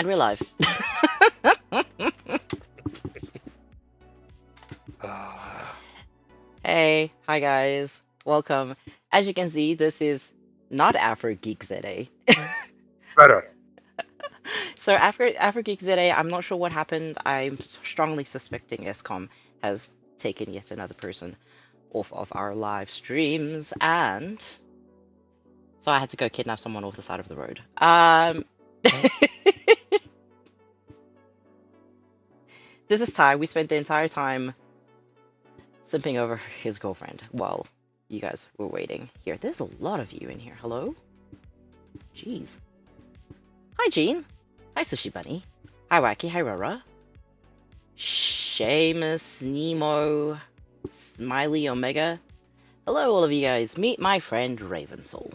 And we're live. Hey, hi guys, welcome. As you can see, this is not Afro Geek ZA. Better. So Afro Geek ZA, I'm not sure what happened. I'm strongly suspecting ESCOM has taken yet another person off of our live streams, and so I had to go kidnap someone off the side of the road. This is Ty. We spent the entire time simping over his girlfriend while you guys were waiting. Here, there's a lot of you in here. Hello? Jeez. Hi, Jean. Hi, Sushi Bunny. Hi, Wacky. Hi, Rara. Seamus, Nemo, Smiley Omega. Hello, all of you guys. Meet my friend RavenSoul.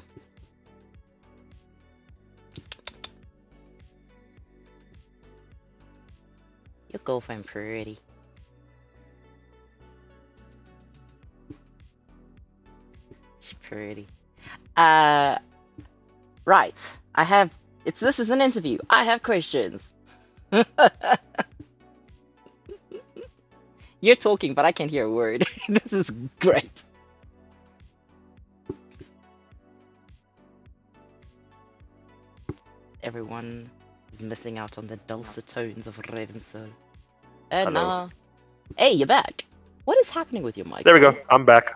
Your girlfriend pretty. She's pretty. Right. This is an interview. I have questions. You're talking, but I can't hear a word. This is great. Everyone is missing out on the dulcet tones of RavenSoul. Hello. No. Hey, you're back. What is happening with your mic? There we go. I'm back.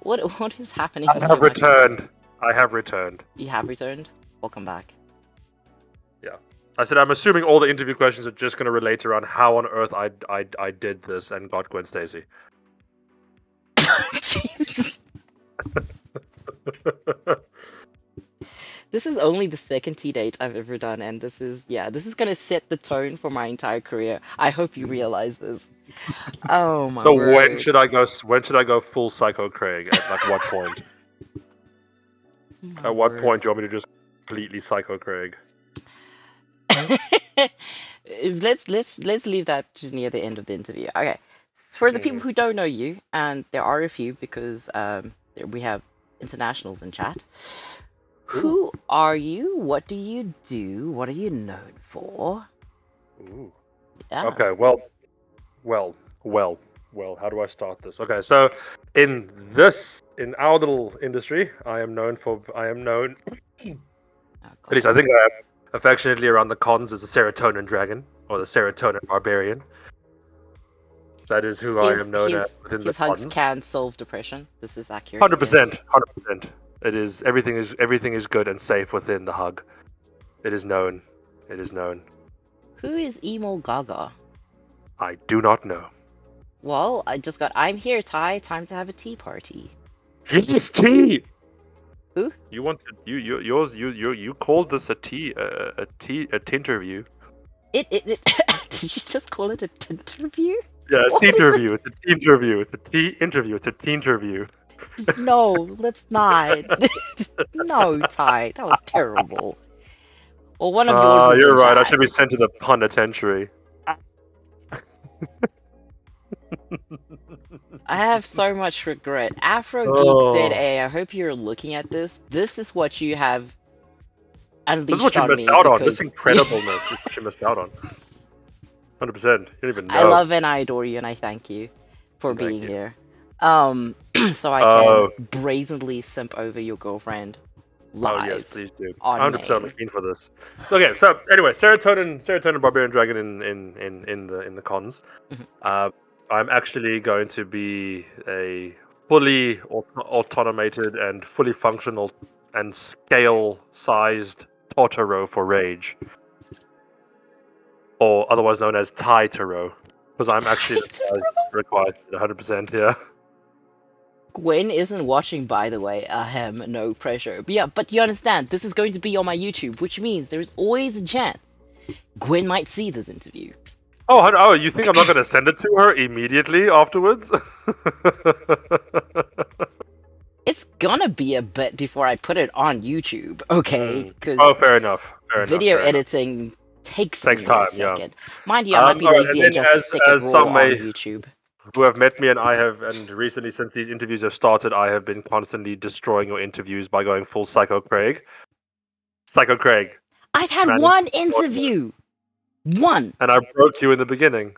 What is happening? I have returned. I have returned. You have returned? Welcome back. Yeah. I said I'm assuming all the interview questions are just going to relate around how on earth I did this and got Gwen Stacy. This is only the second tea date I've ever done, and this is gonna set the tone for my entire career. I hope you realize this. Oh my So word. when should I go full Psycho Craig? At like what point? At what point do you want me to just completely Psycho Craig? let's leave that to near the end of the interview. Okay. For the people who don't know you, and there are a few because we have internationals in chat. Who are you? What do you do? What are you known for? Ooh. Yeah. Okay, well, how do I start this? Okay, so in our little industry, I am known, at least I think I am affectionately around the cons as the Serotonin Dragon, or the Serotonin Barbarian. That is who I am known as within the cons. His hugs can solve depression. This is accurate. 100%. It is everything is good and safe within the hug. It is known. Who is Emo Gaga? I do not know. Well, I'm here, Ty. Time to have a tea party. Yes, tea. Who? You wanted you called this a tinterview. Did you just call it a tinterview? Yeah, a tinterview. It's a tinterview. It's a tea interview. It's a tinterview. No, let's not. No, Ty, that was terrible. Well, one of yours is you're right. chat. I should be sent to the penitentiary. I have so much regret. Afro Geek ZA, I hope you're looking at this. This is what you have unleashed This is what you missed out on. This incredibleness is what you missed out on. 100%. You don't even know. I love and I adore you, and I thank you for being here. So I can brazenly simp over your girlfriend live. Oh yes, please do. 100% keen for this. Okay, so anyway, Serotonin Barbarian Dragon in the cons. I'm actually going to be a fully automated and fully functional and scale-sized Totoro for Rage, or otherwise known as Tai-Toro, because I'm actually required 100%. Yeah. Gwen isn't watching, by the way. No pressure. But yeah, but you understand, this is going to be on my YouTube, which means there's always a chance Gwen might see this interview. Oh, you think I'm not going to send it to her immediately afterwards? It's gonna be a bit before I put it on YouTube, okay? Because fair enough. Video editing takes me time. A second. Yeah. Mind you, I might be lazy and just stick it raw on YouTube. Who have met me and recently, since these interviews have started, I have been constantly destroying your interviews by going full Psycho Craig. I've had managed one to support me. interview. One. And I broke you in the beginning,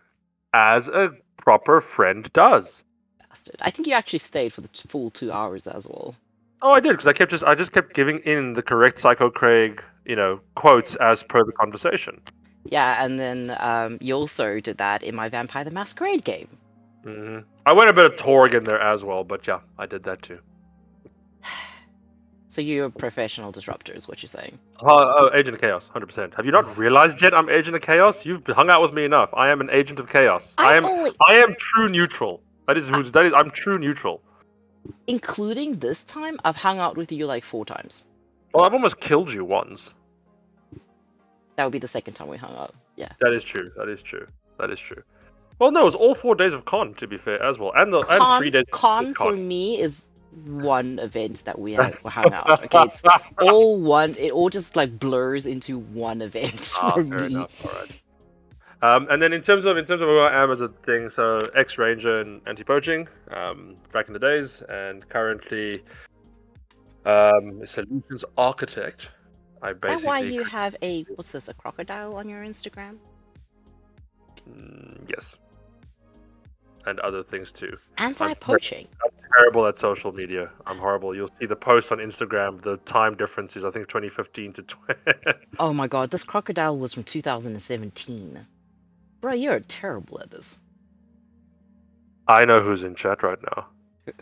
as a proper friend does. Bastard. I think you actually stayed for the full 2 hours as well. Oh, I did because I just kept giving in the correct Psycho Craig, quotes as per the conversation. Yeah, and then you also did that in my Vampire the Masquerade game. I went a bit of Torg in there as well, but yeah, I did that too. So you're a professional disruptor, is what you're saying. Oh, Agent of Chaos, 100%. Have you not realized yet I'm Agent of Chaos? You've hung out with me enough. I am an Agent of Chaos. I I've am only, true neutral. I'm true neutral. including this time, I've hung out with you like 4 times. Well, I've almost killed you once. That would be the second time we hung out. Yeah. That is true. That is true. That is true. Well, no, it was all 4 days of con, to be fair, as well, and 3 days of Con for con. me is one event that we hung out. Okay, it's all one. It all just like blurs into one event for Fair me. enough. All right. And then in terms of who I am as a thing, so ex-ranger and anti-poaching, back in the days, and currently solutions architect. I Is that why basically you have a crocodile on your Instagram? Yes, and other things too. Anti-poaching. I'm terrible at social media. I'm horrible. You'll see the posts on Instagram. The time difference is I think 2015 to 20. Oh my god, this crocodile was from 2017. Bro, you're terrible at this. I know who's in chat right now.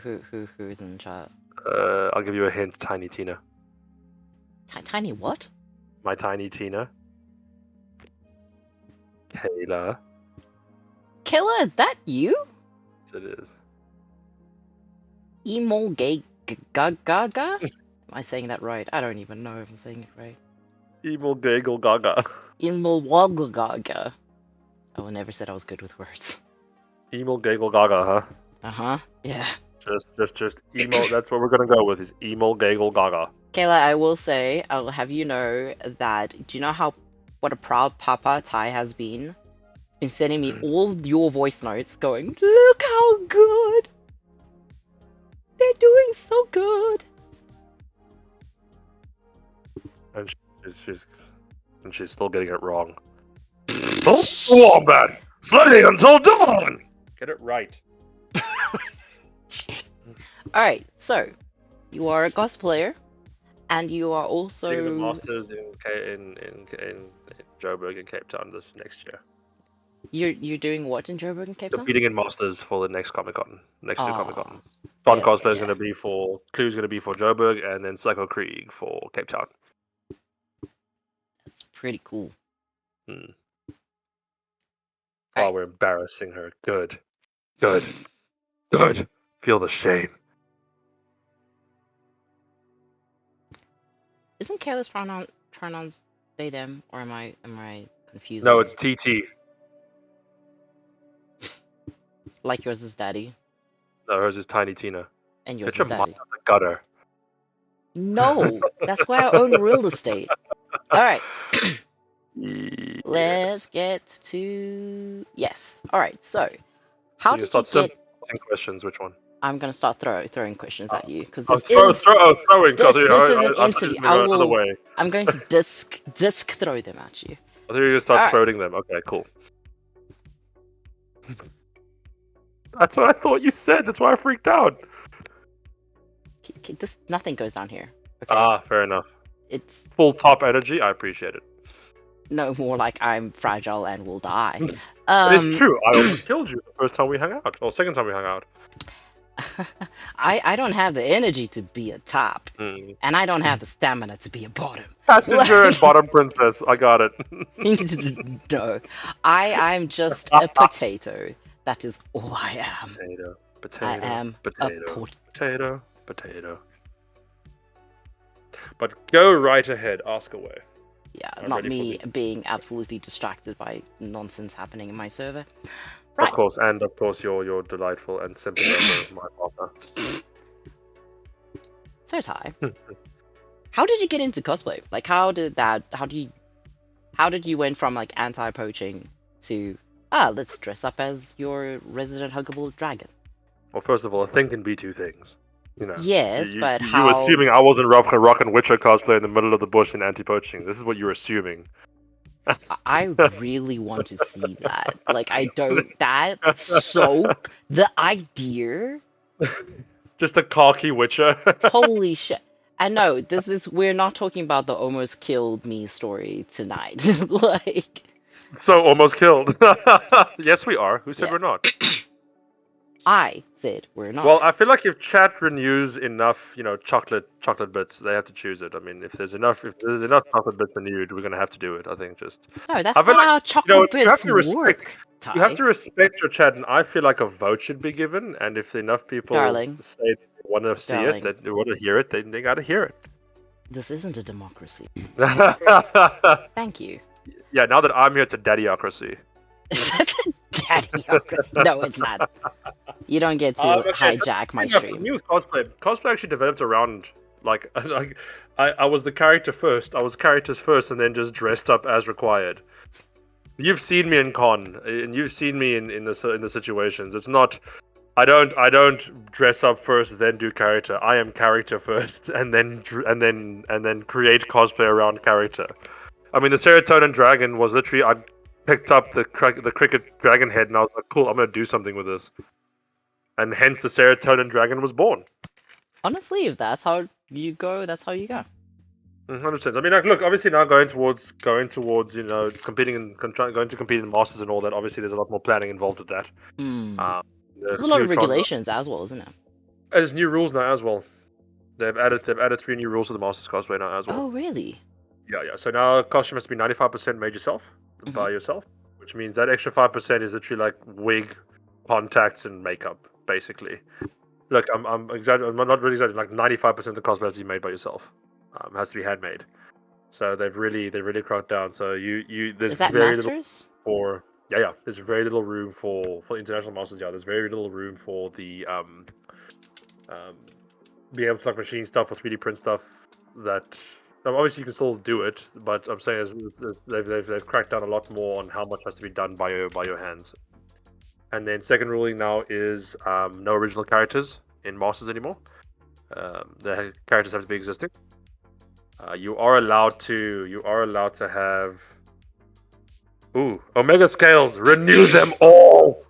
Who's in chat? I'll give you a hint. Tiny Tina. Tiny what? My Tiny Tina. Kayla. Killer, that you? Yes, it is. Emol gay gaga? Am I saying that right? I don't even know if I'm saying it right. Evil Gaggle Gaga. Emol gaga. I will never said I was good with words. Emo Gaggle Gaga, huh? Uh-huh. Yeah. Just emo. That's what we're gonna go with. Is emo Gaggle Gaga. Kayla, I will say, I'll have you know that. Do you know what a proud papa Ty has been? He's been sending me all your voice notes, going, "Look how good! They're doing so good." And she's still getting it wrong. Oh, wombat! Sledding until dawn. Get it right. All right, so you are a cosplayer, and you are also Getting the masters in Joburg and Cape Town this next year. you're doing what in Joburg and Cape Town? Competing in masters for the next Comic Con. Next two Comic Cons. Yeah, Cosplay is going to be for Clue's going to be for Joburg, and then Psycho Krieg for Cape Town. That's pretty cool. Oh, we're embarrassing her. Good. Feel the shame. Isn't Kayla's pronouns they them, or am I confused? No, it's TT. Like yours is daddy. No, hers is Tiny Tina. And yours Get is your daddy. mouth out the gutter. No, that's why I own real estate. All right. Let's get to yes. All right. So, how did you get? Questions. Which one? I'm gonna start throwing questions at you because this is throwing. this is an I interview. Way. I'm going to disc throw them at you. I thought you were gonna start throwing them. Okay, cool. That's what I thought you said. That's why I freaked out. Nothing goes down here. Okay. Fair enough. It's full top energy. I appreciate it. No, more like I'm fragile and will die. It's true. I almost killed you the first time we hung out, or second time we hung out. I don't have the energy to be a top, and I don't have the stamina to be a bottom. Passenger and bottom princess. I got it. No, I'm just a potato. That is all I am. Potato. I am potato. But go right ahead. Ask away. Yeah, not me being absolutely distracted by nonsense happening in my server. Right. Of course, you're delightful and simping over my partner. So Ty, how did you get into cosplay? Like, how did you went from like anti-poaching to let's dress up as your resident huggable dragon? Well, first of all, a thing can be two things. You know, Yes, but you how? assuming I wasn't rocking Witcher cosplay in the middle of the bush in anti-poaching. This is what you're assuming. I really want to see that. Like, I don't. That so the idea. Just a cocky Witcher. Holy shit! I know this is. We're not talking about the almost killed me story tonight. Like, So almost killed. Yes, we are. Who said yeah, we're not? I said we're Well, not. I feel like if chat renews enough, chocolate bits, they have to choose it. I mean, if there's enough chocolate bits renewed, we're gonna have to do it. I think just. No, I that's feel not like how chocolate you have bits to respect. work, You have Ty. to respect your chat, and I feel like a vote should be given. And if enough people Darling, say they want to see it, darling, that they want to hear it, then they gotta hear this isn't a democracy. it. Thank you. Yeah, now that I'm here, it's a daddyocracy. Daddy, no, it's not. You don't get to Okay, so hijack my enough, for stream. me with cosplay. Cosplay actually developed around like like I was the character first. I was characters first, and then just dressed up as required. You've seen me in con, and you've seen me in the situations. It's not. I don't dress up first, then do character. I am character first, and then create cosplay around character. I mean, the serotonin dragon was literally I picked up the cricket dragon head, and I was like, cool, I'm gonna do something with this, and hence the serotonin dragon was born. Honestly, if that's how you go, that's how you go. 100%. I mean, like, look, obviously now going towards competing and going to compete in masters and all that. Obviously, there's a lot more planning involved with that. Hmm. Um, There's there's a lot new of regulations as well, isn't it? there's new rules now as well. They've added 3 new rules to the masters cosplay now as well. Oh, really? Yeah, yeah. So now costume has to be 95% made yourself by yourself, which means that extra 5% is literally like wig, contacts, and makeup, basically. Look, I'm exaggerating. I'm not really exaggerating. Like 95% of the cosplay has to be made by yourself. Has to be handmade. So they've really cracked down. So there's Is that very little Masters? for yeah. There's very little room for international masters. Yeah, there's very little room for the being able to like machine stuff or 3D print stuff. That obviously you can still do it, but I'm saying they've cracked down a lot more on how much has to be done by your hands. And then second ruling now is no original characters in masters anymore. The characters have to be existing. You are allowed to have Omega scales. Renew them all.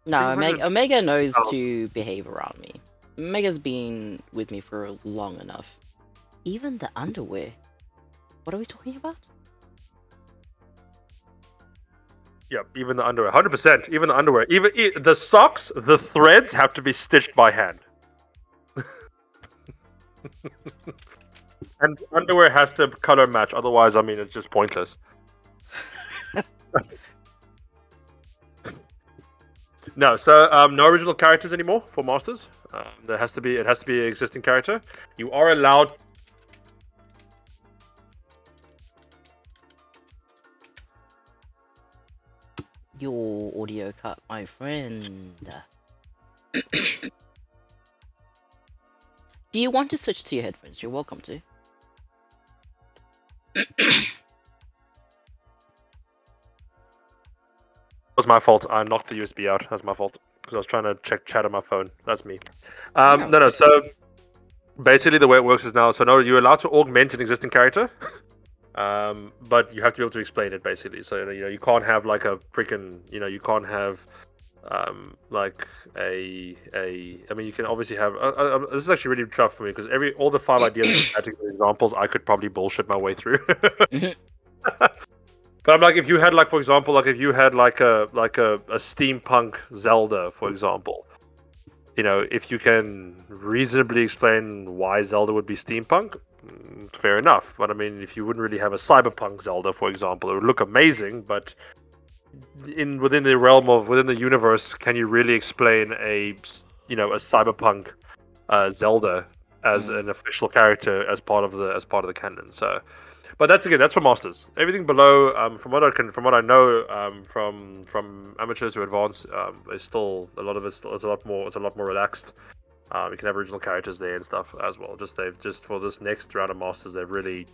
No, 200. Omega knows Oh, to behave around me. Omega's been with me for long enough. Even the underwear. What are we talking about? yeah, even the underwear, 100%. Even the underwear, even the socks, the threads have to be stitched by hand, and underwear has to color match. Otherwise, I mean, it's just pointless. No, so no original characters anymore for masters. It has to be an existing character. You are allowed. Your audio cut, my friend. Do you want to switch to your headphones? You're welcome to. Was my fault. I knocked the USB out. That's my fault because I was trying to check chat on my phone. That's me. Yeah. No. So basically, the way it works is now. So no, you're allowed to augment an existing character, but you have to be able to explain it basically. So you can't have like a freaking you can't have like a. I mean, you can obviously have. This is actually really tough for me because all the 5 ideas and examples I could probably bullshit my way through. But I'm like, if you had like, for example, like if you had like a steampunk Zelda, for example, if you can reasonably explain why Zelda would be steampunk, fair enough. But I mean, if you wouldn't really have a cyberpunk Zelda, for example, it would look amazing, but within the universe, can you really explain a cyberpunk Zelda as an official character as part of the canon? So. But that's for masters. Everything below, from what I know, from amateur to advanced, is still a lot of it's a lot more relaxed. You can have original characters there and stuff as well. They've for this next round of masters, they've really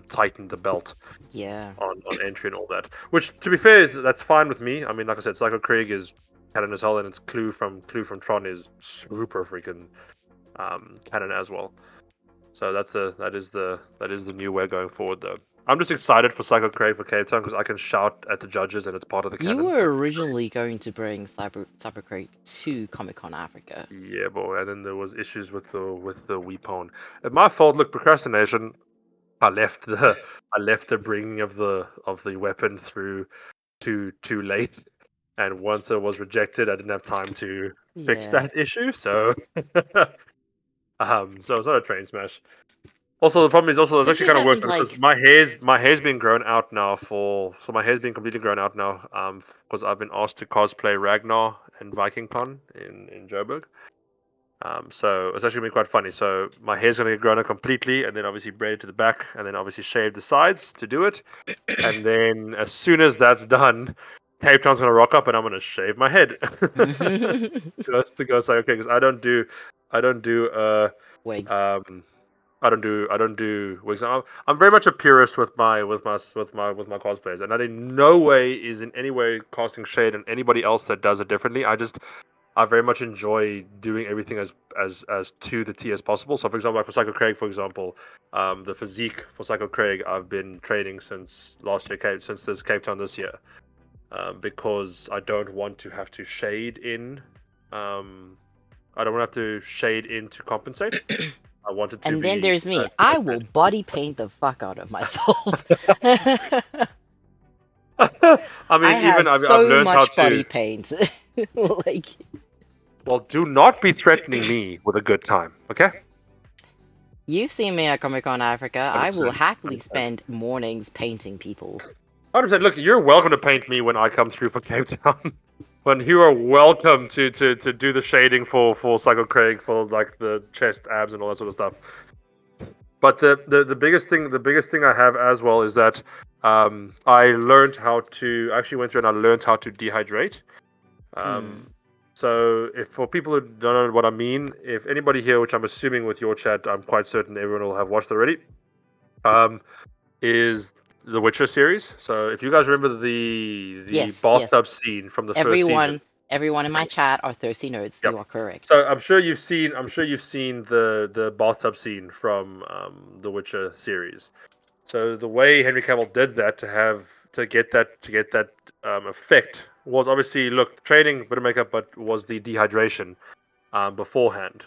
tightened the belt. Yeah. On entry and all that. Which, to be fair, that's fine with me. I mean, like I said, Psycho Krieg is canon as well, and its Clue from Tron is super freaking canon as well. So that is the new way going forward, though. I'm just excited for Psycho Craig for Cape Town because I can shout at the judges and it's part of the You canon. were originally going to bring Cyber Crate to Comic Con Africa. Yeah, boy. And then there was issues with the Weepone. It's my fault. Look, procrastination. I left the bringing of the weapon through too late, and once it was rejected, I didn't have time to fix Yeah. that issue. So, so it's not a train smash. Also, the problem is also it's Did actually you kind of worse haven't because like? my hair's been grown out now so my hair's been completely grown out now because I've been asked to cosplay Ragnar and Viking Con in Joburg. So it's actually been quite funny. So my hair's gonna get grown out completely, and then obviously braided to the back, and then obviously shave the sides to do it. And then as soon as that's done, Cape Town's gonna rock up, and I'm gonna shave my head just to go say okay, because I don't do Wigs. um I don't do wigs. I'm very much a purist with my cosplays, and that in no way is in any way casting shade on anybody else that does it differently. I very much enjoy doing everything as to the T as possible. So, for example, like for Psycho Craig, for example, the physique for Psycho Craig, I've been training since last year, since this Cape Town this year, because I don't want to have to shade in. I don't want to have to shade in to compensate. I want it to And then be there's me. as I will accurate. body paint the fuck out of myself. I I mean, even have I've so learned how much to. body paint. Like, Well, do not be threatening me with a good time, okay? you've seen me at Comic Con Africa. I will 100%. happily 100%. spend mornings painting people. 100%. Look, you're welcome to paint me when I come through for Cape Town. When you are welcome to do the shading for Psycho Craig for like the chest, abs, and all that sort of stuff. But the biggest thing I have as well is that I learned how to I actually went through and I learned how to dehydrate. Hmm. So if for people who don't know what I mean, if anybody here, which I'm assuming with your chat, I'm quite certain everyone will have watched already. Is the Witcher series. So if you guys remember the Yes, yes. bathtub scene from the first season, Everyone in my chat are thirsty nerds. yep. You are correct. So I'm sure you've seen the bathtub scene from the Witcher series. So the way Henry Cavill did that to get that effect was obviously look training, bit of makeup, but was the dehydration beforehand.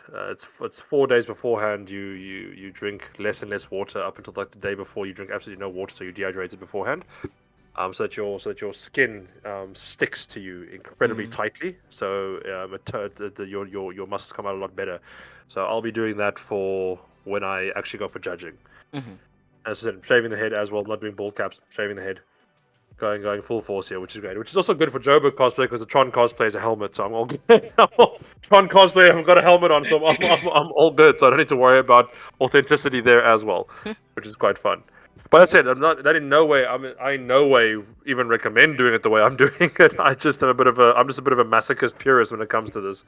It's 4 days beforehand. You drink less and less water up until like the day before. You drink absolutely no water, so you're dehydrated beforehand. So that your skin sticks to you incredibly Hmm. tightly. So your muscles come out a lot better. So I'll be doing that for when I actually go for judging. Hmm. As I said, shaving the head as well, not doing bald caps, shaving the head, going full force here, which is great. Which is also good for Joburg cosplay because the Tron cosplay is a helmet, so I'm all good. Tron cosplay, I've got a helmet on, so I'm all good. So I don't need to worry about authenticity there as well, which is quite fun. But I said I'm not that in no way. I in no way even recommend doing it the way I'm doing it. I'm just a bit of a masochist purist when it comes to this.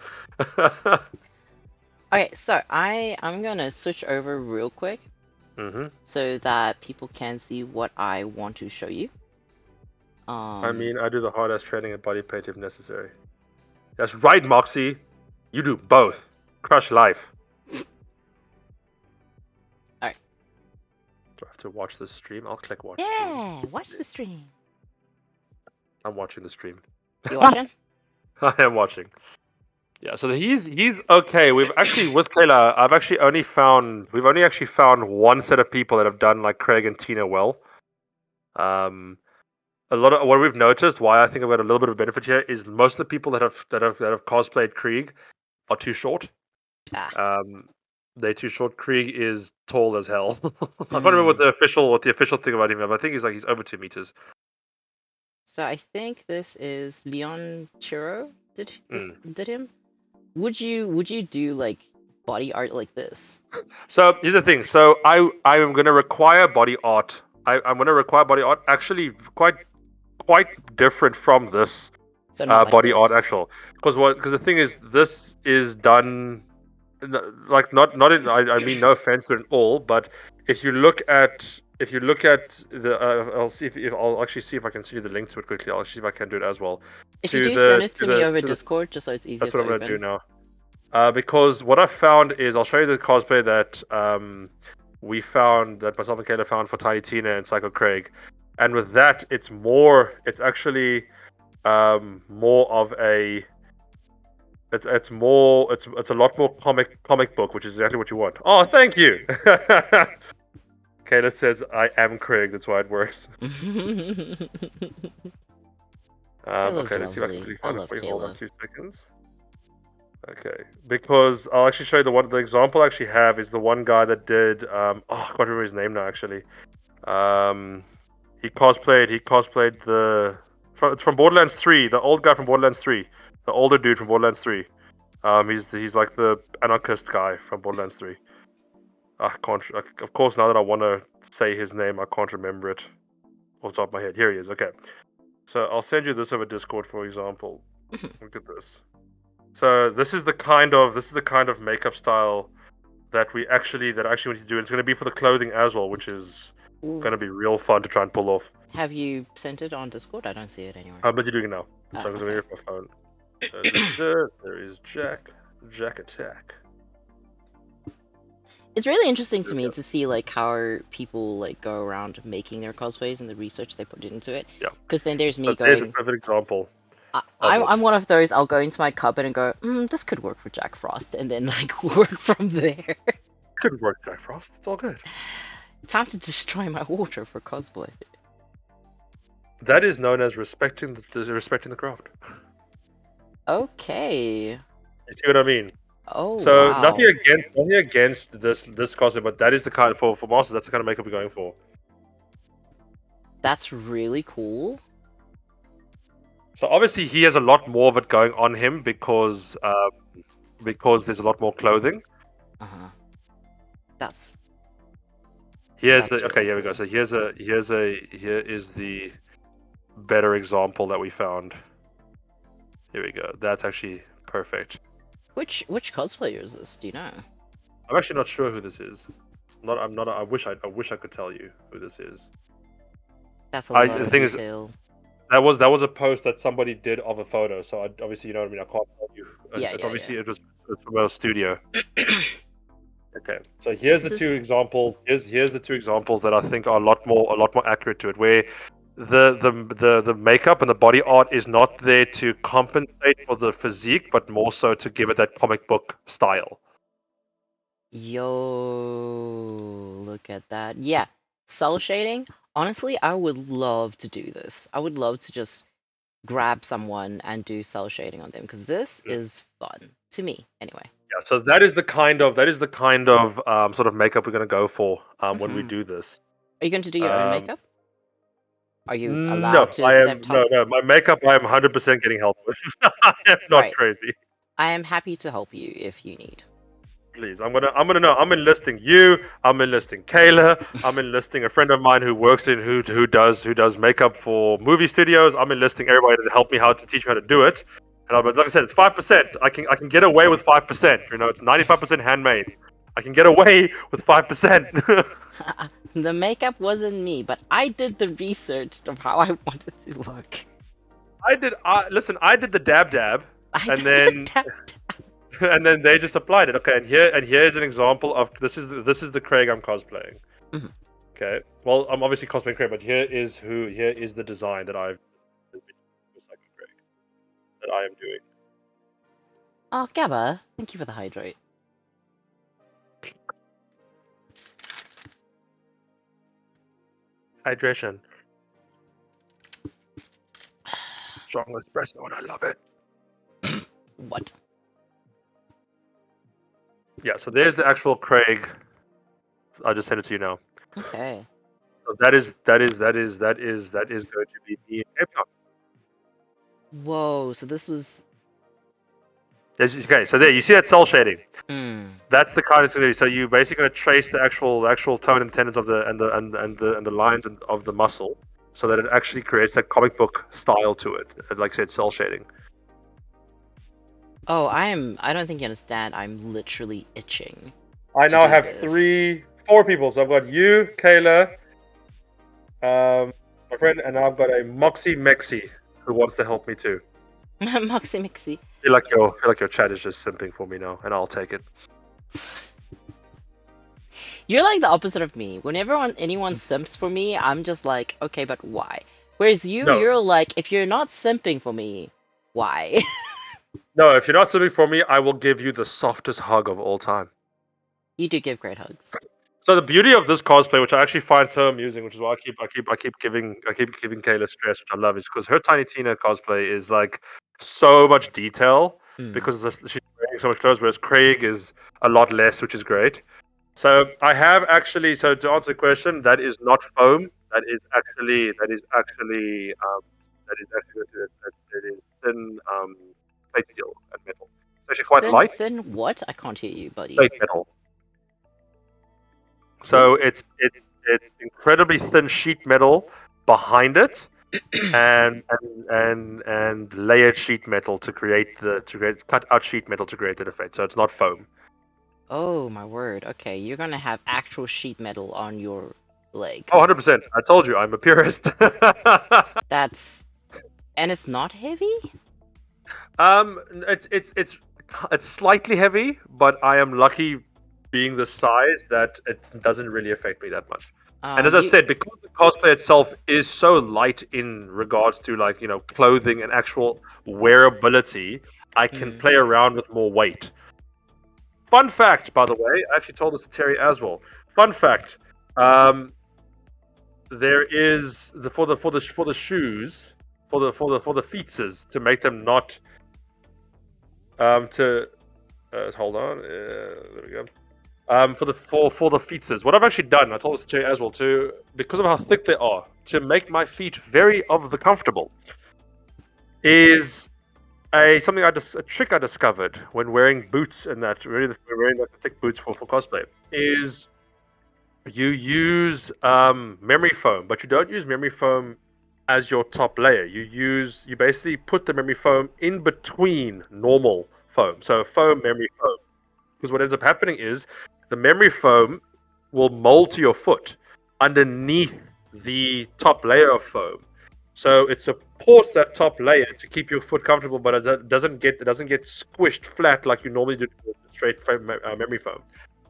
Okay, so I'm gonna switch over real quick hmm so that people can see what I want to show you. I mean, I do the hard ass training and body paint if necessary. That's right, Moxie. You do both. Crush life. Alright. Do I have to watch the stream? I'll click watch stream. Yeah, watch the stream. I'm watching the stream. You watching? I am watching. Yeah, so he's okay. We've actually with Kayla, we've only actually found one set of people that have done like Craig and Tina well. Um, a lot of what we've noticed, why I think I've got a little bit of a benefit here, is most of the people that have cosplayed Krieg are too short. Ah. Um, they're too short. Krieg is tall as hell. I can't remember Hmm. what the official thing about him is, but I think he's over 2 meters. So I think this is Leon Chiro Mm. did him? Would you do like body art like this? So here's the thing. So I am going to require body art. I'm going to require body art actually quite different from this So not like body art this. actual. Because the thing is this is done like not in I mean no offense to it at all, but if you look at if you look at the, I'll see if I'll actually see if I can see the link to it quickly. I'll see if I can do it as well. If you do, send it to me over To the Discord, just so it's easier That's what to I'm gonna do open. now. Because what I found is, I'll show you the cosplay that we found, that myself and Kayla found for Tiny Tina and Psycho Craig, and with that, it's actually more of a, it's a lot more comic book, which is exactly what you want. Oh, thank you. Kayla says I am Craig. That's why it works. Kayla's Okay, let's see if I can lovely. quickly I find it love for you. Hold on Kayla. 2 seconds. Okay, because I'll actually show you the example I actually have is the one guy that did oh, I can't remember his name now actually. He cosplayed it's from Borderlands 3, the old guy from Borderlands 3, the older dude from Borderlands 3. He's like the anarchist guy from Borderlands 3. I can't, of course, now that I want to say his name, I can't remember it off the top of my head. Here he is. Okay, so I'll send you this over Discord, for example. Look at this. So this is the kind of makeup style that I actually want to do. It's going to be for the clothing as well, which is going to be real fun to try and pull off. Have you sent it on Discord? I don't see it anywhere. I'm busy doing it now, so I'm Oh, going to okay. use my phone. There is Jack Attack. It's really interesting to There we me go. to see like how people like go around making their cosplays and the research they put into it. Yeah. Because then there's me So there's a going, perfect example of I'm it. I'm one of those. I'll go into my cupboard and go, this could work for Jack Frost, and then like work from there. Could work, Jack Frost. It's all good. Time to destroy my wardrobe for cosplay. That is known as respecting the craft. Okay. You see what I mean? Oh So wow. nothing against this costume, but that is the kind for masters. That's the kind of makeup we're going for. That's really cool. So obviously he has a lot more of it going on him because there's a lot more clothing. Uh-huh. That's Here's that's the okay. really Here we go. cool. So here is the better example that we found. Here we go. That's actually perfect. Which cosplayer is this? Do you know? I'm actually not sure who this is. I'm not. I wish I could tell you who this is. That's a lot The of thing is, detail. that was a post that somebody did of a photo. So obviously, you know what I mean. I can't tell you. Yeah, It's yeah, obviously yeah. it was from a studio. Okay, so here's So the this, two examples. Here's the two examples that I think are a lot more accurate to it, where the makeup and the body art is not there to compensate for the physique, but more so to give it that comic book style. yo, look at that. Yeah, cell shading. Honestly, I would love to do this. I would love to just grab someone and do cell shading on them because this Mm. is fun to me anyway. Yeah, so that is the kind of sort of makeup we're gonna go for when we do this. Are you going to do your own Um, makeup? Are you allowed no, to accept help? my makeup I am 100% getting help with. I am not Right. crazy. I am happy to help you if you need. Please, I'm enlisting you. I'm enlisting Kayla. I'm enlisting a friend of mine who works in who does makeup for movie studios. I'm enlisting everybody to help me to teach me how to do it. And like I said, it's 5%. I can get away with 5%. You know, it's 95% handmade. I can get away with 5%. The makeup wasn't me, but I did the research of how I wanted to look. I did. Listen, I did the dab, I and did the then tap. and then they just applied it. Okay, and here's an example of this is the Craig I'm cosplaying. Mhm. Okay. Well, I'm obviously cosplaying Craig, but here is the design that I am doing. Oh, Gabba, thank you for the hydrate. Hydration. Strong espresso, and I love it. What? Yeah. So there's the actual Craig. I'll just send it to you now. Okay. So that is going to be me in Cape Town. Whoa, so this was. Okay. So there you see that cell shading. Hmm. That's the kind it's going to be. So you basically going to trace the actual tone and tendons of the and the lines of the muscle, so that it actually creates that comic book style to it. Like I said, cell shading. Oh, I don't think you understand. I'm literally itching I to now do have this. 4 people. So I've got you, Kayla, My friend, and I've got a Moxie Mexi who wants to help me too. Moxie Mixie. Feel like your chat is just simping for me now, and I'll take it. You're like the opposite of me. Whenever anyone simps for me, I'm just like, okay, but why? Whereas No, you're like, if you're not simping for me, why? no. If you're not simping for me, I will give you the softest hug of all time. You do give great hugs. So the beauty of this cosplay, which I actually find so amusing, which is why I keep giving Kayla stress, which I love, is because her Tiny Tina cosplay is like so much detail Mm. because she's wearing so much clothes, whereas Craig is a lot less, which is great. So I have actually, so to answer the question, that is not foam. That is thin plate steel and metal. It's actually quite light Thin what? I can't hear you, buddy. plate metal. So it's incredibly thin sheet metal behind it, and layered sheet metal to create cut out sheet metal to create that effect. So it's not foam. Oh my word. Okay, you're gonna have actual sheet metal on your leg. Oh, 100%. I told you, I'm a purist. That's and it's not heavy? um, it's slightly heavy, but I am lucky being the size that it doesn't really affect me that much. And as I You said, because the cosplay itself is so light in regards to like clothing and actual wearability, I can mm, play around with more weight. Fun fact, by the way, I actually told this to Terry as well. Fun fact, um, there is for the shoes for the feetses to make them not to hold on there we go. For the feetses, what I've actually done, I told this to Terry as well, to because of how thick they are, to make my feet very of the comfortable, is a trick I discovered when wearing boots and that really wearing like the thick boots for cosplay is you use memory foam, but you don't use memory foam as your top layer. You basically put the memory foam in between normal foam, so foam memory foam. Because what ends up happening is the memory foam will mold to your foot underneath the top layer of foam. So it supports that top layer to keep your foot comfortable, but it doesn't get squished flat like you normally do with straight memory foam.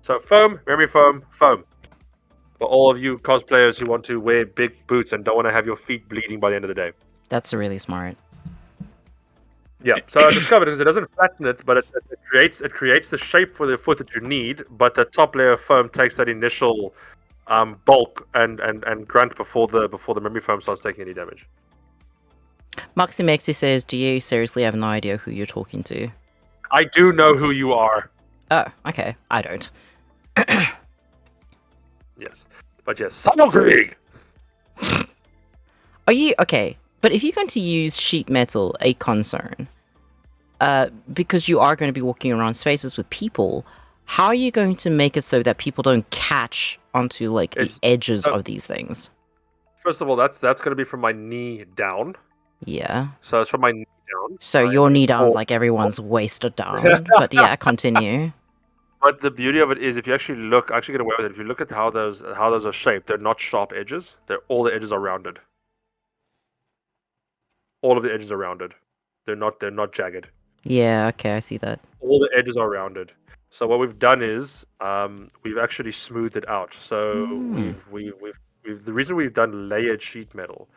So foam, memory foam, foam. For all of you cosplayers who want to wear big boots and don't want to have your feet bleeding by the end of the day. That's really smart. Yeah, so I discovered because it doesn't flatten it, but it creates the shape for the foot that you need, but the top layer of foam takes that initial bulk and grunt before the memory foam starts taking any damage. Moxie Mexi says, do you seriously have no idea who you're talking to? I do know who you are. Oh, okay. I don't. Yes, but yes, Samogrig! Are you... Okay, but if you're going to use sheet metal, a concern, because you are going to be walking around spaces with people, how are you going to make it so that people don't catch onto, like, the edges of these things? First of all, that's going to be from my knee down. Yeah. So it's from my knee down. So your knee down is like everyone's waisted down. But yeah, continue. But the beauty of it is, if you actually look, actually get away with it. If you look at how those are shaped, they're not sharp edges. All the edges are rounded. All of the edges are rounded. They're not jagged. Yeah, okay, I see that. All the edges are rounded. So what we've done is we've actually smoothed it out. So the reason we've done layered sheet metal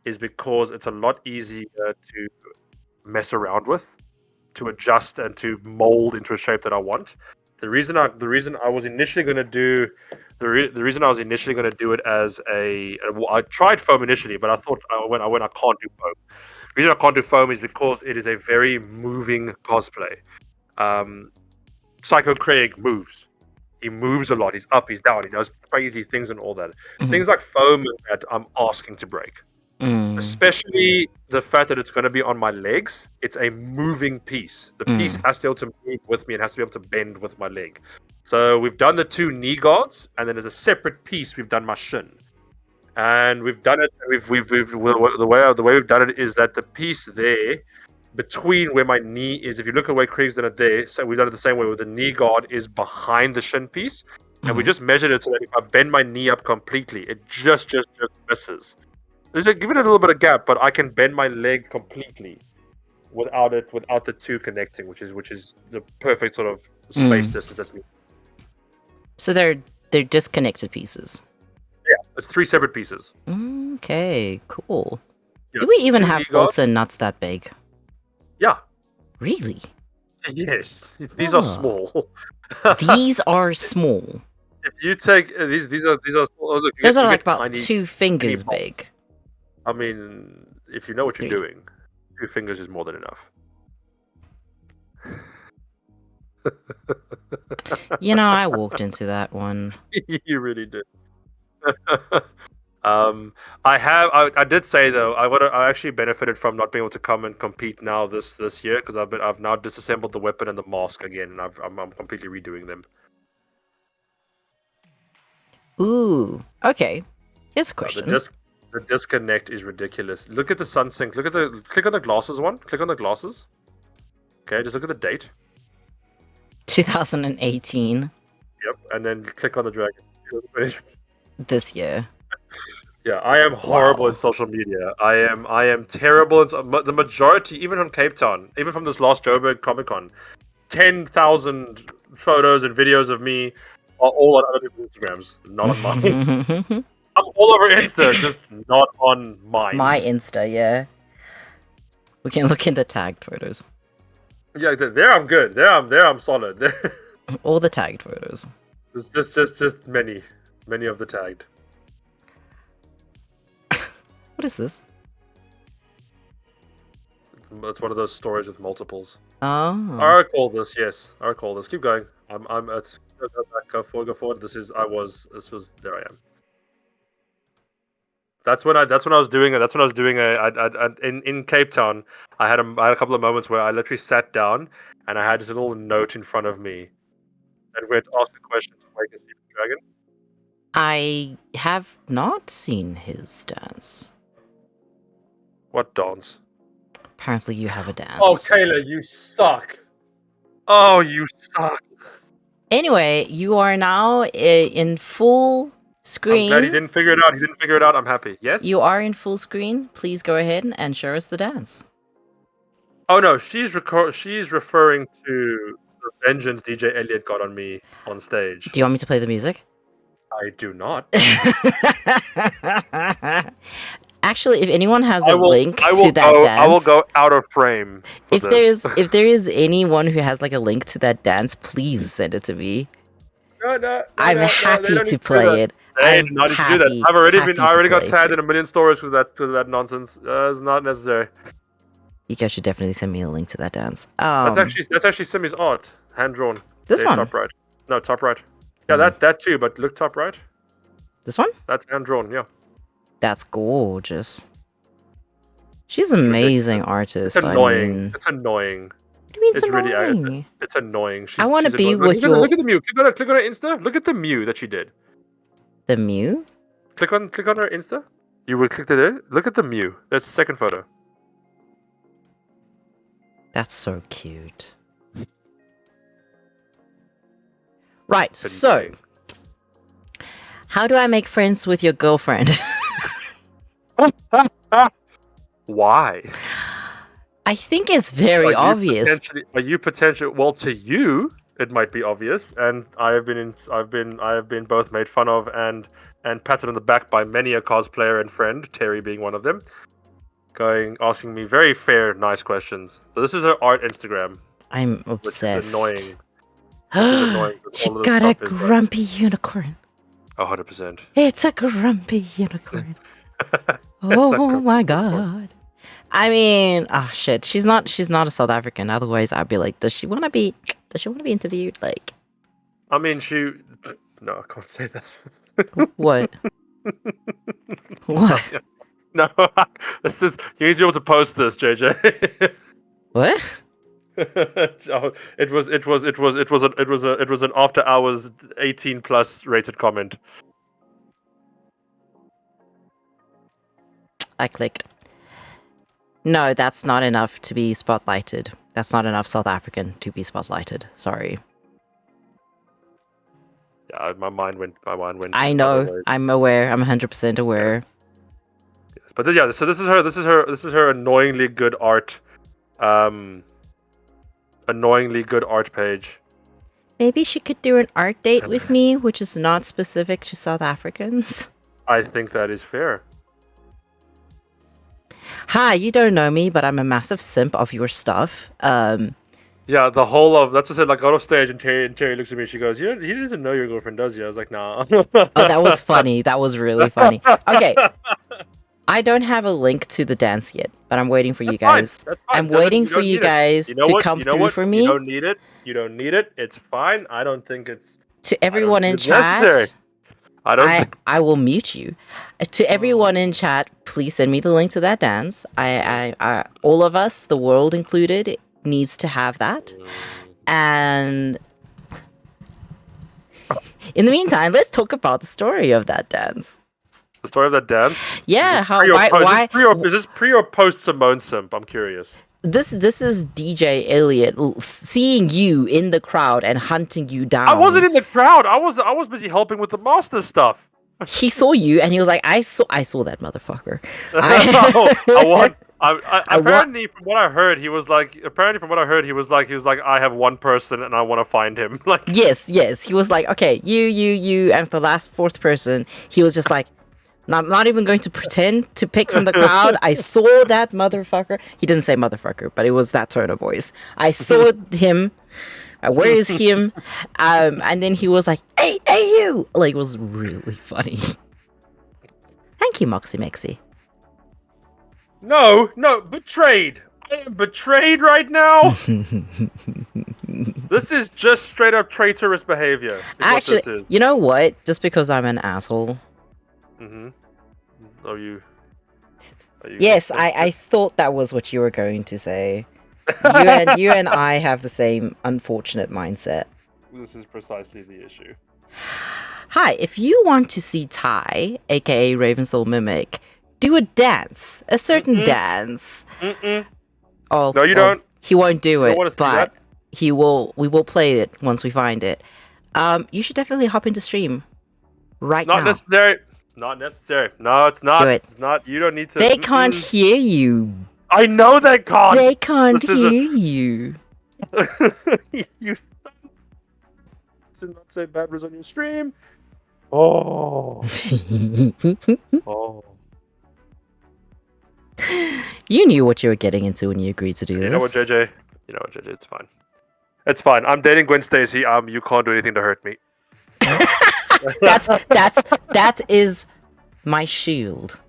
is because it's a lot easier to mess around with, to adjust and to mold into a shape that I want. The reason I was initially going to do it as I tried foam initially, but I thought I can't do foam. The reason I can't do foam is because it is a very moving cosplay. Psycho Craig moves. He moves a lot. He's up, he's down, he does crazy things and all that. Things like foam that I'm asking to break. Especially the fact that it's going to be on my legs. It's a moving piece. The piece has to be able to move with me and has to be able to bend with my leg. So we've done the two knee guards, and then as a separate piece, we've done my shin. And we've done it. The way we've done it is that the piece there between where my knee is. If you look at where Craig's done it there, so we've done it the same way. Where the knee guard is behind the shin piece. and we just measured it so that if I bend my knee up completely, it just misses. Give it a little bit of gap, but I can bend my leg completely without the two connecting, which is the perfect sort of space distance that's needed. So they're disconnected pieces. Yeah, it's 3 separate pieces. Okay, cool. Yeah. Do we even See, have you got- bolts and nuts that big? Yeah. Really? Yes. These are small. These are small. If you take these are small. Oh, look, Those are you like get about tiny, 2 fingers bolts. big. I mean, if you know what you're 3. doing, 2 fingers is more than enough. You know, I walked into that one. You really did. I did say though, I actually benefited from not being able to come and compete now this year because I've now disassembled the weapon and the mask again, and I'm completely redoing them. Ooh, okay. Here's a question. The disconnect is ridiculous. Look at the sun sync. Click on the glasses one. Click on the glasses. Okay, just look at the date. 2018. Yep, and then click on the dragon. This year. Yeah, I am horrible in social media. I am terrible. The majority, even from Cape Town, even from this last Joburg Comic Con, 10,000 photos and videos of me are all on other people's Instagrams, not on mine. I'm all over Insta, just not on mine. My Insta, yeah. We can look in the tagged photos. Yeah, there I'm good. There I'm solid. All the tagged photos. It's just many of the tagged. What is this? It's one of those stories with multiples. Oh. I recall this. Yes, I recall this. Keep going. It's go back, go forward. This was. There I am. That's when I was doing it. That's when I was doing in Cape Town. I had a couple of moments where I literally sat down and I had this little note in front of me, and we had to ask the question to wake and see the dragon. I have not seen his dance. What dance? Apparently you have a dance. Oh, Kayla, you suck. Oh, you suck. Anyway, you are now in full screen. I'm glad he didn't figure it out. He didn't figure it out. I'm happy. Yes? You are in full screen. Please go ahead and show us the dance. Oh, no. She's referring to the vengeance DJ Elliot got on me on stage. Do you want me to play the music? I do not. Actually, if anyone has a link to that dance, I will go out of frame. If there is anyone who has like a link to that dance, please send it to me. I'm happy to play it. I did not need to do that. I already got tagged in a million stories with that nonsense. It's not necessary. You guys should definitely send me a link to that dance. That's actually Simi's art, hand drawn. This one. Top right. No, top right. Yeah, that too. But look top right. This one? That's hand drawn. Yeah. That's gorgeous. She's an amazing artist. It's annoying. I mean... It's annoying. What do you mean it's annoying? Really, it's annoying. I want to be with your... Look at the Mew. Click on her Insta. Look at the Mew that she did. The Mew? Click on her Insta. You will click there. Look at the Mew. That's the second photo. That's so cute. Right, so... How do I make friends with your girlfriend? Why? I think it's very obvious. Are you potentially? Well, to you, it might be obvious, and I have been both made fun of and patted on the back by many a cosplayer and friend, Terry being one of them, asking me very fair, nice questions. So this is her art Instagram. I'm obsessed. Which is annoying. She got a grumpy unicorn. 100%. It's a grumpy unicorn. Oh my god. I mean, shit. She's not a South African. Otherwise, I'd be like, does she want to be interviewed? Like, I mean, no, I can't say that. What? What? No, this is. You need to be able to post this, JJ. What? It was an after hours 18+ rated comment. I clicked. No, that's not enough to be spotlighted. That's not enough South African to be spotlighted. Sorry. Yeah, my mind went. I other know. ways. I'm aware. I'm 100% aware. Yes. But yeah, so this is her. This is her annoyingly good art. Annoyingly good art page. Maybe she could do an art date with me, which is not specific to South Africans. I think that is fair. Hi, you don't know me, but I'm a massive simp of your stuff. Yeah, the whole of that's what I said. Like, got off stage, and Terry looks at me. She goes, he doesn't know your girlfriend, does he?" I was like, "Nah." Oh, that was funny. That was really funny. Okay. I don't have a link to the dance yet, but I'm waiting for you guys. That's fine. I'm waiting for you guys to come through for me. You don't need it. You don't need it. It's fine. I don't think it's To everyone in necessary. chat, I will mute you. To everyone in chat, please send me the link to that dance. I all of us, the world included, needs to have that. And in the meantime, let's talk about the story of that dance. The story of that dance. Yeah, Is this pre or post Simone Simp? I'm curious. This is DJ Elliot seeing you in the crowd and hunting you down. I wasn't in the crowd. I was busy helping with the master stuff. He saw you and he was like, I saw that motherfucker. Apparently, from what I heard, he was like, I have one person and I want to find him. Like, yes, he was like, okay, you, and for the last fourth person, he was just like, I'm not even going to pretend to pick from the crowd. I saw that motherfucker. He didn't say motherfucker, but it was that tone of voice. I saw him. Where is him? And then he was like, hey, you! Like, it was really funny. Thank you, Moxie Mexi. No, betrayed. I am betrayed right now. This is just straight up traitorous behavior. Actually, you know what? Just because I'm an asshole. Are you yes, I thought that was what you were going to say. You and I have the same unfortunate mindset. This is precisely the issue. Hi, if you want to see Ty, aka RavenSoulMimic, do a dance, a certain dance. Oh, no, you don't. He won't do it, but we will play it once we find it. You should definitely hop into stream right now. Not necessary. Not necessary. No, it's not. Do it. It's not. You don't need to. They can't hear you. I know they can't. They can't hear you. You did not say bad words on your stream. Oh. Oh. You knew what you were getting into when you agreed to do this. You know what, JJ? It's fine. It's fine. I'm dating Gwen Stacy. You can't do anything to hurt me. that is my shield.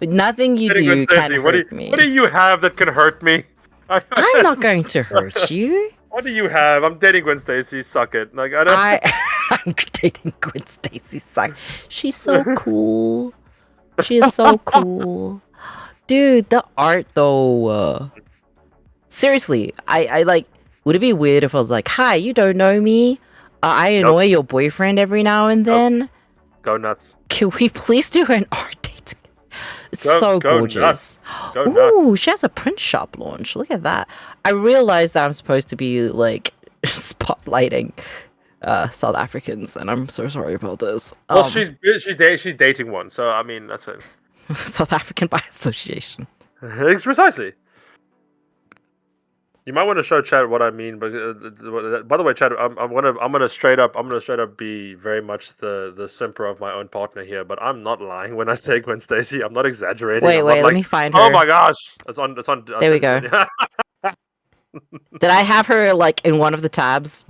Nothing you do can hurt me. What do you have that can hurt me? I'm not going to hurt you. What do you have? I'm dating Gwen Stacy. Suck it. Like I'm dating Gwen Stacy. Suck. She's so cool. She is so cool, dude. The art though. Seriously, I like. Would it be weird if I was like, "Hi, you don't know me. I annoy your boyfriend every now and then. Go nuts. Can we please do an art date? It's so gorgeous. Ooh, nuts. She has a print shop launch. Look at that. I realized that I'm supposed to be like spotlighting South Africans, and I'm so sorry about this. Well, she's dating one, so I mean that's it. South African by association. Precisely. You might want to show Chad what I mean, but by the way, Chad, I'm gonna straight up be very much the simper of my own partner here. But I'm not lying when I say Gwen Stacy. I'm not exaggerating. Wait, let me find her. Oh my gosh, it's on. There we go. Did I have her like in one of the tabs?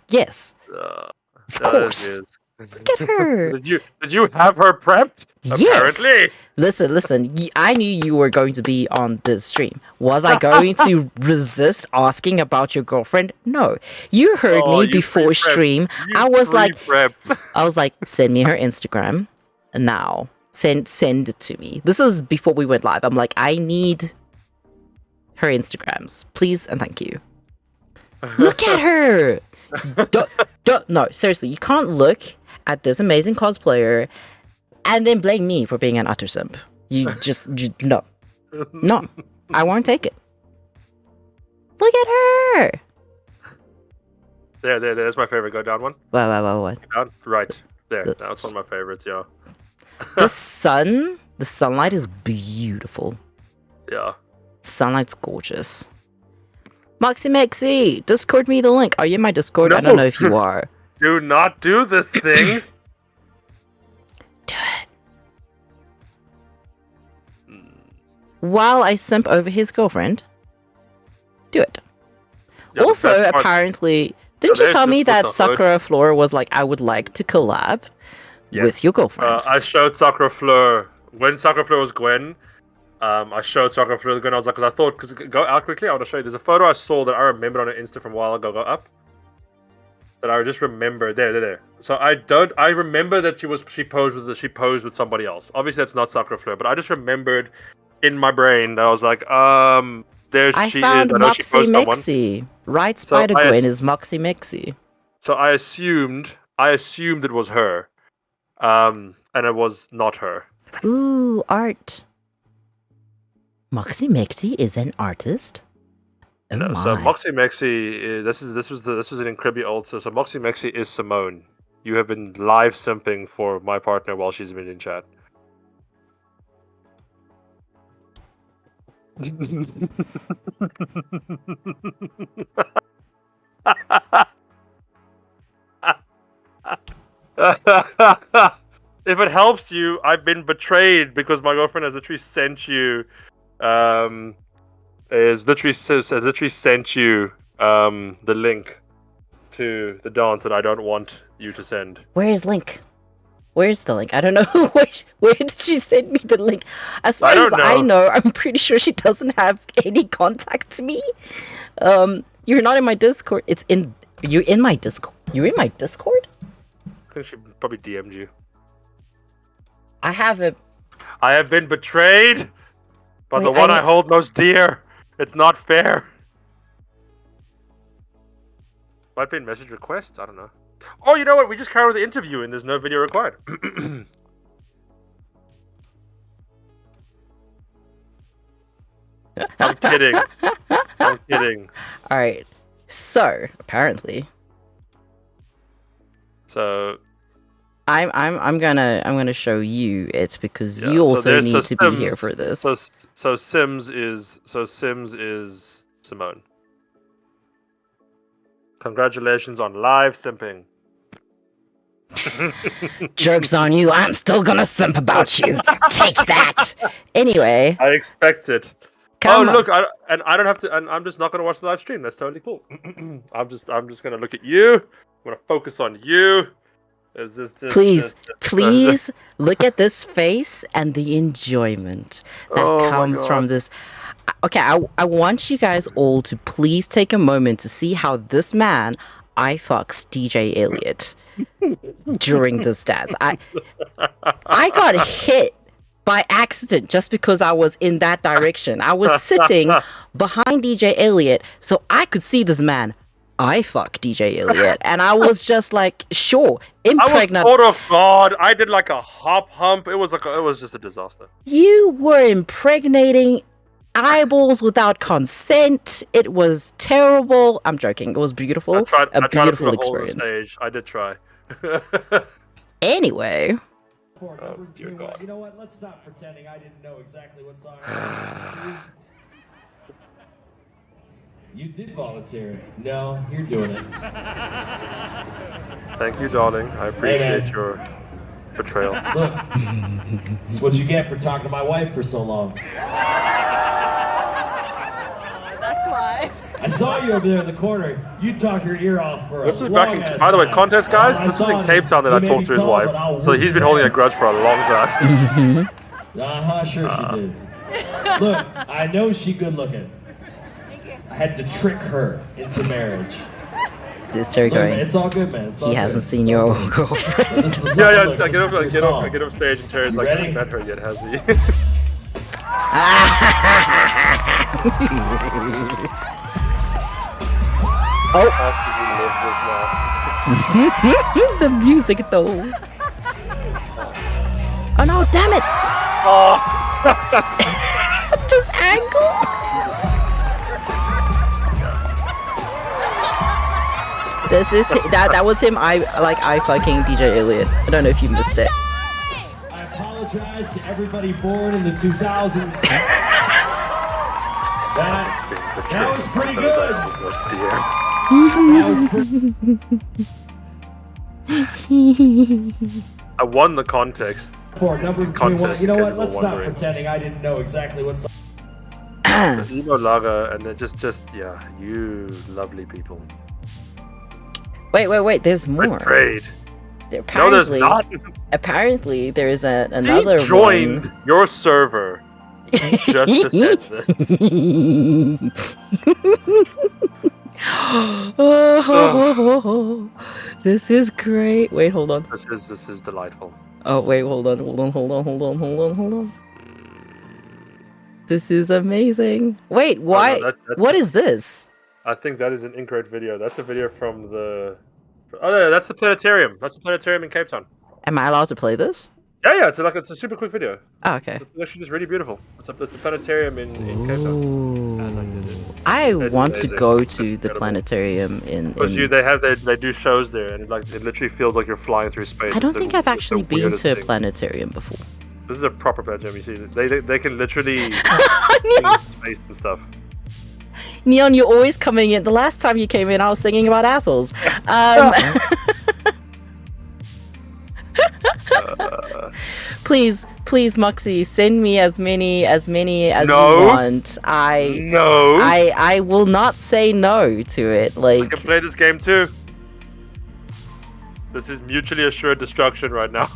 Yes. Of course. Look at her. Did you have her prepped? Yes. Apparently. Listen. I knew you were going to be on this stream. Was I going to resist asking about your girlfriend? No. You heard me before stream. I was like, send me her Instagram now. Send it to me. This is before we went live. I'm like, I need her Instagrams, please and thank you. Look at her. No, seriously, you can't look at this amazing cosplayer and then blame me for being an utter simp. You no, I won't take it. Look at her. There's my favorite. Go down one. What? Down. Right. There. This- That's one of my favorites, yeah. The sunlight is beautiful. Yeah. Sunlight's gorgeous. Maxi, Discord me the link. Are you in my Discord? I No. don't know if you are. Do not do this thing. Do it. While I simp over his girlfriend, do it. Yeah, the Also, best part- apparently, didn't you there's tell me just that what the hood- Sakura Flora was like, I would like to collab Yes. with your girlfriend? I showed Sakura Fleur when Sakura Fleur was Gwen. I showed Sakura Fleur Gwen. I was like, because I thought, go out quickly. I want to show you. There's a photo I saw that I remembered on an Insta from a while ago. Go up. That I just remember. There. So I remember that she posed with somebody else. Obviously, that's not Sakura Fleur, but I just remembered in my brain that I was like, there I she found is. I know she Moxie posed someone. Mixie. Right, Spider Gwen is Moxie Mixie. So I assumed it was her, and it was not her. Ooh, art. Moxie Mixie is an artist. Oh No, my. so Moxie Mexi, this was an incredibly old. So Moxie Mexi is Simone. You have been live simping for my partner while she's been in chat. If it helps you, I've been betrayed because my girlfriend has literally sent you, the link to the dance that I don't want you to send. Where's link? Where's the link? I don't know. Where did she send me the link? As far as I know, I'm pretty sure she doesn't have any contact to me. You're not in my Discord. You're in my Discord. You're in my Discord? I think she probably DM'd you. I haven't. I have been betrayed by the Wait, one I hold most dear. It's not fair. Might be in message requests. I don't know. Oh, you know what? We just carried the interview and there's no video required. I'm kidding. I'm kidding. All right. So apparently, So I'm gonna show you it because Yeah, you so also there's need a to be Sims- here for this. so Sims is Simone. Congratulations on live simping. Joke's on you. I'm still gonna simp about you. Take that. Anyway, I expect it. come. Oh look, I don't have to. And I'm just not gonna watch the live stream. That's totally cool. I'm just gonna look at you. I'm gonna focus on you. Please look at this face and the enjoyment that Oh my comes God. from this. Okay, I want you guys all to please take a moment to see how this man I fucks DJ Elliott during this dance. I got hit by accident just because I was in that direction. I was sitting behind DJ Elliott so I could see this man I fuck DJ Elliott, and I was just like, sure, impregnate. I was sort of God. I did like a hop hump. It was just a disaster. You were impregnating eyeballs without consent. It was terrible. I'm joking. It was beautiful. I tried to beautiful put a hole in the experience. stage. I did try. Anyway, Oh, dear God. You know what? Let's stop pretending I didn't know exactly what song I was. You did volunteer. No, you're doing it. Thank you, darling. I appreciate man. your betrayal. Look, this is what you get for talking to my wife for so long. That's why. I saw you over there in the corner. You talked your ear off for This a is long back in. ass By the way, time. context, guys. All I This is in thought Cape is, Town that I you may talked be to his tall, wife. but I'll So whip he's been your holding a ass. grudge for a long time. Sure she did. Look, I know she good looking. Thank you. I had to trick her into marriage. this Terry Look, man, going. it's all good, man. It's all He good. hasn't It's seen all your good. old girlfriend. This is the Yeah, song. Look, I get this is your up, song. I get up stage and Terry's You like, ready? hasn't met her yet, has he? Oh, Absolutely love this now. the music though. Oh no! Damn it! Oh, This angle. This is that was him. I fucking DJ Elliot. I don't know if you missed it. I apologize to everybody born in the 2000s. That was pretty good. I won the context. For number Context 21. You know what? capable Let's stop wondering. pretending I didn't know exactly what song. The emo lager, and then just yeah, you lovely people. Wait. There's more. Betrayed. There, No, there's apparently, not. apparently, there is another He joined one. your server just to send this. Oh, this is great. Wait, hold on. This is delightful. Oh, wait, hold on. This is amazing. Wait, why? that's- What is this? I think that is an incorrect video. That's a video from the. Oh yeah, that's the planetarium. That's the planetarium in Cape Town. Am I allowed to play this? Yeah. It's a super quick video. Oh, okay. It's actually just really beautiful. It's a planetarium in Cape Town. Ooh. I It's want to amazing. go It's to the incredible. planetarium in. Because they do shows there, and it literally feels like you're flying through space. I don't It's think the- I've it's the actually been weirdest to a thing. planetarium before. This is a proper planetarium. You see, they can literally see space and stuff. Neon, you're always coming in. The last time you came in, I was singing about assholes. Please, Moxie, send me as many as No. you want. No. I will not say no to it. I Like, can play this game too. This is mutually assured destruction right now.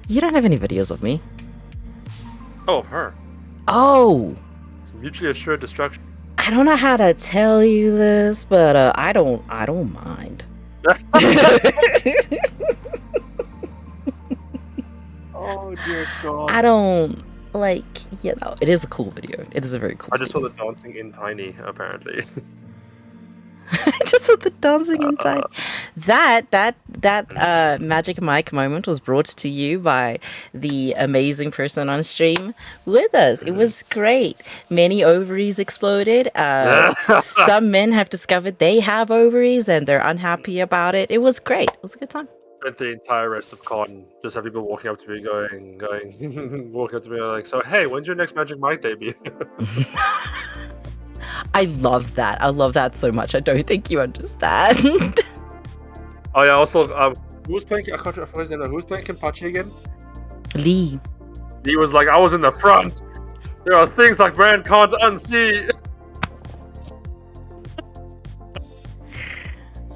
you don't have any videos of me. Oh, her. Oh, It's mutually assured destruction. I don't know how to tell you this, but I don't mind. Oh dear God. I don't like, it is a cool video. It is a very cool I just saw video. the dancing in tiny, apparently. Just saw the dancing in time. That Magic Mike moment was brought to you by the amazing person on stream with us. It was great. Many ovaries exploded. Some men have discovered they have ovaries and they're unhappy about it. It was great. It was a good time. Spent the entire rest of con just have people walking up to me going, walking up to me like, so hey, when's your next Magic Mike debut? I love that. I love that so much. I don't think you understand. Oh yeah, also, who was playing? I forgot his name. Who was playing Kenpachi again? Lee. He was like, I was in the front. There are things like Brand can't unsee.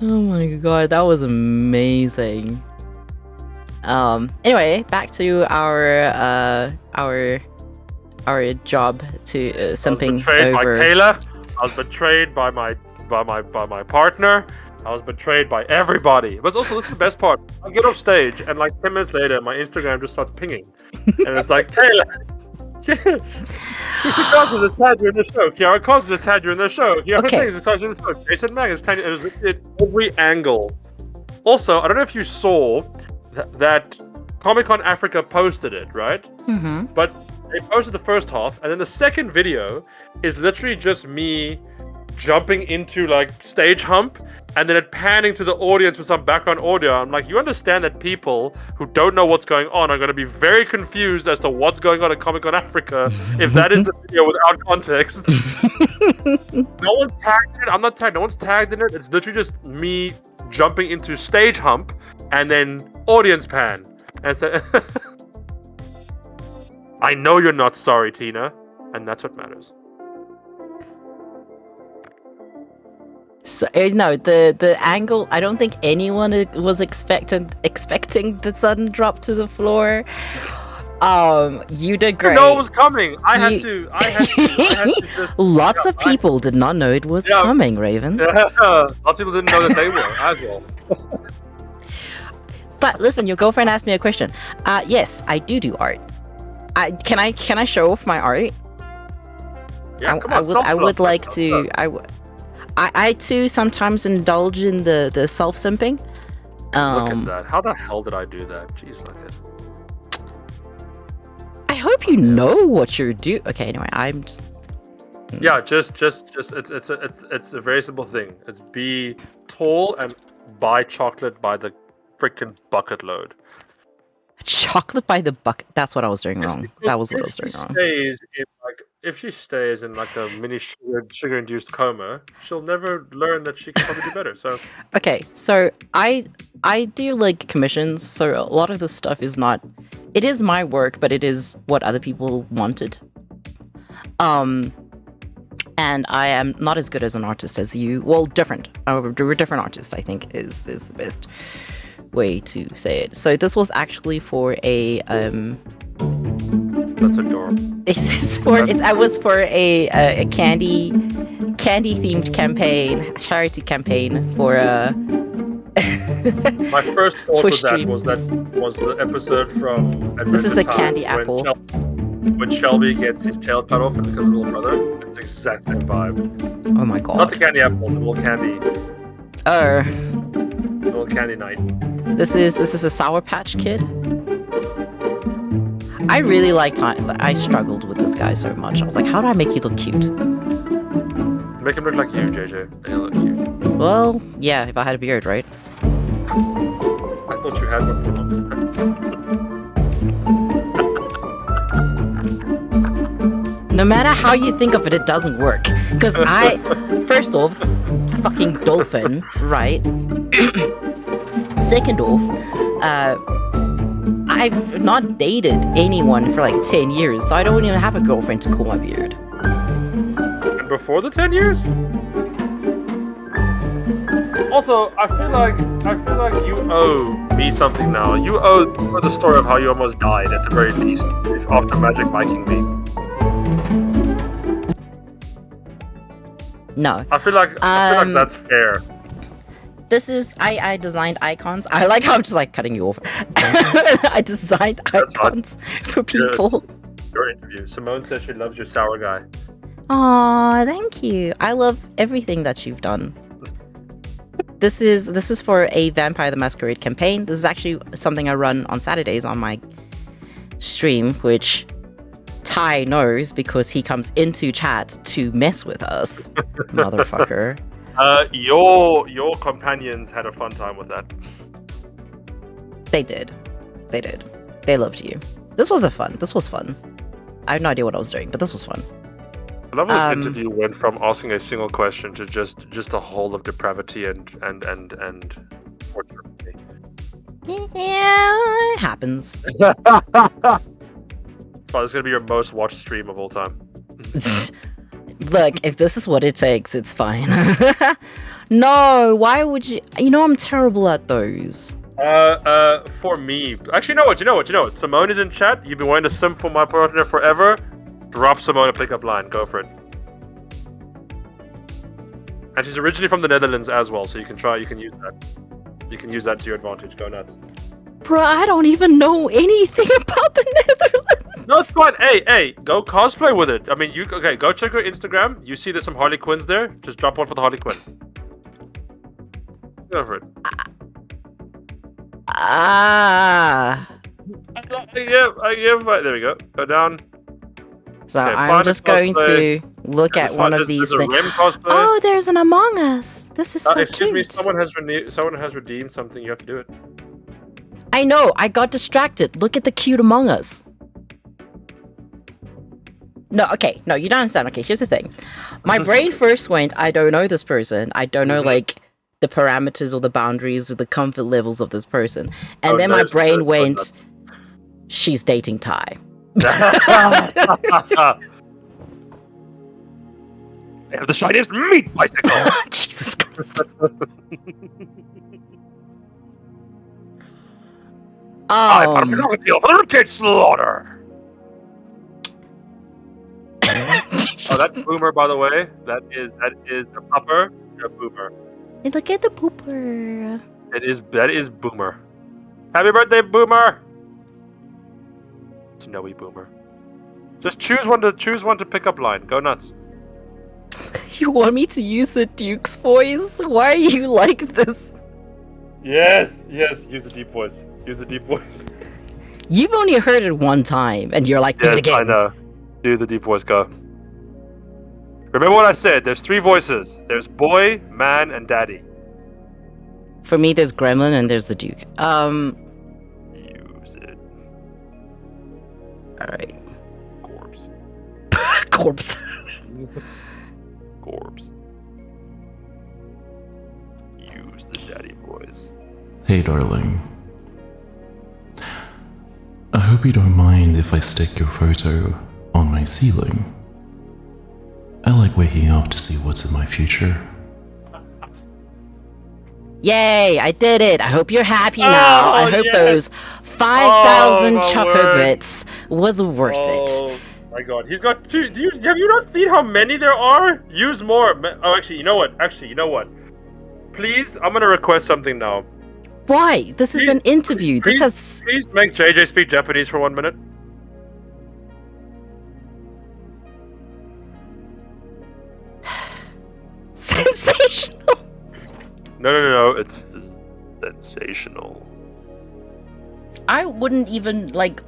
Oh my god, that was amazing. Anyway, back to our job to simping I was betrayed over. by Kayla. I was betrayed by my partner. I was betrayed by everybody. But also, this is the best part. I get off stage, and like 10 minutes later, my Instagram just starts pinging, and it's like, Kayla, Kiara just had you in the show. Kiara Cos just had you in the show. Kiara Okay. Things just had you in the show. Jason Mag is tiny. It was at every angle. Also, I don't know if you saw that Comic-Con Africa posted it, right? Mm-hmm. But they posted the first half, and then the second video is literally just me jumping into like stage hump, and then it panning to the audience with some background audio. I'm like, you understand that people who don't know what's going on are going to be very confused as to what's going on at Comic-Con Africa if that is the video without context. No one's tagged in it. I'm not tagged. No one's tagged in it. It's literally just me jumping into stage hump and then audience pan. And so I know you're not sorry, Tina, and that's what matters. So no, the angle. I don't think anyone was expecting the sudden drop to the floor. You did I great. know it was coming. I had You- to just... Lots of I- people did not know it was Yeah. coming, Raven. Lots of people didn't know that they were as well. But listen, your girlfriend asked me a question. Yes, I do art. Can I show off my art? Yeah, come on, I would like to. I too sometimes indulge in the self simping. Look at that. How the hell did I do that? Jeez, look at. I hope you know what you're doing. Okay, anyway, I'm just. Yeah, just it's a very simple thing. It's be tall and buy chocolate by the freaking bucket load. Chocolate by the bucket. That's what I was doing wrong. That was what I was doing wrong. If she stays in like a mini sugar-induced coma, she'll never learn that she can probably do better. So Okay, so I do like commissions, so a lot of this stuff is not. It is my work, but it is what other people wanted. And I am not as good as an artist as you. Well, different. We're different artists, I think, is the best way to say it. So this was actually for a that's adorable. I was for a candy themed campaign, charity campaign for My first thought For was stream. was the episode from This is a Adventure Time candy when apple. When Shelby gets his tail cut off and becomes a little brother. It's the exact same vibe. Oh my Not god. the candy apple, the little candy night. This is a Sour Patch Kid. I really liked. I struggled with this guy so much. I was like, how do I make you look cute? Make him look like you, JJ. And he'll look cute. Well, yeah, if I had a beard, right? I thought you had one for once. No matter how you think of it, it doesn't work. Because first off, fucking dolphin, right? Second off, I've not dated anyone for like 10 years, so I don't even have a girlfriend to comb my beard. And before the 10 years? Also, I feel like you owe me something now. You owe the story of how you almost died at the very least after Magic Viking me. No. I feel like that's fair. This is I designed icons. I like how I'm just like cutting you off. I designed icons for people. Your interview. Simone says she loves your sour guy. Aw, thank you. I love everything that you've done. This is for a Vampire the Masquerade campaign. This is actually something I run on Saturdays on my stream, which Ty knows because he comes into chat to mess with us, motherfucker. Your companions had a fun time with that. They did. They loved you. This was fun. I have no idea what I was doing, but this was fun. I love how this interview went from asking a single question to just a whole of depravity and torture. Yeah, it happens. Oh, this is gonna be your most watched stream of all time. Look, if this is what it takes, it's fine. No, why would you? You know I'm terrible at those. For me, actually, you know what? Simone is in chat. You've been wanting to simp for my partner forever. Drop Simone a pickup line. Go for it. And she's originally from the Netherlands as well, so you can use that. You can use that to your advantage. Go nuts. Bruh, I don't even know anything about the Netherlands. No, it's fine. Hey, go cosplay with it. I mean, go check her Instagram. You see there's some Harley Quinns there. Just drop one for the Harley Quinn. Go for it. Ah. I give. There we go. Go down. So Okay, I'm find just a going cosplay. to look at one of these There's a things. Rem cosplay. Oh, there's an Among Us. This is so Excuse me. cute. Someone has redeemed something. You have to do it. I know. I got distracted. Look at the cute Among Us. No, okay. No, you don't understand. Okay, here's the thing. My brain first went, I don't know this person. I don't know, like, the parameters or the boundaries or the comfort levels of this person. And then my brain went, she's dating Ty. They have the shiniest meat bicycle. Jesus Christ. I'm going to the kid slaughter. Oh, that's Boomer, by the way. That is a pupper. A Boomer. Look at the pooper. That is Boomer. Happy birthday, Boomer. Snowy Boomer. Just choose one to pick up line. Go nuts. You want me to use the Duke's voice? Why are you like this? Yes. Use the deep voice. You've only heard it one time, and you're like, do it again. I know. Do the deep voice. Go. Remember what I said. There's 3 voices. There's boy, man, and daddy. For me, there's Gremlin and there's the Duke. Use it. Alright. Corpse. Corpse. Corpse. Use the daddy voice. Hey, darling. I hope you don't mind if I stick your photo on my ceiling. I like waking up to see what's in my future. Yay, I did it. I hope you're happy now. I hope those 5,000 Choco Bits was worth it. Oh my god, he's got two. Have you not seen how many there are? Use more. Oh, actually, you know what? Please, I'm gonna request something now. Why? This is an interview. This has... Please make JJ speak Japanese for 1 minute. Sensational. No. It's sensational. I wouldn't even, like...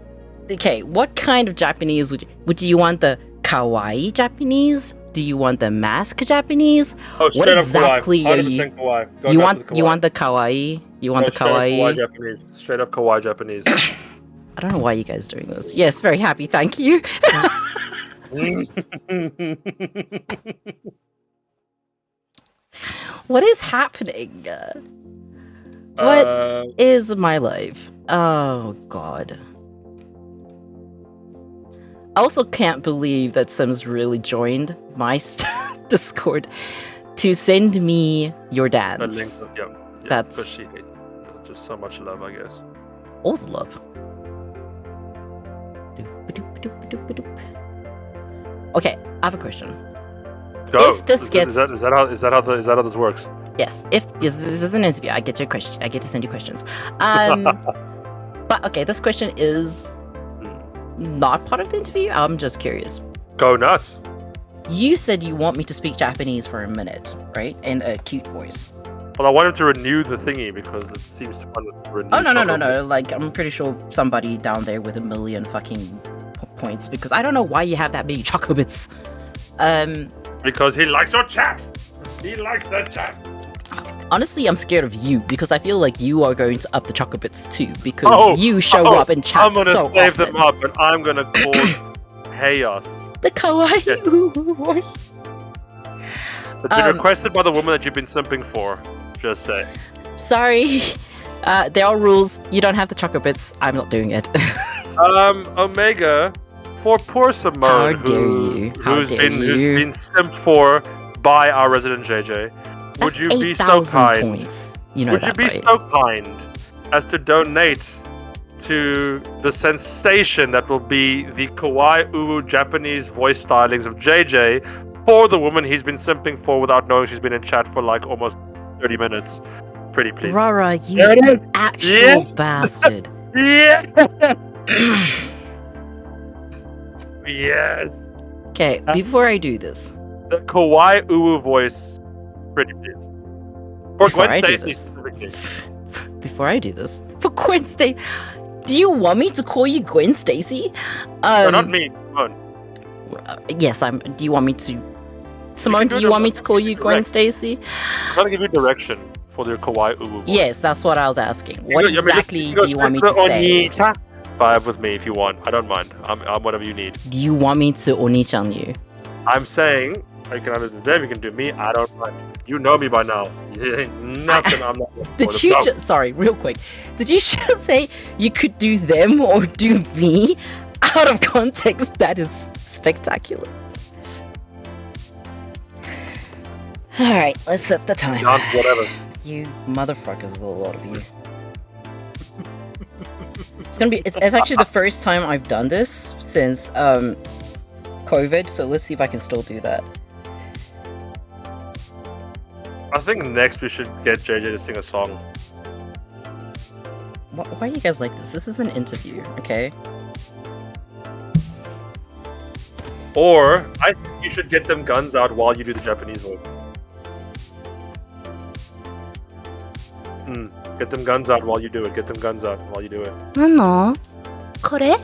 Okay, what kind of Japanese would you want? The kawaii Japanese? Do you want the mask Japanese? Oh, what exactly are you... Kawaii. You want the kawaii? You want the kawaii? Japanese. Straight up kawaii Japanese. I don't know why you guys are doing this. Yes, very happy, thank you. What is happening? What is my life? Oh god. I also can't believe that Sims really joined my Discord to send me your dance. Yeah, That's just so much love, I guess. all the love. Okay, I have a question. Go. If this gets... Is that how this works? Yes, if this is an interview, I get your question. I get to send you questions. But okay, this question is not part of the interview. I'm just curious. Go nuts. You said you want me to speak Japanese for a minute, right? In a cute voice. Well, I wanted to renew the thingy because it seems fun to renew. Oh no! Like I'm pretty sure somebody down there with 1 million fucking points, because I don't know why you have that many chocobits. Because he likes your chat. He likes that chat. Honestly, I'm scared of you because I feel like you are going to up the chocobits too, because you show up in chat so often. I'm gonna save them up, and I'm gonna cause chaos. The kawaii voice. It's been requested by the woman that you've been simping for. Just say. Sorry. There are rules. You don't have the chocobits. I'm not doing it. Omega, for poor Simone, who's been simped for by our resident JJ, That's would you be 8,000 so kind? points. You know would that, you be right? so kind as to donate to the sensation that will be the kawaii uwu Japanese voice stylings of JJ for the woman he's been simping for without knowing she's been in chat for like almost 30 minutes? Pretty please. Rara, you actual bastard. Yes. Yes. Okay, before I do this. The kawaii uwu voice. Pretty please. For Before Gwen I do Stacy this. specifically. Before I do this. For Gwen Stacy. Do you want me to call you Gwen Stacy? No, not me. Simone. Yes, do you want me to... Simone, do you want me to call you Gwen Stacy? I'm trying to give you direction for your kawaii uwu voice. Yes, that's what I was asking. What exactly do you want me to say? Vibe with me if you want. I don't mind. I'm whatever you need. Do you want me to Oni-chan you? I'm saying you can either do them, you can do me. I don't mind. You know me by now. Nothing. I'm not. Did you just... Sorry, real quick. Did you just say you could do them or do me? Out of context, that is spectacular. Alright, let's set the time. Whatever. You motherfuckers, a lot of you. It's actually the first time I've done this since COVID, so let's see if I can still do that. I think next we should get JJ to sing a song. Why are you guys like this? This is an interview, okay? Or I think you should get them guns out while you do the Japanese voice. Get them guns out while you do it. Get them guns out while you do it. 何の？これ？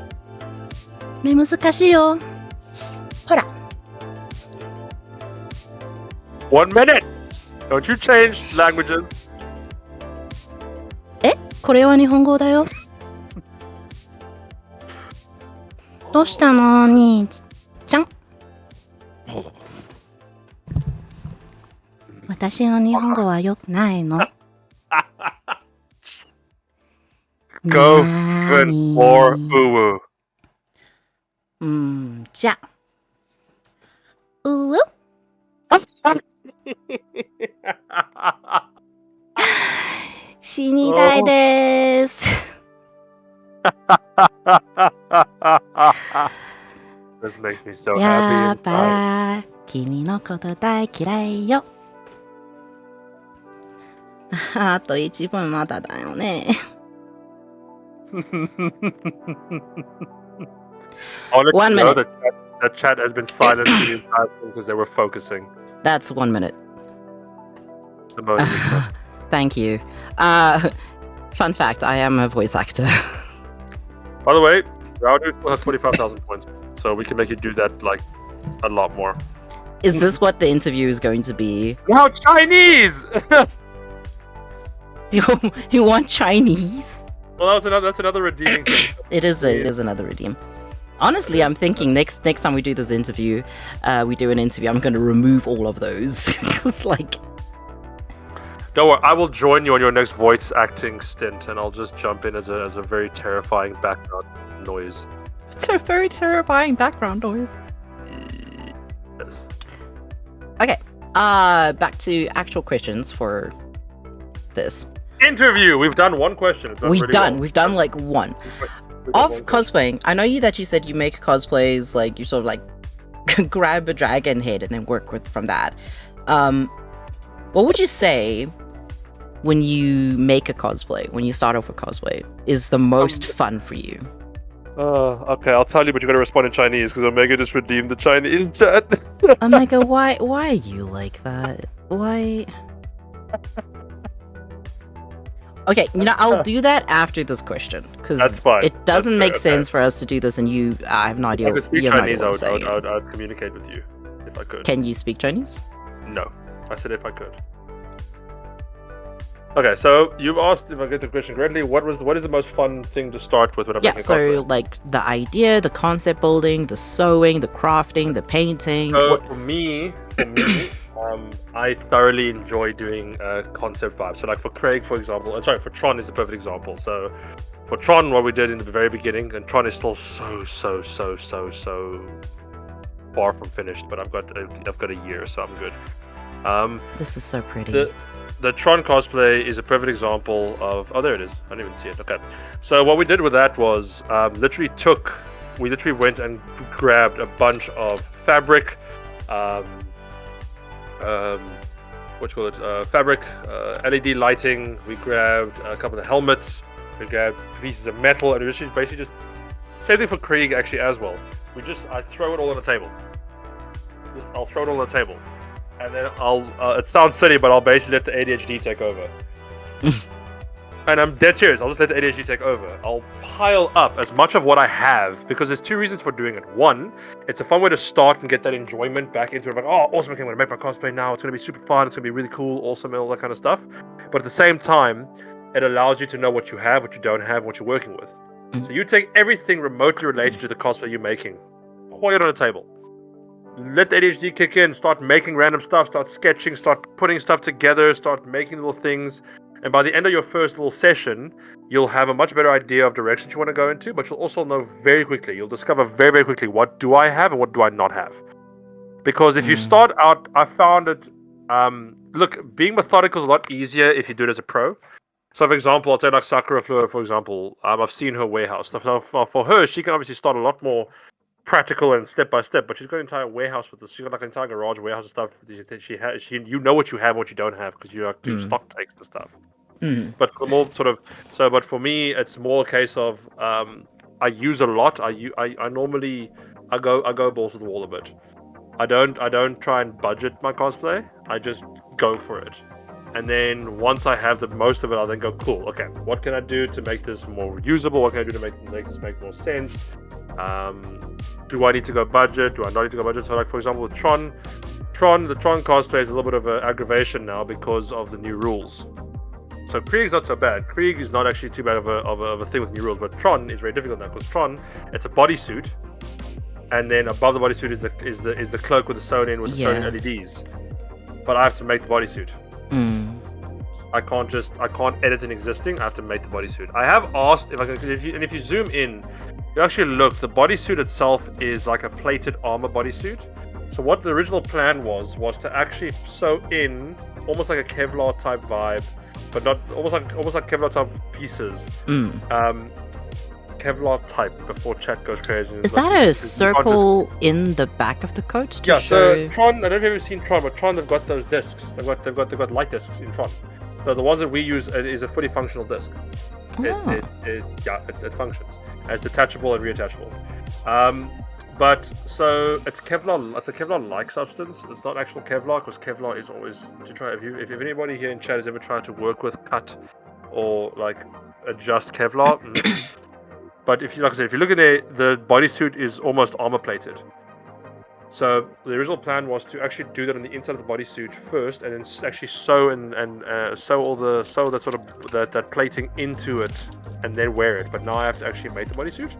ね、難しいよ。ほら。 1 minute! Don't you change languages. これは日本語だよ。どうしたの、兄ちゃん。私の日本語は良くないの。 Go な good に for uwu. じゃ。うう死にたいです。This makes me so や happy っぱら君のこと大嫌いよ。あと1分まだだよね。I'll let One you know minute. that chat has been silent for the entire thing because they were focusing. That's 1 minute. The most of the time. Thank you. Fun fact, I am a voice actor. By the way, Rowdy still has 25,000 points, so we can make you do that like a lot more. Is this what the interview is going to be? Now Chinese. You want Chinese? Well, that's another redeeming thing. It is another redeem. Honestly, I'm thinking next time we do this interview, we do an interview, I'm going to remove all of those. Because, like... Don't worry, I will join you on your next voice acting stint, and I'll just jump in as a very terrifying background noise. It's a very terrifying background noise. Yes. Okay, back to actual questions for this. Interview. We've done one question. We've done like one. Of cosplaying, I know that you said you make cosplays, like you sort of like grab a dragon head and then work with from that. What would you say when you make a cosplay, when you start off with cosplay, is the most fun for you? Okay, I'll tell you, but you gotta respond in Chinese because Omega just redeemed the Chinese chat. Oh my god, why are you like that? Why? Okay, I'll do that after this question because it doesn't make sense for us to do this, and I have no idea. If I could speak Chinese, I would communicate with you if I could. Can you speak Chinese? No, I said if I could. Okay, so you've asked, if I get the question correctly, what is the most fun thing to start with when I'm making cosplay? Like the idea, the concept building, the sewing, the crafting, the painting. So for me, I thoroughly enjoy doing concept vibes. So like for Craig, for example, for Tron is the perfect example. So for Tron, what we did in the very beginning, and Tron is still so far from finished, but I've got a year, so I'm good. This is so pretty. The Tron cosplay is a perfect example of... Oh, there it is. I didn't even see it. Okay. So what we did with that was we literally went and grabbed a bunch of fabric, fabric, LED lighting. We grabbed a couple of helmets. We grabbed pieces of metal, and it was basically just same thing for Krieg actually as well. I throw it all on the table. I'll throw it all on the table. And then it sounds silly, but I'll basically let the ADHD take over. And I'm dead serious, I'll just let the ADHD take over. I'll pile up as much of what I have, because there's two reasons for doing it. One, it's a fun way to start and get that enjoyment back into it. Like, oh, awesome, okay, I'm going to make my cosplay now. It's going to be super fun. It's going to be really cool, awesome, and all that kind of stuff. But at the same time, it allows you to know what you have, what you don't have, what you're working with. So you take everything remotely related to the cosplay you're making, pour it on the table. Let the ADHD kick in, start making random stuff, start sketching, start putting stuff together, start making little things. And by the end of your first little session, you'll have a much better idea of directions you want to go into, but you'll also know very quickly, you'll discover very, very quickly what do I have and what do I not have. Because if you start out, I found it, look, being methodical is a lot easier if you do it as a pro. So for example, I'll take like Sakura Fleur, for example. I've seen her warehouse stuff. So for her, she can obviously start a lot more practical and step by step, but she's got an entire warehouse with this. She's got like an entire garage warehouse and stuff. You know what you have and what you don't have because you do stock takes and stuff. But for more but for me, it's more a case of I use a lot. I normally go balls to the wall a bit. I don't try and budget my cosplay. I just go for it. And then once I have the most of it, I'll then go, cool, okay, what can I do to make this more usable? What can I do to make this make more sense? Do I need to go budget? Do I not need to go budget? So like, for example, with the Tron cosplay is a little bit of an aggravation now because of the new rules. So Krieg's not so bad. Krieg is not actually too bad of a thing with new rules, but Tron is very difficult now because Tron, it's a bodysuit, and then above the bodysuit is the cloak with the sewn in LEDs. But I have to make the bodysuit. I can't edit an existing. I have to make the bodysuit. I have asked if I can. If you zoom in, you actually look. The bodysuit itself is like a plated armor bodysuit. So what the original plan was to actually sew in almost like a Kevlar type vibe, but not almost like Kevlar type pieces. Kevlar type before chat goes crazy. Is that a circle in the back of the coat to yeah, show? So Tron, I don't know if you've ever seen Tron, but Tron, they've got those discs. They've got light discs in Tron. So the ones that we use is a fully functional disc. It functions as detachable and reattachable. But so it's Kevlar. It's a Kevlar-like substance. It's not actual Kevlar because Kevlar is always to try. If anybody here in chat has ever tried to work with, cut, or like adjust Kevlar. But if you look at the bodysuit is almost armor plated. So the original plan was to actually do that on the inside of the bodysuit first, and then actually sew sew that sort of that plating into it, and then wear it. But now I have to actually make the bodysuit.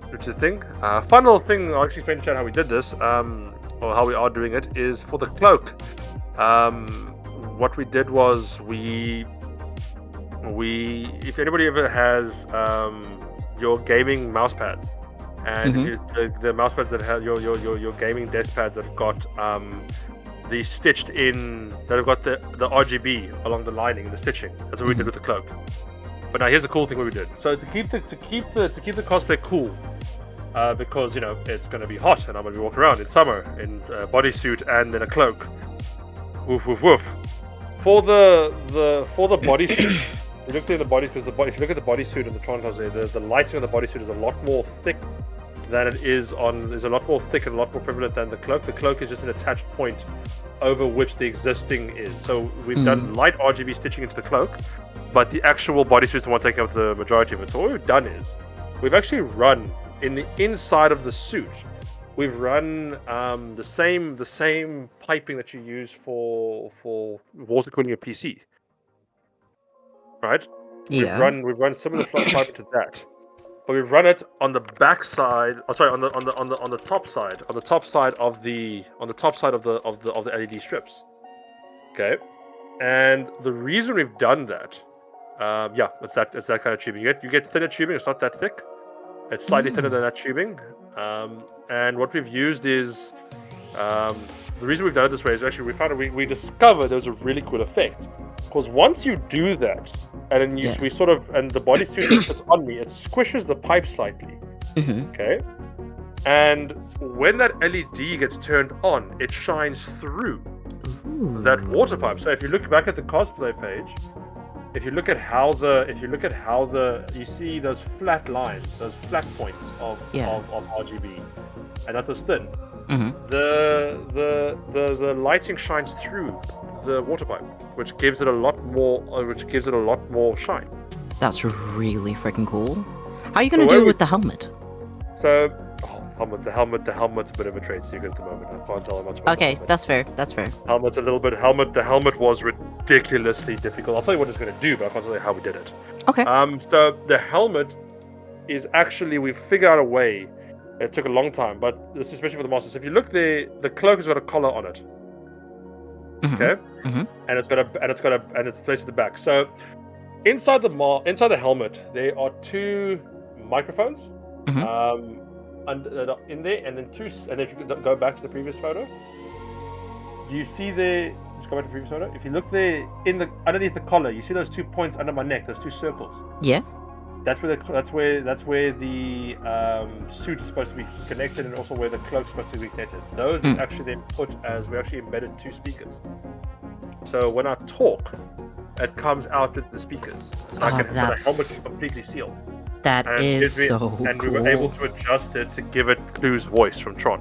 Which is the thing. Final thing, I'll actually explain to chat how we did this, or how we are doing it, is for the cloak. What we did was we if anybody ever has your gaming mouse pads, and the mouse pads that have your gaming desk pads that have got the stitched in, that have got the RGB along the lining, the stitching. That's what we did with the cloak. But now here's the cool thing what we did. So to keep the cosplay cool, because it's going to be hot and I'm going to be walking around in summer in a bodysuit and then a cloak. Woof woof woof. For the bodysuit, we looked at the body because if you look at the bodysuit and the Tron cosplay, the lighting on the bodysuit is a lot more thick than it is a lot more thick and a lot more prevalent than the cloak. The cloak is just an attached point over which the existing is. So we've done light RGB stitching into the cloak, but the actual bodysuit is the one taking up the majority of it. So what we've done is we've actually run in the inside of the suit. We've run the same piping that you use for water cooling a PC, right? Yeah. We've run similar piping to that, but we've run it on the back side. Oh, sorry, on the top side of the LED strips. Okay, and the reason we've done that, it's that kind of tubing. You get thinner tubing. It's not that thick. It's slightly thinner than that tubing. And what we've used is the reason we've done it this way is actually we discovered there was a really cool effect, because once you do that and then and the bodysuit that puts on me, it squishes the pipe slightly. Okay, and when that LED gets turned on, it shines through that water pipe. So if you look back at the cosplay page, if you look at how you see those flat lines, those flat points of RGB, and that was thin. The lighting shines through the water pipe, which gives it a lot more shine. That's really freaking cool. How are you going to do it with the helmet? So, the helmet's a bit of a trade secret at the moment. I can't tell how much. Okay, that's fair. Helmet's a little bit. The helmet was ridiculously difficult. I'll tell you what it's going to do, but I can't tell you how we did it. Okay. So the helmet is actually, we figured out a way. It took a long time, but this is especially for the masters. If you look, the cloak has got a collar on it. Okay. And it's placed at the back. So inside the helmet, there are two microphones. In there, and then if you go back to the previous photo, do you see there? Just go back to the previous photo. If you look there, underneath the collar, you see those 2 points under my neck, those 2 circles. Yeah. That's where the suit is supposed to be connected, and also where the cloak's supposed to be connected. Those we actually then put as we actually embedded 2 speakers. So when I talk, it comes out with the speakers. So the helmet is completely sealed. That is so cool. And we were able to adjust it to give it Clue's voice from Tron.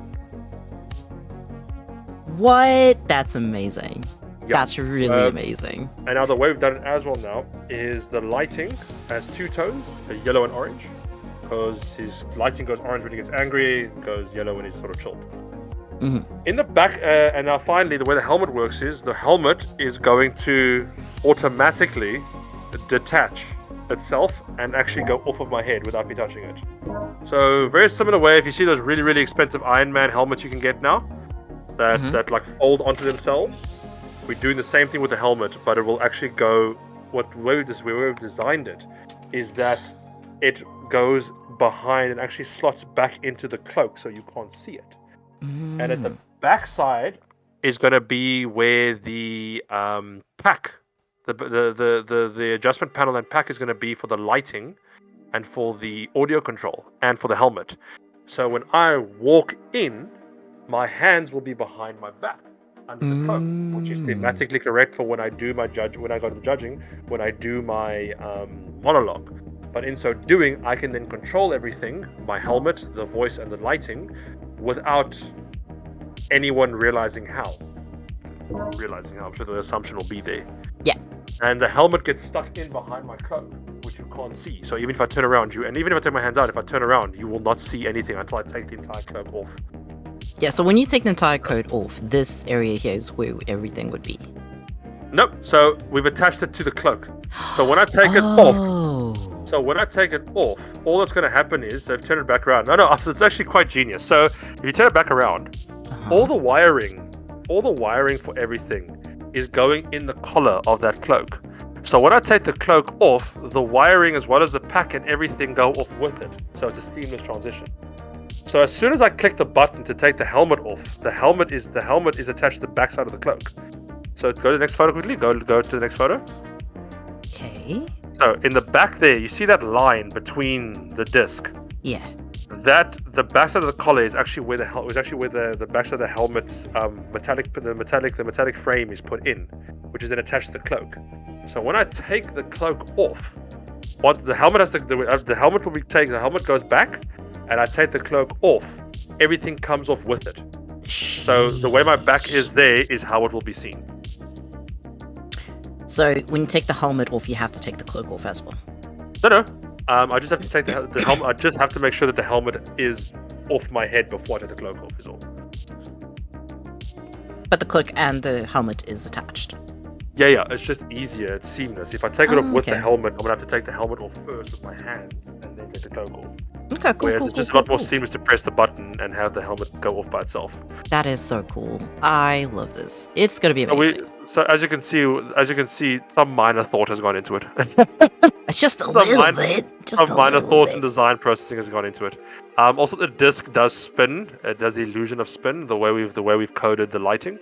What? That's amazing. Yeah. That's really amazing. And now the way we've done it as well now is the lighting has 2 tones, a yellow and orange. Because his lighting goes orange when he gets angry, goes yellow when he's sort of chilled. In the back, and now finally the way the helmet works is the helmet is going to automatically detach itself and actually go off of my head without me touching it. So very similar way, if you see those really, really expensive Iron Man helmets you can get now, that like fold onto themselves, we're doing the same thing with the helmet, but it will actually go, the way we've designed it is that it goes behind and actually slots back into the cloak so you can't see it. And at the back side is going to be where the pack, the adjustment panel and pack is going to be for the lighting and for the audio control and for the helmet. So when I walk in, my hands will be behind my back under the cloak, which is thematically correct for when I do my when I go to judging, when I do my monologue. But in so doing, I can then control everything, my helmet, the voice, and the lighting, without anyone realizing how. I'm sure the assumption will be there. Yeah. And the helmet gets stuck in behind my cloak, which you can't see. So even if I turn around and even if I take my hands out, if I turn around, you will not see anything until I take the entire cloak off. Yeah, so when you take the entire coat off, this area here is where everything would be. Nope. So we've attached it to the cloak. So when I take it off, all that's going to happen is, so if you turn it back around. No, it's actually quite genius. So if you turn it back around, all the wiring for everything is going in the collar of that cloak. So when I take the cloak off, the wiring as well as the pack and everything go off with it. So it's a seamless transition. So as soon as I click the button to take the helmet off, the helmet is attached to the back side of the cloak. So go to the next photo quickly. Go to the next photo. Okay. So in the back there, you see that line between the disc. Yeah. That the back side of the collar is actually where the back side of the helmet's metallic frame is put in, which is then attached to the cloak. So when I take the cloak off, the helmet will be taken. The helmet goes back, and I take the cloak off. Everything comes off with it. So the way my back is there is how it will be seen. So when you take the helmet off, you have to take the cloak off as well. No. I just have to take the helmet. I just have to make sure that the helmet is off my head before I take the cloak off. Is all. But the cloak and the helmet is attached. Yeah. It's just easier. It's seamless. If I take it off with the okay. helmet, I'm gonna have to take the helmet off first with my hands and then take the cloak off. Okay, cool. Whereas it's just a lot more seamless to press the button and have the helmet go off by itself. That is so cool. I love this. It's gonna be amazing. So as you can see, some minor thought has gone into it. It's just a little bit. Some minor thought and design processing has gone into it. Also, the disc does spin. It does the illusion of spin. The way we've coded the lighting.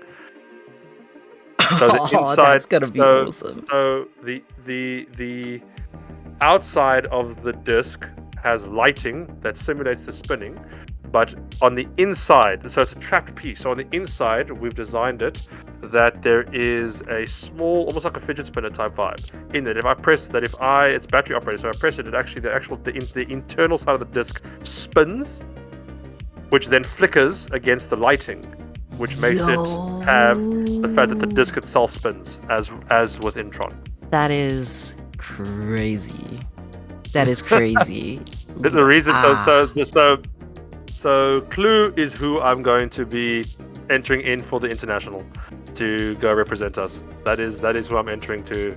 So the inside, that's gonna be awesome. So the outside of the disc has lighting that simulates the spinning, but on the inside, so it's a trapped piece. So on the inside, we've designed it that there is a small, almost like a fidget spinner type vibe. In that, it's battery operated. So I press it, the internal side of the disc spins, which then flickers against the lighting, which makes it have the fact that the disc itself spins as with Intron. That is crazy. That is crazy. The reason, so Clue is who I'm going to be entering in for the international to go represent us. That is who I'm entering to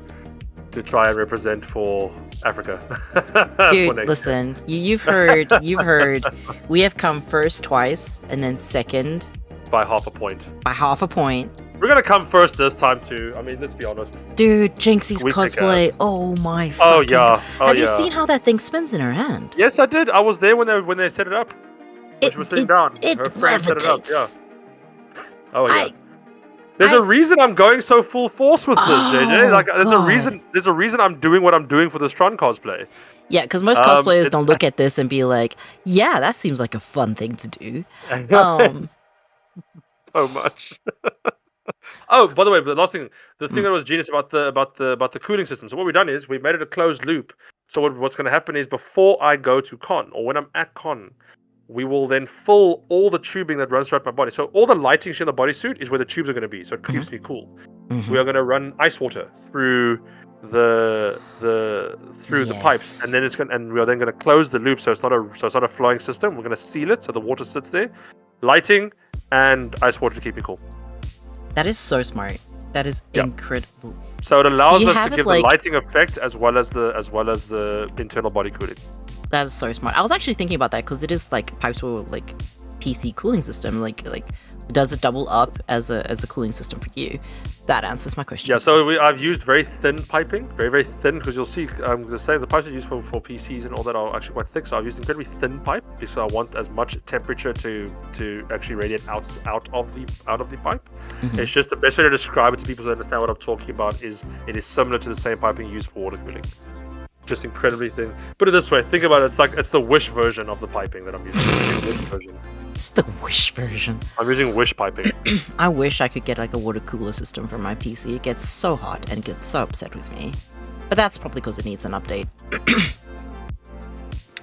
try and represent for Africa. Dude, listen, you've heard. We have come first twice and then second by half a point. We're gonna come first this time too. I mean, let's be honest. Dude, Jinxie's cosplay. Oh my. Oh yeah. Have you seen how that thing spins in her hand? Yes, I did. I was there when they set it up. She was sitting down. It levitates. Yeah. Oh yeah. There's a reason I'm going so full force with this, JJ. Like, there's a reason I'm doing what I'm doing for this Tron cosplay. Yeah, because most cosplayers don't look at this and be like, "Yeah, that seems like a fun thing to do." So much. Oh, by the way, the last thing, the thing that was genius about the cooling system. So what we've done is we made it a closed loop. So what's going to happen is before I go to con, or when I'm at con, we will then fill all the tubing that runs throughout my body. So all the lighting in the bodysuit is where the tubes are going to be. So it keeps me cool. We are going to run ice water through the pipes, and then we are then going to close the loop. So it's not a flowing system. We're going to seal it so the water sits there. Lighting and ice water to keep you cool. That is so smart. That is Yeah. incredible. So it allows you us have to it, give like- the lighting effect as well as the internal body cooling. That is so smart. I was actually thinking about that because it is like pipes for like PC cooling system. Like does it double up as a cooling system for you? That answers my question. Yeah, so I've used very thin piping, very thin, because you'll see, the same, the pipes I use for PCs and all that are actually quite thick, so I've used incredibly thin pipe because I want as much temperature to actually radiate out of the pipe. Mhm. It's just the best way to describe it to people so they understand what I'm talking about is it is similar to the same piping used for water cooling. Just incredibly thin. Put it this way, think about it, it's the Wish version of the piping that I'm using. Wish version. It's the Wish version. I'm using Wish piping. I wish I could get like a water cooler system for my PC. It gets so hot and gets so upset with me. But that's probably because it needs an update.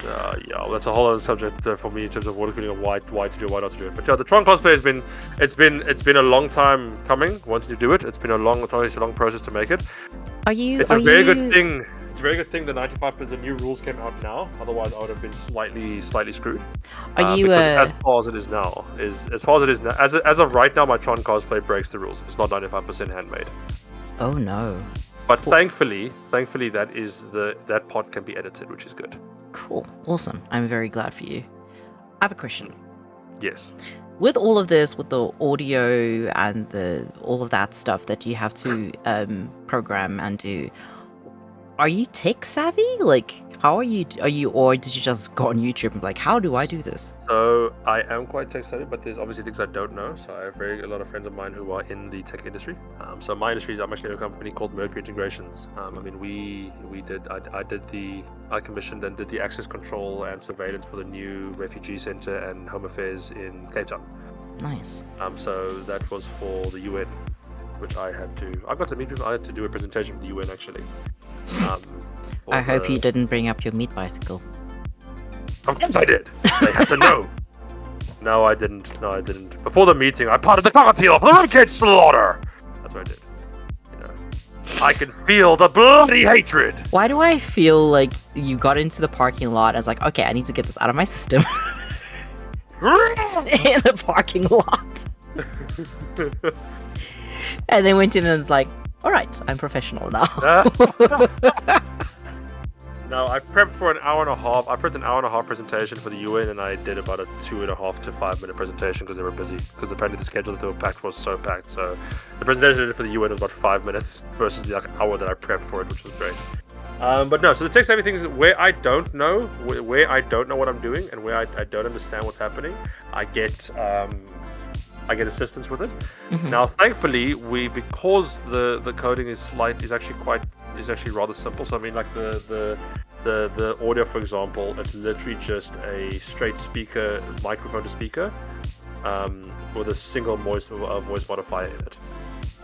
Yeah, well, that's a whole other subject for me in terms of water cooling and why to do it, why not to do it. But yeah, the Tron cosplay has been a long time coming. Wanting to do it, it's been a long process to make it. It's a very good thing. It's a very good thing the 95% the new rules came out now. Otherwise, I would have been slightly screwed. Are you because as far as it is now, as of right now, my Tron cosplay breaks the rules. It's not 95% handmade. Oh no. But thankfully, that part can be edited, which is good. Cool. Awesome. I'm very glad for you. I have a question. Yes. With all of this, with the audio and all of that stuff that you have to program and do, are you tech savvy? Like, how are you, or did you just go on YouTube and be like, how do I do this? So I am quite tech savvy, but there's obviously things I don't know. So I have a lot of friends of mine who are in the tech industry. So my industry is I'm actually in a company called Mercury Integrations. I mean, I commissioned and did the access control and surveillance for the new refugee center and home affairs in Cape Town. Nice. So that was for the UN, which I got to meet with. I had to do a presentation for the UN actually. I hope you didn't bring up your meat bicycle. Of course I did. They had to know. No, I didn't. Before the meeting, I parted the cockatiel for the ribcage slaughter. That's what I did. You know, I can feel the bloody hatred. Why do I feel like you got into the parking lot as like, okay, I need to get this out of my system in the parking lot, and then went in and was like, all right, I'm professional now. No, I prepped for an hour and a half. I prepped an hour and a half presentation for the UN, and I did about a 2.5 to 5 minute presentation because they were busy. Because apparently the schedule that they were packed was so packed. So the presentation I did for the UN was about 5 minutes versus the hour that I prepped for it, which was great. But no, so the tech savvy thing is where I don't know what I'm doing, and where I don't understand what's happening, I get assistance with it. Mhm. Now, thankfully, because the coding is actually rather simple. So I mean, like the audio, for example, it's literally just a straight speaker, microphone to speaker, with a single voice modifier in it.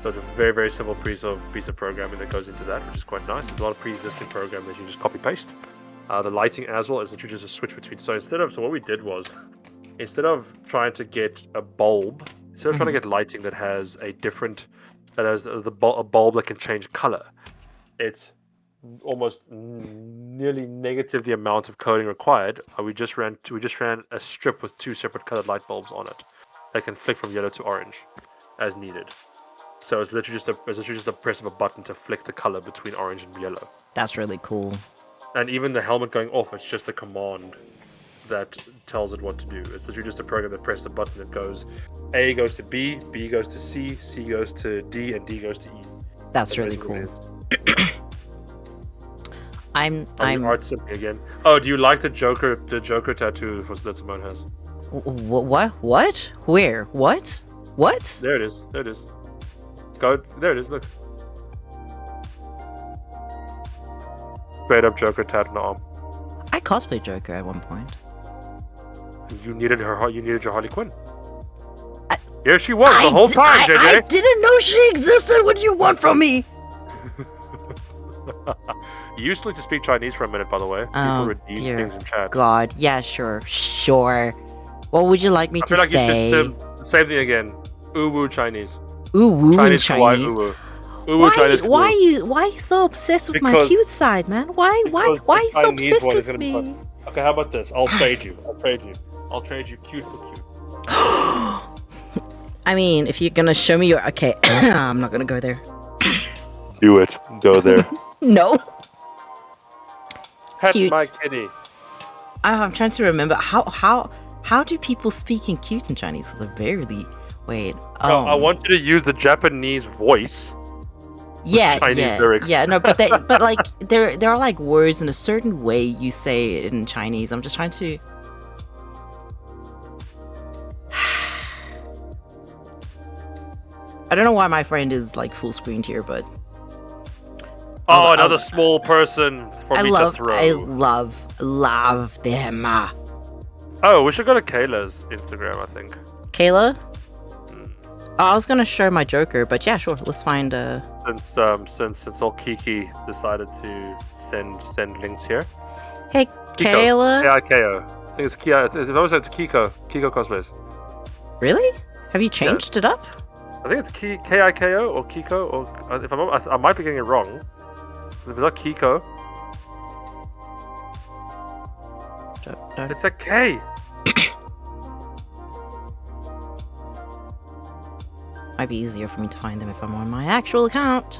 So it's a very, very simple piece of programming that goes into that, which is quite nice. There's a lot of pre-existing programming that you just copy paste. The lighting as well is literally just a switch between. So what we did was, instead of trying to get a bulb, trying to get lighting that has a bulb that can change color, it's almost nearly negative the amount of coding required. We just ran a strip with 2 separate colored light bulbs on it that can flick from yellow to orange as needed. So it's literally just a press of a button to flick the color between orange and yellow. That's really cool. And even the helmet going off, it's just a command that tells it what to do. It's literally just a program that presses a button that goes, A goes to B, B goes to C, C goes to D, and D goes to E. That's really cool. I'm art simping again. Oh, do you like the Joker tattoo that Simone has? What? Where? What? There it is. Go. There it is. Look. Straight up Joker tat on the arm. I cosplayed Joker at one point. You needed your Harley Quinn. Here she was the whole time, JJ. I didn't know she existed. What do you want from me? You used to like to speak Chinese for a minute, by the way. Oh, People redeem dear things in chat. God. Yeah, sure. What would you like me I to feel like say? you should say the same thing again. Uwu Chinese. Uwu in Chinese. Kawaii Chinese. uwu. Uwu Chinese. Why are you so obsessed with my Because- cute side, man? Why are you so Chinese obsessed one is with gonna be me? fun. Okay, how about this? I'll trade you. I'll trade you cute for cute. I mean, if you're gonna show me your... Okay, I'm not gonna go there. Do it. Go there. No. Pet Cute. my kitty. I'm trying to remember how do people speak in cute in Chinese? Because I barely... Wait. No, I want you to use the Japanese voice. Yeah, Chinese yeah, lyrics. yeah. No, but like there are like words in a certain way you say it in Chinese. I'm just trying to. I don't know why my friend is like full screened here, but Another small person for me to throw. I love them. Oh, we should go to Kayla's Instagram, I think. Kayla. Oh, I was gonna show my Joker, but yeah, sure. Let's find. Since all Kiki decided to send links here. Hey, Kiko. Kayla. K-I-K-O. I think it's Kia. It's Kiko. Kiko cosplays. Really? Have you changed it up? I think it's K-I-K-O or Kiko, or if I might be getting it wrong. If it's not Kiko, it's a K. Might be easier for me to find them if I'm on my actual account.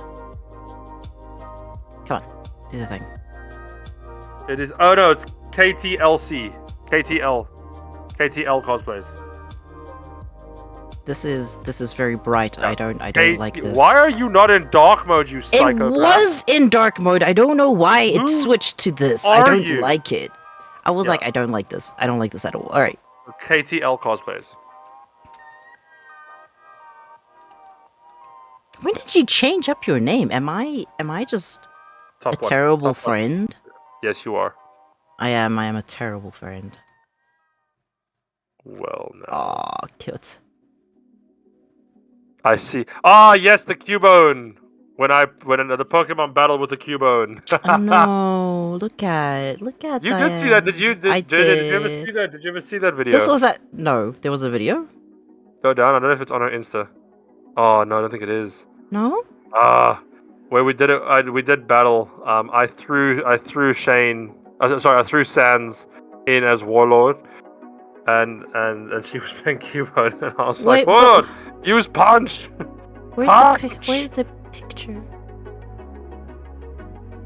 Come on, do the thing. It is. Oh no, it's KTLC. KTL cosplays. This is very bright. Yeah. I don't like this. Why are you not in dark mode, you psycho? It was in dark mode. I don't know why it switched to this. I don't like it. I was like, I don't like this. I don't like this at all. All right. KTL cosplays. When did you change up your name? Am I just Top a one. terrible Top one. friend? Yes, you are. I am a terrible friend. Well, no. Aw, cute. I see. Ah, yes, the Cubone. When the Pokemon battle with the Cubone. Oh no! Look at You that. did see that? Did you? I Did you ever see that? Did you ever see that video? This was no. There was a video. Go down. I don't know if it's on our Insta. Oh no, I don't think it is. No. Where we did it, we did battle. I threw Shane. I threw Sans in as Warlord, and she was playing Cubone, and I was like, "Whoa, use punch!" Where's the picture?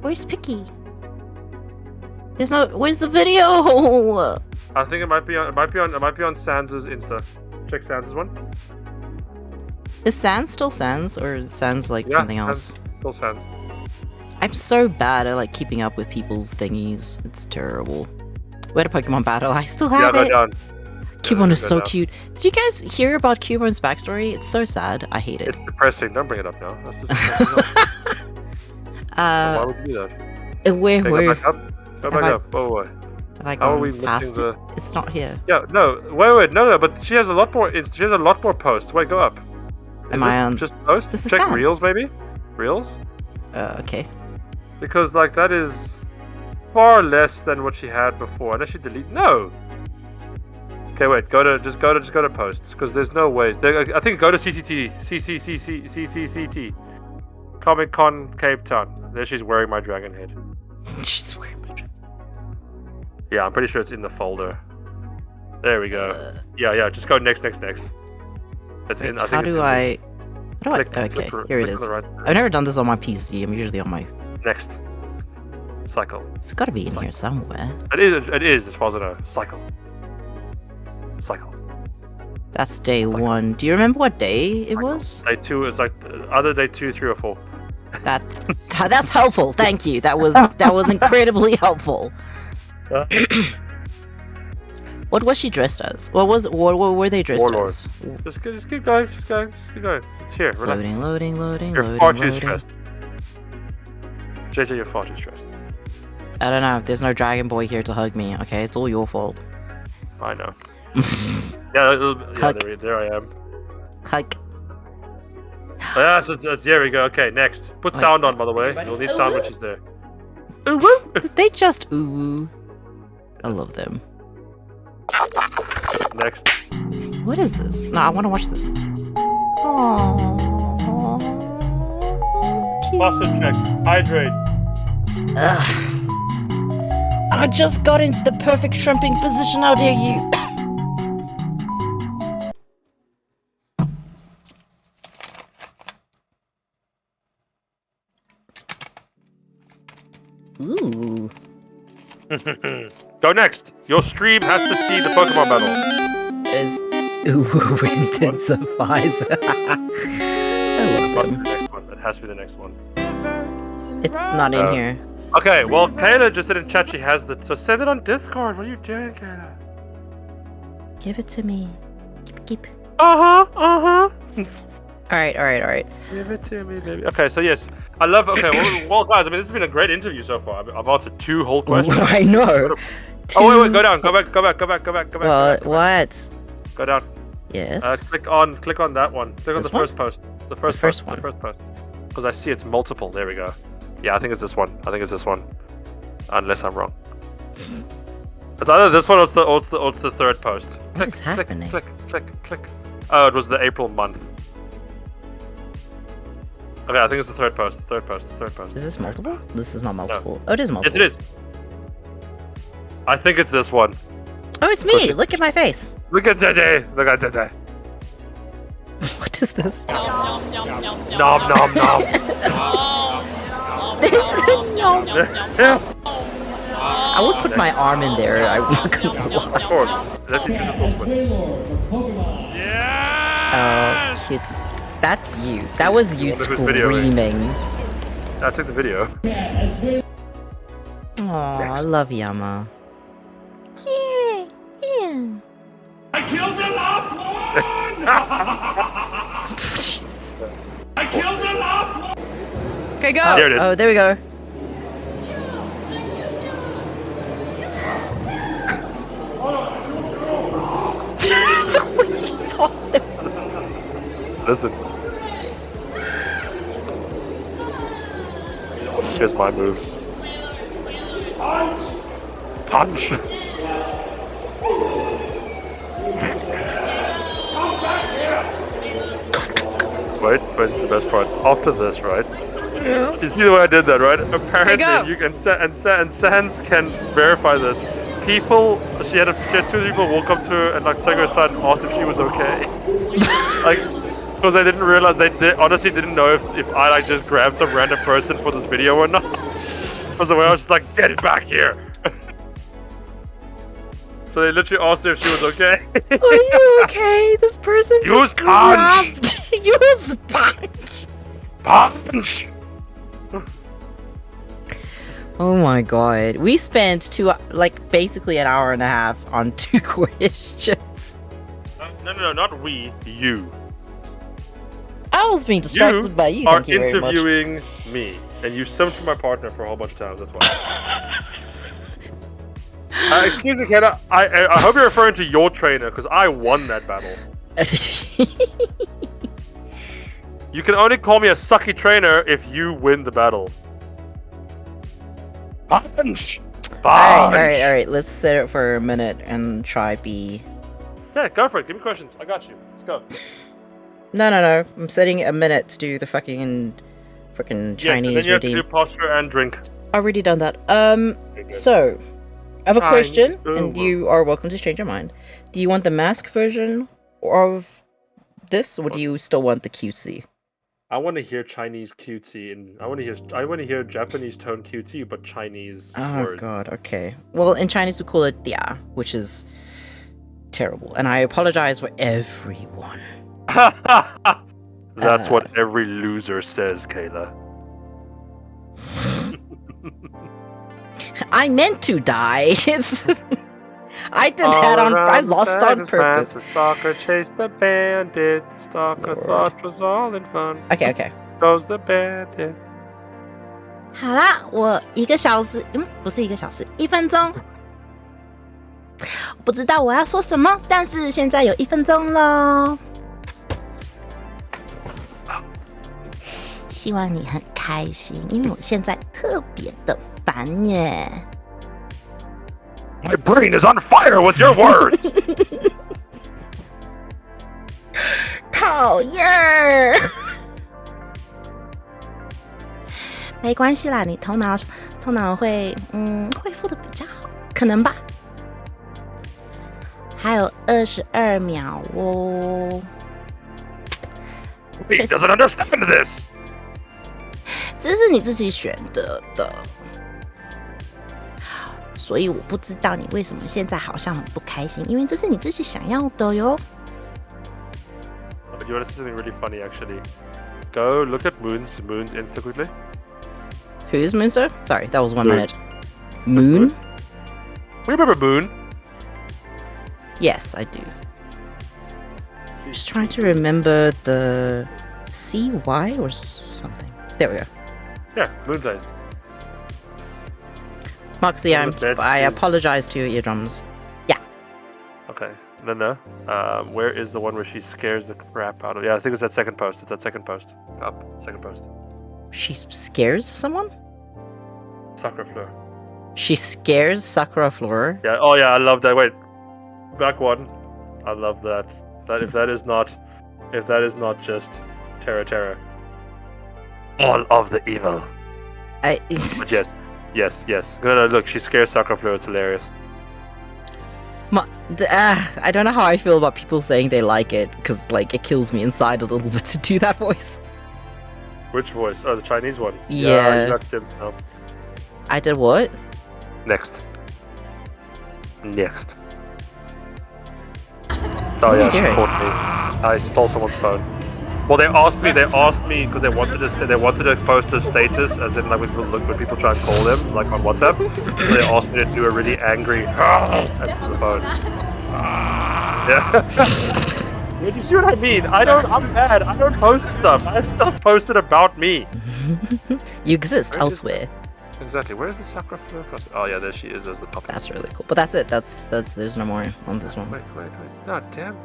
Where's Picky? There's no. Where's the video? I think it might be on Sans's Insta. Check Sans's one. Is Sans still Sans, or is Sans like something else? Still Sans. I'm so bad at like keeping up with people's thingies. It's terrible. We had a Pokemon battle. I still have it. Down. Cubone is so cute. Did you guys hear about Cubone's backstory? It's so sad. I hate it. It's depressing. Don't bring it up now. That's just why would you do that? Where? Go back up. Go back up. Oh, have I how are we gone past missing it? It's not here. Yeah, no. Wait. No. But she has a lot more. She has a lot more posts. Wait, go up. Am I on? Just posts? This is Check Sans. Reels, maybe. Reels. Okay. Because like that is far less than what she had before. Unless she delete. No. Okay, wait. Just go to posts because there's no way. I think go to CCT. Comic Con Cape Town. There she's wearing my dragon head. She's wearing my dragon. Yeah, I'm pretty sure it's in the folder. There we go. Yeah. Just go next. That's in. I think How do I? Click Okay, for- here it click is. on the right. I've never done this on my PC. I'm usually on my. Next. Cycle. It's got to be in here somewhere. It is as far as I know. Cycle. That's day 1. Do you remember what day it was? Day 2 is like either day 2, 3, or 4. That's helpful. Thank you. That was incredibly helpful. What was she dressed as? What were they dressed Warlord. as? Just keep going. Just keep going. It's here. Relax. Loading. You're far too stressed. JJ, you're far too stressed. I don't know. There's no Dragon Boy here to hug me. Okay, it's all your fault. I know. Yeah, Hug. there I am. Hug. Yeah, there we go. Okay, next. Put Wait. sound on, by the way. You'll need sound when she's there. Ooh, woo! Did they just ooh? I love them. Next. What is this? No, I want to watch this. Aww. Faucet check. Hydrate. Ugh. I just got into the perfect shrimping position. How dare you? Ooh. Go next. Your stream has to see the Pokemon battle. Is ooh intensifies. I love them. The next one. It has to be the next one. It's not in here. Okay, well, Kayla just said in chat she has the. So send it on Discord. What are you doing, Kayla? Give it to me. Keep. All Alright. Give it to me, baby. Okay, so yes, I love. Okay, well, guys, I mean, this has been a great interview so far. I've answered 2 whole questions. I know. Oh wait, go down. Go back. What? Go down. Yes. Click on that one. Click on This the first post. The first first post. one. The first post. Because I see it's multiple. There we go. Yeah, I think it's this one. Unless I'm wrong. It's either this one or it's the third post. What is happening? Click. Oh, it was the April month. Okay, I think it's the third post. Is this multiple? This is not multiple. Oh, it is multiple. Yes, it is. I think it's this one. Oh, it's me! Look at my face! Look at Dede. What is this? Nom. I would put my arm in there. I'm not gonna lie. Of course. That's the Oh, cute. That's you. That was you screaming. I took the video. Aw, I love Yama. Yeah. I killed the last one! I killed the last one! Okay, go. There it is. Oh, there we go. The way you tossed them. Listen. Here's my moves. Punch! Wait, it's the best part. After this, right? Yeah. You see the way I did that, right? Apparently, you can and Sans can verify this. People, she had 2 people walk up to her and like take her aside and ask if she was okay. Like, because they didn't realize they honestly didn't know if I like just grabbed some random person for this video or not. Because the way I was just like, get it back here. So they literally asked her if she was okay. Are you okay? This person Use just grabbed. Use punch. Punch. Oh my god. We spent basically an hour and a half on 2 questions. No, not we. You. I was being distracted by you. Are Thank you very much. interviewing me, and you simped my partner for a whole bunch of times. That's why. Excuse me, Kenna. I hope you're referring to your trainer because I won that battle. You can only call me a sucky trainer if you win the battle. Punch! Alright. Let's set it for a minute and try B. Yeah, go for it. Give me questions. I got you. Let's go. No. I'm setting a minute to do the frickin' Chinese yes, and then you have to redeem. do posture and drink. Already done that. So I have a question, and you are welcome to change your mind. Do you want the mask version of this, or do you still want the QC? I want to hear Chinese cutesy, and I want to hear Japanese tone cutesy, but Chinese words. God, okay. Well, in Chinese we call it dia, which is terrible, and I apologize for everyone. That's what every loser says, Kayla. I meant to die. I did that I lost on purpose. The stalker chased the bandit. Stalker thought was all in fun. Okay. Goes the bandit. 好啦，我1个小时，不是1个小时，1分钟。不知道我要说什么，但是现在有1分钟咯。希望你很开心，因为我现在特别的烦耶。My brain is on fire with your words. 讨厌。没关系啦，你头脑会恢复的比较好，可能吧。还有22秒哦。He doesn't understand this. 这是你自己选择的。所以我不知道你为什么现在好像很不开心，因为这是你自己想要的哟。But you want to see something really funny, actually? Go look at Moon's Insta quickly. Who's Moon, sir? Sorry, that was 1 Moon. minute. Moon? Remember Moon? Yes, I do. Just trying to remember the CY or something. There we go. Yeah, Moon plays. Moxie, Remember I that? apologize to your eardrums. Okay. No. Where is the one where she scares the crap out of? Yeah, I think it's that second post. It's that second post. Up, second post. She scares someone? Sakura Fleur. She scares Sakura Flora. Yeah. Oh yeah, I love that. Wait, back one. I love that. If that is not just Terra. All of the evil. But yes. No. Look, she scares Sakura Fleur. It's hilarious. I don't know how I feel about people saying they like it, because like it kills me inside a little bit to do that voice. Which voice? Oh, the Chinese one. Yeah. You knocked him. No. I did what? Next. Oh yeah, she caught me. I stole someone's phone. Well, they asked me because they wanted to post a status, as in like when people try and call them, like on WhatsApp. So they asked me to do a really angry at the phone. Yeah. You see what I mean? I'm bad. I don't post stuff. I have stuff posted about me. You exist elsewhere. Exactly. Where's the Sakura Fleur person? Oh yeah, there she is. There's the puppet. That's really cool. But that's it. That's there's no more on this one. Wait. No, damn.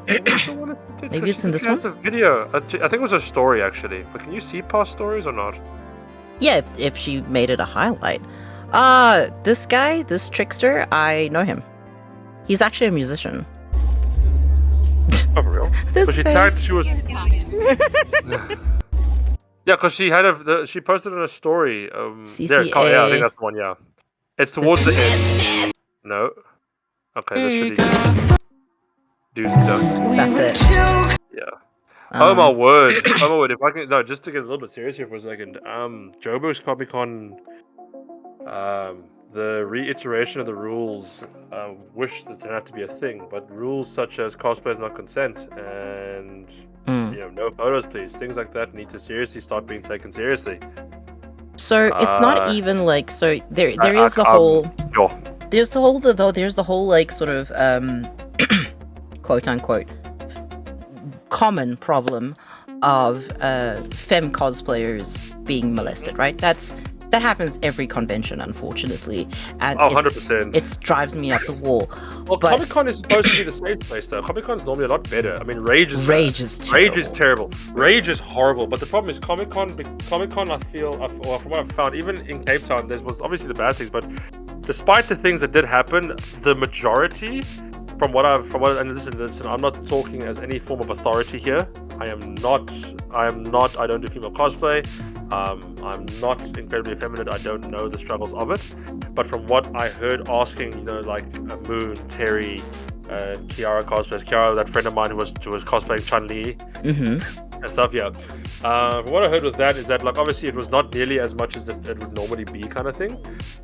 Maybe it's in this one? The video. I think it was a story actually. But can you see past stories or not? Yeah, if she made it a highlight. This guy, this trickster, I know him. He's actually a musician. Oh, for real? This But she face. tagged. She was. Yeah, because she had she posted in a story. CCA. Yeah, I think that's the one. Yeah, it's towards the end. No. Okay, that should be do's and don'ts. That's it. Yeah. Oh my word! If I can, just to get a little bit serious here for a second. Jobu's Comic Con. The reiteration of the rules. Wish that didn't have to be a thing, but rules such as cosplay is not consent and. No photos, please. Things like that need to seriously start being taken seriously. So it's not even like there is the whole Sure. there's the whole like sort of quote unquote common problem of femme cosplayers being molested, right? That happens every convention, unfortunately, and 100%. It drives me up the wall. Well, but Comic Con is supposed to be the safe place, though. Comic Con is normally a lot better. I mean, Rage is terrible. Rage is horrible. But the problem is Comic Con. I feel, or from what I've found, even in Cape Town, there was obviously the bad things, but despite the things that did happen, the majority, and listen, I'm not talking as any form of authority here. I don't do female cosplay. I'm not incredibly effeminate. I don't know the struggles of it, but from what I heard, asking, like Moon, Terry, Kiara cosplays. Kiara, that friend of mine who was cosplaying Chun-Li and stuff. Yeah. From what I heard with that is that, like, obviously it was not nearly as much as it would normally be, kind of thing.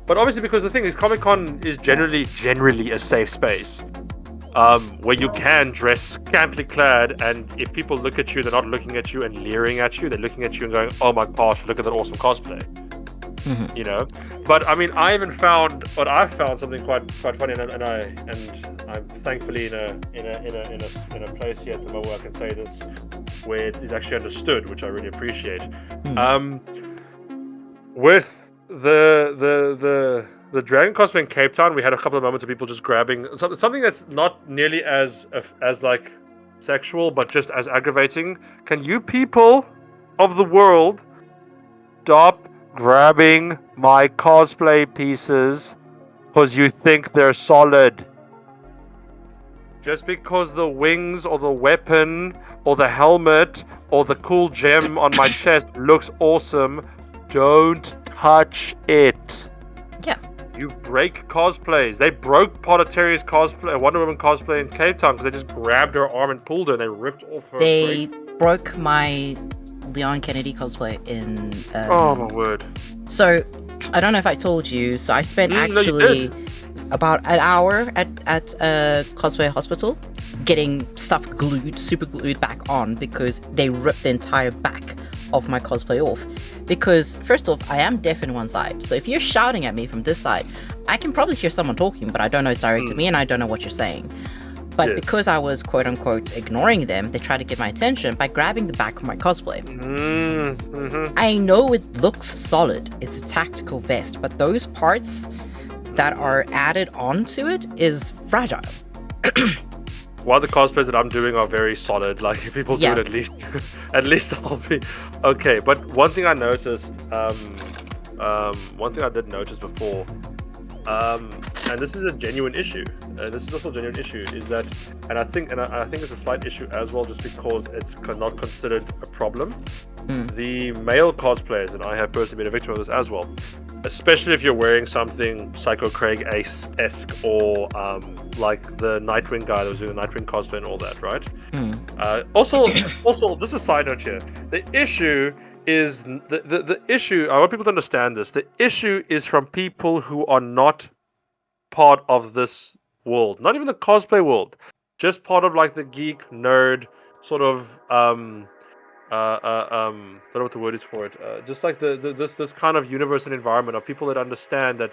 But obviously, because the thing is, Comic Con is generally a safe space. Where you can dress scantily clad, and if people look at you, they're not looking at you and leering at you. They're looking at you and going, "Oh my gosh, look at that awesome cosplay." But I mean, I found something quite funny, and I'm thankfully in a place here at the moment where I can say this, where it's actually understood, which I really appreciate. With the Dragon cosplay in Cape Town, we had a couple of moments of people just grabbing something that's not nearly as like sexual, but just as aggravating. Can you people of the world stop grabbing my cosplay pieces because you think they're solid? Just because the wings or the weapon or the helmet or the cool gem on my chest looks awesome, don't touch it. Yeah. You break cosplays. They broke part of Terry's cosplay, Wonder Woman cosplay in Cape Town, because they just grabbed her arm and pulled her and they ripped off her They bracelet. broke my Leon Kennedy cosplay in... oh my word. So, I don't know if I told you, so I spent No, you did. about an hour at Cosplay Hospital, getting stuff glued, super glued back on because they ripped the entire back of my cosplay off. Because first off, I am deaf in one side, so if you're shouting at me from this side, I can probably hear someone talking, but I don't know it's directed at me and I don't know what you're saying. But because I was quote unquote ignoring them, they tried to get my attention by grabbing the back of my cosplay. I know it looks solid, it's a tactical vest, but those parts that are added onto it is fragile. While the cosplays that I'm doing are very solid, like if people do it at least I'll be okay. But one thing I noticed, one thing I did notice before, and this is a genuine issue. This is also a genuine issue. Is that, and I think it's a slight issue as well, just because it's not considered a problem. The male cosplayers, and I have personally been a victim of this as well, especially if you're wearing something Psycho Craig-esque or like the Nightwing guy that was doing the Nightwing cosplay and all that, right? Also, just a side note here. The issue is the issue. I want people to understand this. The issue is from people who are not part of this world, not even the cosplay world, just part of like the geek nerd sort of I don't know what the word is for it. Just like this kind of universe and environment of people that understand that,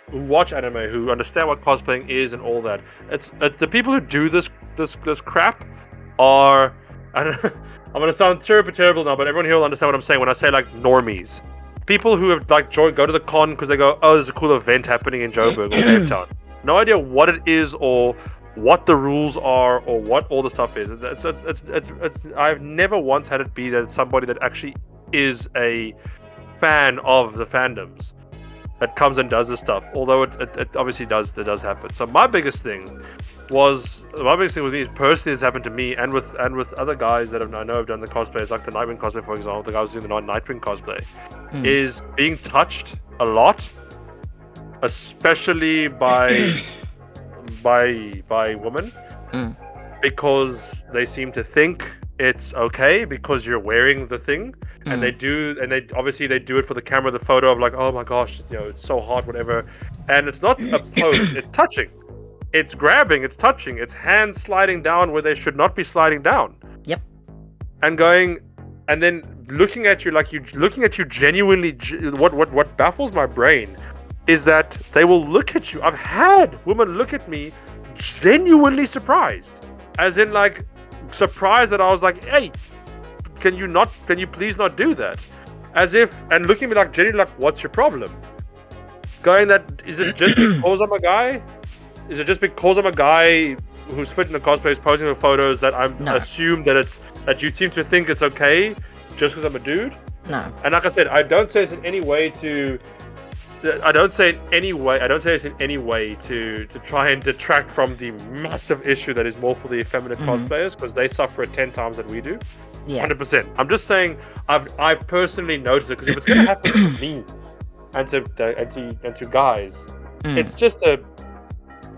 who watch anime, who understand what cosplaying is and all that. It's the people who do this crap are. I'm gonna sound terrible now, but everyone here will understand what I'm saying when I say like normies. People who have like go to the con because they go, oh, there's a cool event happening in Joburg or Cape Town. No idea what it is or what the rules are or what all the stuff is. It's I've never once had it be that somebody that actually is a fan of the fandoms that comes and does this stuff. Although it obviously does happen. So my biggest thing with me personally has happened to me and with other guys that I know have done the cosplays, like the Nightwing cosplay, for example. The guy who's doing the Nightwing cosplay is being touched a lot, especially by women, because they seem to think it's okay because you're wearing the thing, and they do it for the camera, the photo of like, oh my gosh, it's so hot, whatever. And it's not a pose, it's touching, it's grabbing, it's touching, it's hands sliding down where they should not be sliding down. Yep. And going, and then looking at you genuinely. What baffles my brain is that they will look at you. I've had women look at me genuinely surprised, as in like surprised that I was like, hey, can you please not do that? As if, and looking at me like genuinely like, what's your problem? Going that, is it just because I'm a guy? Is it just because I'm a guy who's fit in the cosplay, is posing for photos that assume that you seem to think it's okay just because I'm a dude? No. And like I said, I don't say it's in any way to try and detract from the massive issue that is more for the effeminate cosplayers, because they suffer it 10 times than we do. Yeah. 100%. I'm just saying I've personally noticed it, because if it's going to happen to me and to guys,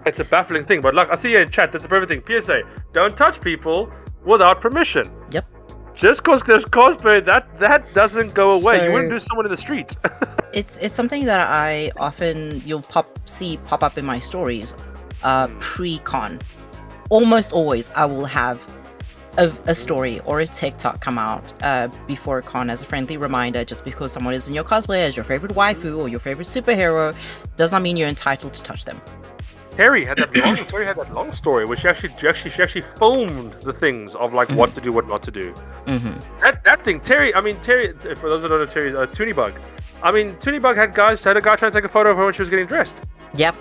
it's a baffling thing. But like I see here in chat, that's a perfect thing. PSA: don't touch people without permission. Yep. Just because there's cosplay, that doesn't go away. So, you wouldn't do someone in the street. It's something that I often you'll pop up in my stories, pre-con. Almost always, I will have a story or a TikTok come out before con as a friendly reminder. Just because someone is in your cosplay as your favorite waifu or your favorite superhero, does not mean you're entitled to touch them. Terry had that long story where she actually filmed the things of like what to do, what not to do. That thing, Terry. For those that don't know, Terry's Toonybug. Toonybug had a guy trying to take a photo of her when she was getting dressed. Yep.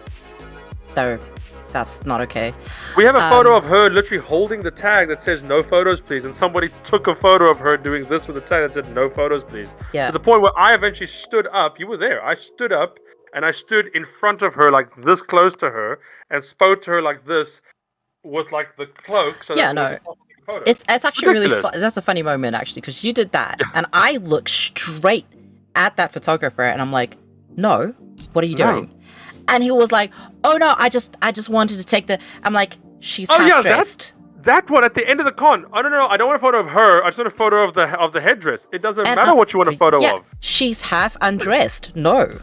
That's not okay. We have a photo of her literally holding the tag that says "No photos, please," and somebody took a photo of her doing this with the tag that said "No photos, please." Yeah. To the point where I eventually stood up. You were there. I stood up. And I stood in front of her, like this close to her, and spoke to her like this, with like the cloak. So it's actually really that's a funny moment actually, because you did that, and I looked straight at that photographer, and I'm like, "No, what are you doing?" And he was like, "Oh no, I just wanted to take the." I'm like, "She's half dressed." That one at the end of the con. I don't know. I don't want a photo of her. I just want a photo of the headdress. It doesn't matter what you want a photo of. She's half undressed. No.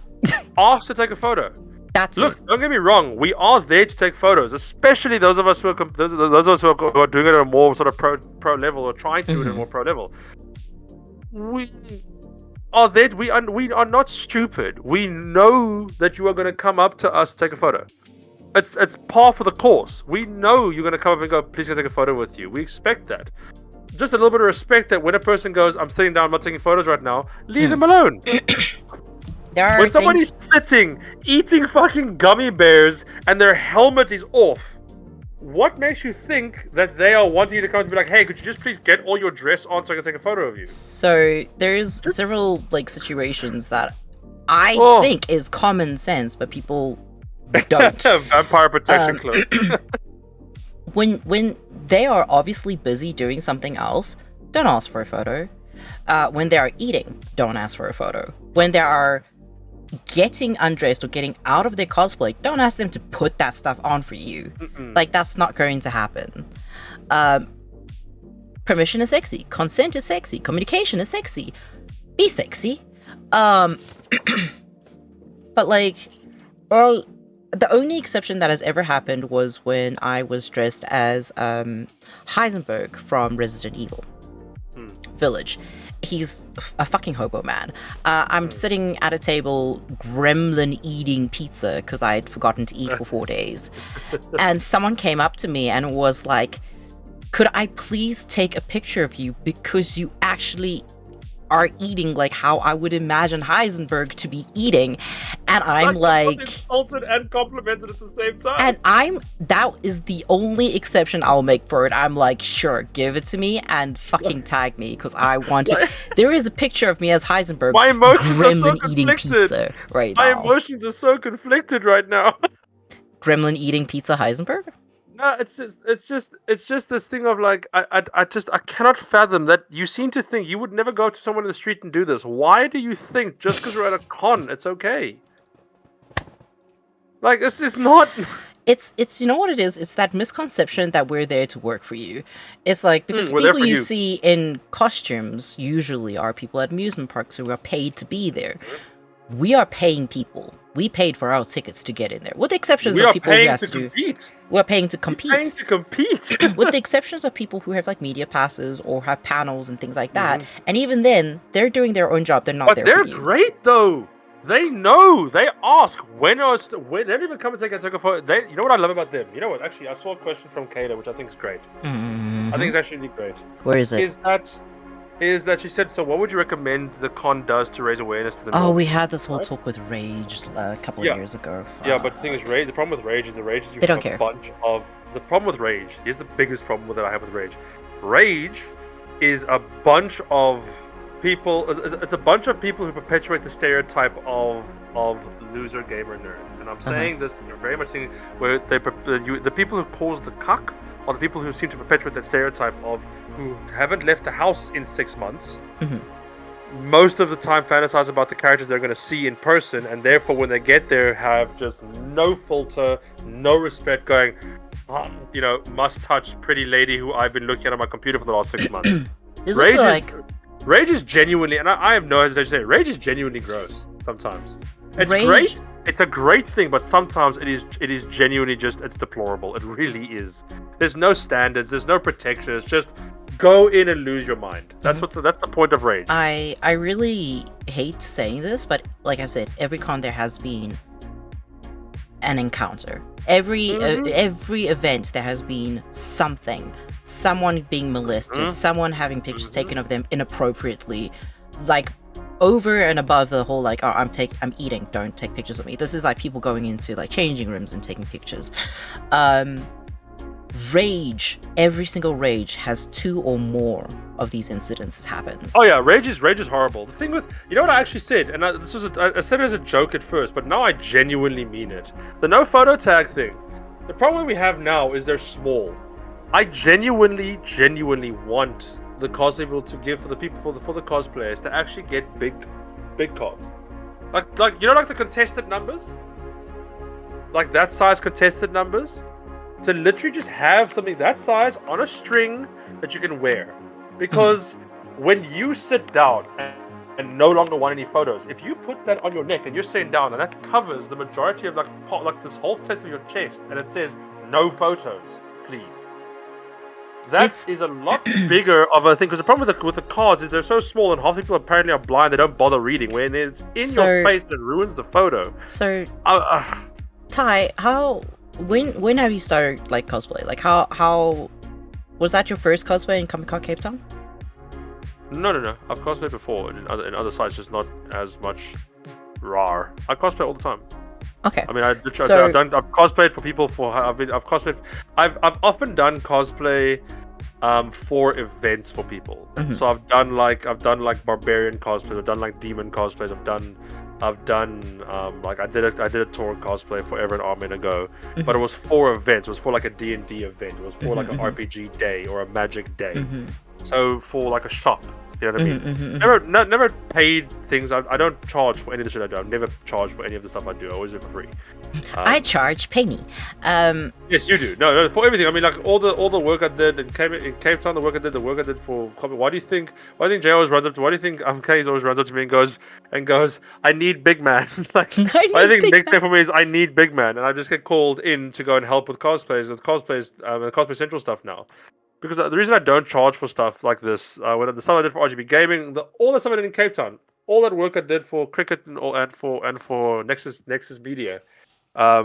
Ask to take a photo. That's Look, don't get me wrong. We are there to take photos, especially those of us who are those of us who are doing it at a more sort of pro level or trying to do it at a more pro level. We are there. We are not stupid. We know that you are going to come up to us to take a photo. It's par for the course. We know you're going to come up and go, please, can I take a photo with you? We expect that. Just a little bit of respect that when a person goes, I'm sitting down, I'm not taking photos right now, leave them alone. There are When somebody's sitting, eating fucking gummy bears, and their helmet is off, what makes you think that they are wanting you to come and be like, hey, could you just please get all your dress on so I can take a photo of you? So there's several like situations that I think is common sense, but people don't. Vampire protection cloak. When they are obviously busy doing something else, don't ask for a photo. When they are eating, don't ask for a photo. When they are getting undressed or getting out of their cosplay, don't ask them to put that stuff on for you. Like, that's not going to happen. Permission is sexy. Consent is sexy. Communication is sexy. Be sexy. But like, the only exception that has ever happened was when I was dressed as Heisenberg from Resident Evil Village. He's a fucking hobo man. I'm sitting at a table, gremlin eating pizza because I had forgotten to eat for 4 days. And someone came up to me and was like, could I please take a picture of you because you actually are eating like how I would imagine Heisenberg to be eating. And I'm like insulted and complimented at the same time. And that is the only exception I'll make for it. I'm like, sure, give it to me and fucking tag me because I want to. There is a picture of me as Heisenberg, my emotions gremlin are so eating pizza right my now. My emotions are so conflicted right now. Gremlin eating pizza Heisenberg? No, it's just this thing of like, I cannot fathom that you seem to think you would never go up to someone in the street and do this. Why do you think just because we're at a con, it's okay? Like, this is not... It's you know what it is? It's that misconception that we're there to work for you. It's like, because the people you see in costumes usually are people at amusement parks who are paid to be there. We are paying people. We paid for our tickets to get in there. With the exceptions of people who have to do... We're paying to compete. We're paying to compete. With the exceptions of people who have like media passes or have panels and things like that. And even then, they're doing their own job. They're not there for you. But they're great though. They know. They ask when they don't even come and take a photo. You know what I love about them? You know what? Actually, I saw a question from Kayla, which I think is great. I think it's actually really great. Where is it? Is that she said, so what would you recommend the con does to raise awareness to the Oh, we had this whole talk with Rage a couple of years ago. Yeah, but the thing is, the problem with Rage is you they have don't care. A bunch of... The problem with Rage, here's the biggest problem that I have with Rage. Rage is a bunch of people... It's a bunch of people who perpetuate the stereotype of loser, gamer, nerd. And I'm saying this very much thinking where the people who cause the cuck are the people who seem to perpetuate that stereotype of who haven't left the house in 6 months. Most of the time fantasize about the characters they're going to see in person, and therefore when they get there have just no filter, no respect, going, must touch pretty lady who I've been looking at on my computer for the last 6 months. Rage is genuinely, and I have no hesitation to say, Rage is genuinely gross sometimes. It's great. It's a great thing, but sometimes it is genuinely just, it's deplorable. It really is. There's no standards. There's no protection. It's just go in and lose your mind. That's that's the point of Rage. I really hate saying this, but like I've said, every con there has been an encounter. Every event there has been something. Someone being molested. Someone having pictures taken of them inappropriately. Like, over and above the whole like, oh, I'm eating, don't take pictures of me. This is like people going into like changing rooms and taking pictures. Rage, every single Rage has 2 or more of these incidents happen. Oh yeah, Rage is horrible. The thing with, you know what I actually said, and I said it as a joke at first, but now I genuinely mean it. The no photo tag thing. The problem we have now is they're small. I genuinely want the cosplay people to give for the cosplayers to actually get big cards, like like the contested numbers, like that size contested numbers, to literally just have something that size on a string that you can wear, because when you sit down and no longer want any photos. If you put that on your neck and you're sitting down and that covers the majority of like this whole test of your chest and it says no photos, please. That is a lot bigger of a thing because the problem with the cards is they're so small and half the people apparently are blind. They don't bother reading. When it's in your face, it ruins the photo. So, Ty, when have you started like cosplay? Like how was that your first cosplay in Comic Con Cape Town? No. I've cosplayed before in other sites, just not as much rar. I cosplay all the time. Okay. I mean, I've cosplayed for people I've often done cosplay for events for people. Mm-hmm. So I've done like barbarian cosplays, I've done like demon cosplays, I've done like I did a tour cosplay forever and army ago, mm-hmm. but it was for events. It was for like a D&D event. It was for like an RPG day or a magic day. Mm-hmm. So for like a shop. You know what I mean? Mm-hmm. Never paid things. I don't charge for any of the shit I do. I've never charged for any of the stuff I do. I always do it for free. I charge penny. Yes, you do. No, for everything. I mean, like all the work I did in Cape Town, the work I did for. Why do you think Jay always runs up to? Why do you think Kay's always runs up to me and goes, I need big man. Like, I think the big thing for me is I need big man, and I just get called in to go and help with cosplays, and Cosplay Central stuff now. Because the reason I don't charge for stuff like this, when the stuff I did for RGB Gaming, all the stuff I did in Cape Town, all that work I did for Cricket and for Nexus Media, I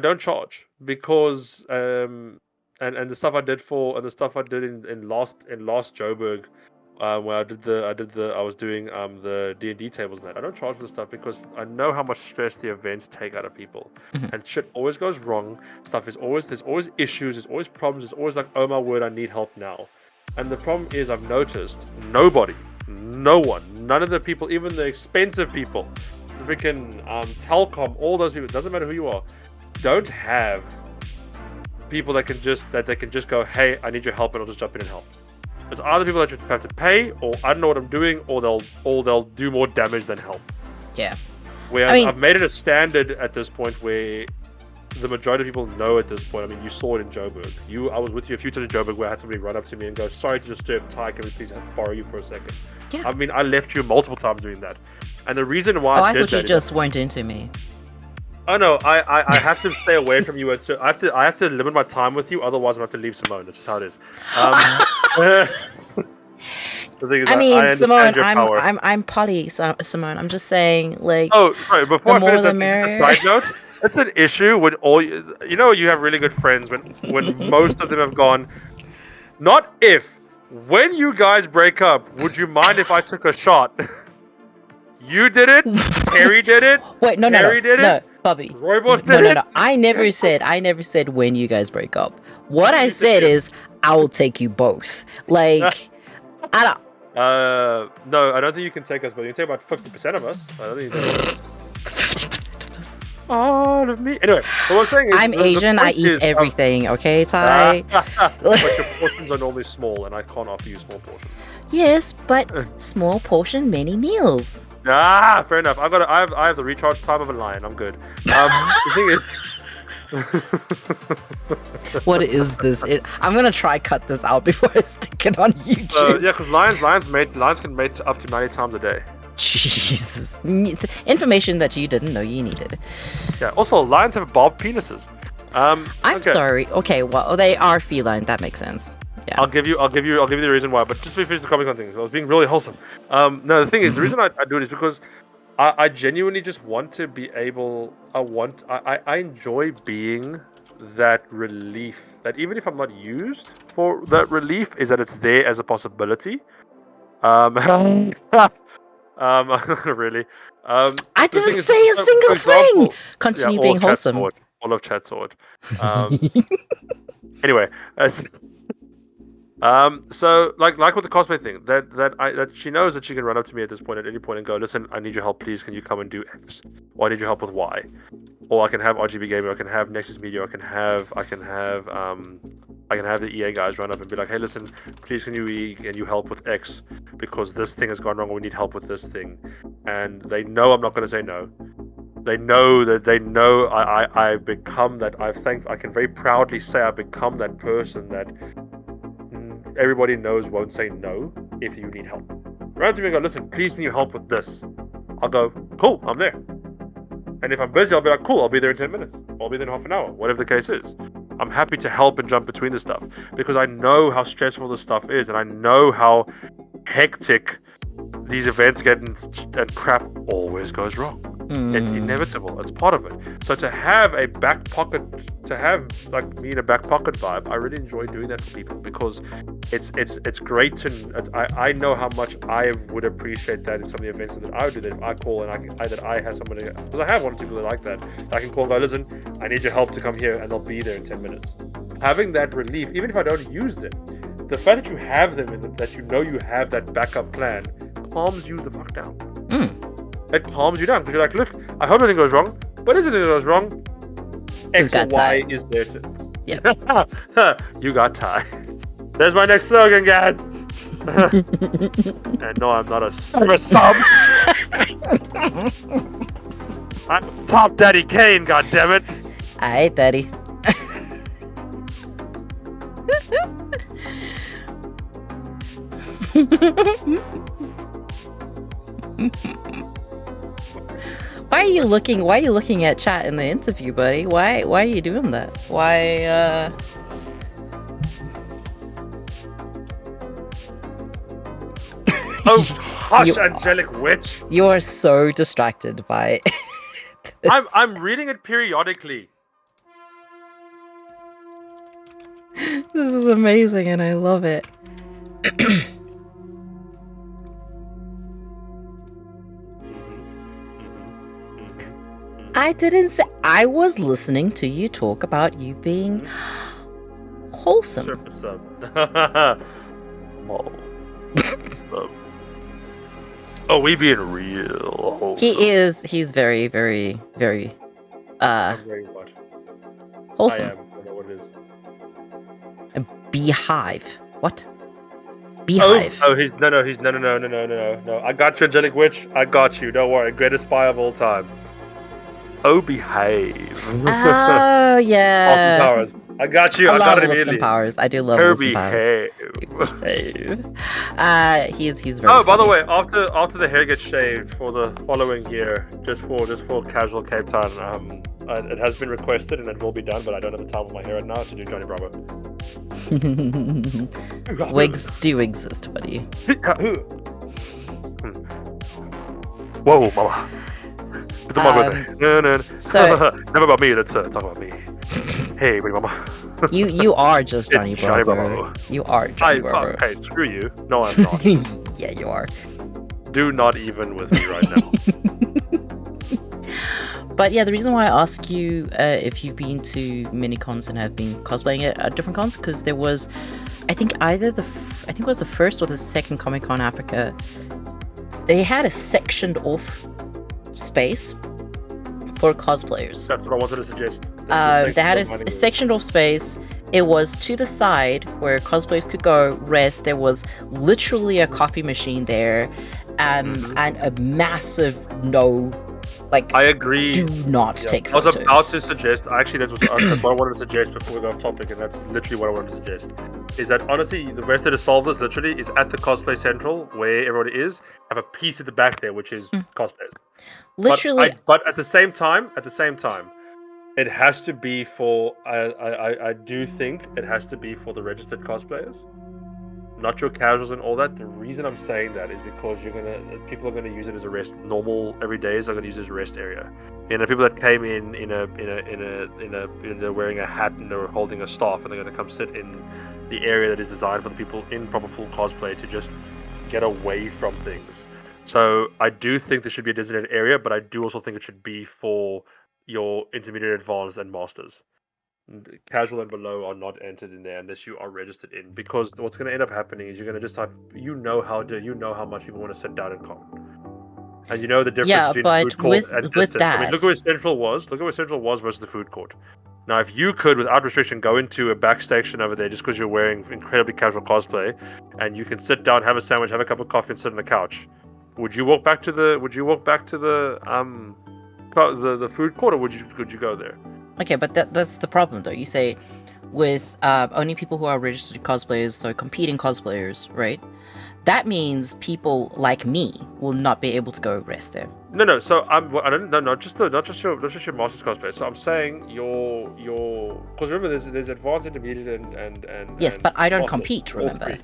don't charge because and the stuff I did in last Joburg, where I was doing the D&D tables and that. I don't charge for the stuff because I know how much stress the events take out of people, and shit always goes wrong. There's always issues, there's always problems, there's always like, oh my word, I need help now. And the problem is I've noticed no one, none of the people, even the expensive people, the freaking Telcom, all those people, it doesn't matter who you are, don't have people that they can just go, hey, I need your help, and I'll just jump in and help. It's either people that you have to pay, or I don't know what I'm doing, or they'll do more damage than help. Yeah. Where I've made it a standard at this point where the majority of people know at this point. I mean, you saw it in Joburg. I was with you a few times in Joburg where I had somebody run up to me and go, sorry to disturb, Ty, can we please borrow you for a second? Yeah. I mean, I left you multiple times doing that. And the reason why I did thought you just weren't into me. Oh no, I have to stay away from you. I have to limit my time with you, otherwise I'm going to have to leave Simone. That's just how it is. The thing is, I mean, Simone, I'm I'm poly, Simone. I'm just saying, like. Oh, sorry. Before the I more finish the merrier. that, side note, it's an issue when you have really good friends when most of them have gone. Not if. When you guys break up, would you mind if I took a shot? You did it. Harry did it. Wait, no, Harry did no, it. Bobby. Rooibos did it. No. I never said when you guys break up. What I said is I will take you both. Like, I don't. No, I don't think you can take us, but you can take about 50% of us. I don't think you can. 50% of us. All of me. Anyway, what I'm saying is, I'm Asian. I eat everything. Okay, Ty. But your portions are normally small, and I can't offer you small portions. Yes, but small portion, many meals. Fair enough. I have the recharge time of a lion. I'm good. The thing is. What is this? I'm gonna try cut this out before I stick it on YouTube. Yeah, because lions can mate up to 90 times a day. Jesus, information that you didn't know you needed. Yeah. Also, lions have barbed penises. I'm sorry. Okay, well, they are feline. That makes sense. Yeah. I'll give you the reason why. But just to finish the Comic Con thing, I was being really wholesome. No, the thing is, the reason I do it is because I genuinely just want to be able. I enjoy being that relief. That even if I'm not used for that relief, is that it's there as a possibility. Really. I didn't say a single thing. Continue being wholesome. All of chat sword. Anyway, so like with the cosplay thing, that she knows that she can run up to me at this point at any point and go, listen, I need your help, please. Can you come and do X? Or I need your help with Y. Or I can have RGB Gaming, I can have Nexus Media, I can have the EA guys run up and be like, hey, listen, please can you help with X because this thing has gone wrong. Or we need help with this thing, and they know I'm not going to say no. They know I've become that. I can very proudly say I've become that person that everybody knows won't say no if you need help. run to me and go, listen, please need help with this. I'll go, cool, I'm there. And if I'm busy, I'll be like, cool, I'll be there in 10 minutes. I'll be there in half an hour, whatever the case is. I'm happy to help and jump between the stuff because I know how stressful this stuff is and I know how hectic these events get and crap always goes wrong. It's inevitable. It's part of it. So to have a back pocket, to have like me in a back pocket vibe, I really enjoy doing that for people because it's great to. I know how much I would appreciate that in some of the events that I would do. That if I call and I have somebody, because I have one or two people that like that, I can call and go, listen, I need your help to come here, and they'll be there in 10 minutes. Having that relief, even if I don't use them, the fact that you have them and that you know you have that backup plan calms you the fuck down. It calms you down because you're like, look, I hope nothing goes wrong, but if anything goes wrong, X or Y is there to. Yep. You got time. There's my next slogan, guys. And no, I'm not a sub. I'm Top Daddy Kane, goddammit. Alright, Daddy. Why are you looking at chat in the interview, buddy? Why are you doing that? Why Oh, hush, angelic witch. You are so distracted by this. I'm reading it periodically. This is amazing and I love it. I didn't say. I was listening to you talk about you being wholesome. Surface sub. Oh, we being real wholesome. He is. He's very, very, very, I'm very much. wholesome. I am. I don't know what it is. A beehive. What? Beehive. Oh, he's no. I got you, angelic witch. I got you. Don't worry. Greatest spy of all time. Oh, behave. Oh, yeah. Austin Powers. I got you. I I got love it Austin immediately. Powers. I do love Her Austin Powers. behave. He's very. Oh, by the funny. way, after the hair gets shaved for the following year, just for casual Cape Town, it has been requested and it will be done, but I don't have the time on my hair right now to do Johnny Bravo. Wigs do exist, buddy. Whoa, mama. It's my birthday. No. so- Never about me. Let's talk about me. Hey, buddy, mama. You are just Johnny It's Johnny Bravo. Bravo. You are Johnny Fuck. Bravo. Hey, screw you. No, I'm not. Yeah, you are. Do not even with me right now. But yeah, the reason why I ask you if you've been to mini cons and have been cosplaying at different cons, because there was, I think it was the first or the second Comic Con Africa. They had a sectioned off space for cosplayers. That's what I wanted to suggest. They had a sectioned off space. It was to the side where cosplayers could go rest. There was literally a coffee machine there, and a massive I agree. do not take I was photos. about to suggest, actually, that's what I wanted to suggest before we go off topic, and that's literally what I wanted to suggest. Is that honestly, the best way to solve this literally is at the Cosplay Central, where everybody is, have a piece at the back there, which is cosplayers. Literally, But at the same time, it has to be for, I do think it has to be for the registered cosplayers. Not your casuals and all that. The reason I'm saying that is because people are gonna use it as a rest. Normal everydays are gonna use it as a rest area. You know, people that came in they're wearing a hat and they're holding a staff, and they're gonna come sit in the area that is designed for the people in proper full cosplay to just get away from things. So I do think there should be a designated area, but I do also think it should be for your intermediate, advanced, and masters. Casual and below are not entered in there unless you are registered in, because what's going to end up happening is you're going to just type, you know how much people want to sit down and con, and you know the difference between but food court and with distance. I mean, look that- at where Central was. Look at where Central was versus the food court. Now, if you could, without restriction, go into a backstation over there just because you're wearing incredibly casual cosplay, and you can sit down, have a sandwich, have a cup of coffee, and sit on the couch, would you walk back to the food court, or would you go there? Okay, but that's the problem, though. You say with only people who are registered cosplayers, so competing cosplayers, right? that means people like me will not be able to go rest there. No. So I don't know. Not just your master's cosplay. So I'm saying your because remember there's advanced, intermediate, and Yes, and but I don't master, compete. all Remember, three.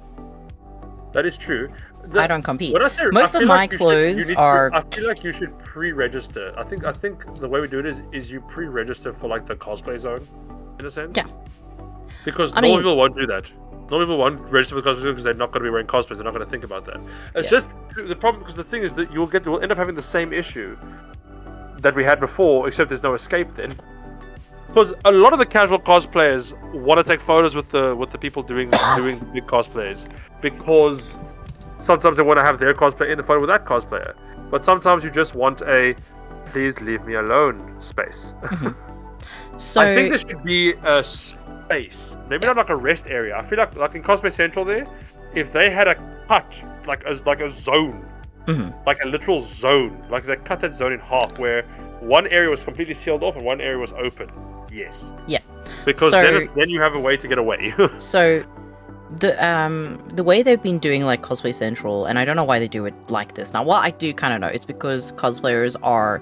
That is true. I don't compete. When I say, Most I of feel my like clothes you are. I feel like you should pre-register. I think the way we do it is you pre-register for like the cosplay zone, in a sense. Yeah. Because I normal mean- people won't do that. Normal people won't register for cosplay because they're not going to be wearing cosplays. They're not going to think about that. It's Yeah. just the problem because the thing is that we'll end up having the same issue that we had before, except there's no escape then. Because a lot of the casual cosplayers want to take photos with the people doing big cosplays because sometimes they want to have their cosplay in the photo with that cosplayer. But sometimes you just want a please leave me alone space. So I think there should be a space, maybe not like a rest area. I feel like in Cosplay Central there, if they had a cut like a zone, like a literal zone, like they cut that zone in half where one area was completely sealed off and one area was open. Yes. Yeah. Because So- then you have a way to get away. So the way they've been doing like Cosplay Central, and I don't know why they do it like this now. Well, I do kind of know. It's because cosplayers are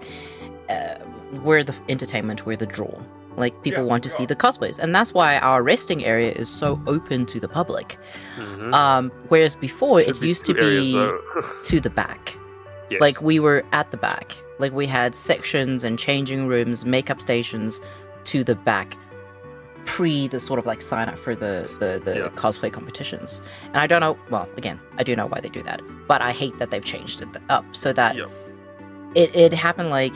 we're the entertainment, we're the draw. Like people want to see the cosplays, and that's why our resting area is so open to the public. Whereas before it used to be to the back. Yes. Like we were at the back. Like we had sections and changing rooms, makeup stations to the back pre the sort of like sign up for the cosplay competitions. And I don't know, well, again, I do know why they do that, but I hate that they've changed it up so that it happened like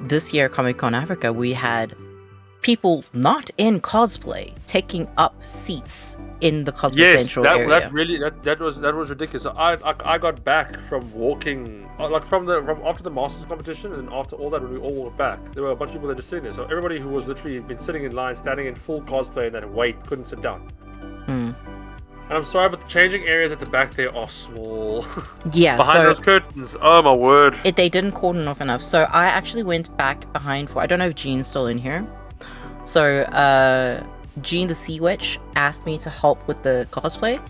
this year Comic-Con Africa, we had people not in cosplay taking up seats in the Cosplay Central area. That was ridiculous. So I got back from walking like from after the Masters competition and after all that when we all walked back, there were a bunch of people that were just sitting there. So everybody who was literally been sitting in line, standing in full cosplay and that wait couldn't sit down. And I'm sorry, but the changing areas at the back there are small. Yeah, behind so those curtains. Oh my word! they didn't cordon off enough. So I actually went back behind for. I don't know if Jean's still in here. So Jean the Sea Witch asked me to help with the cosplay.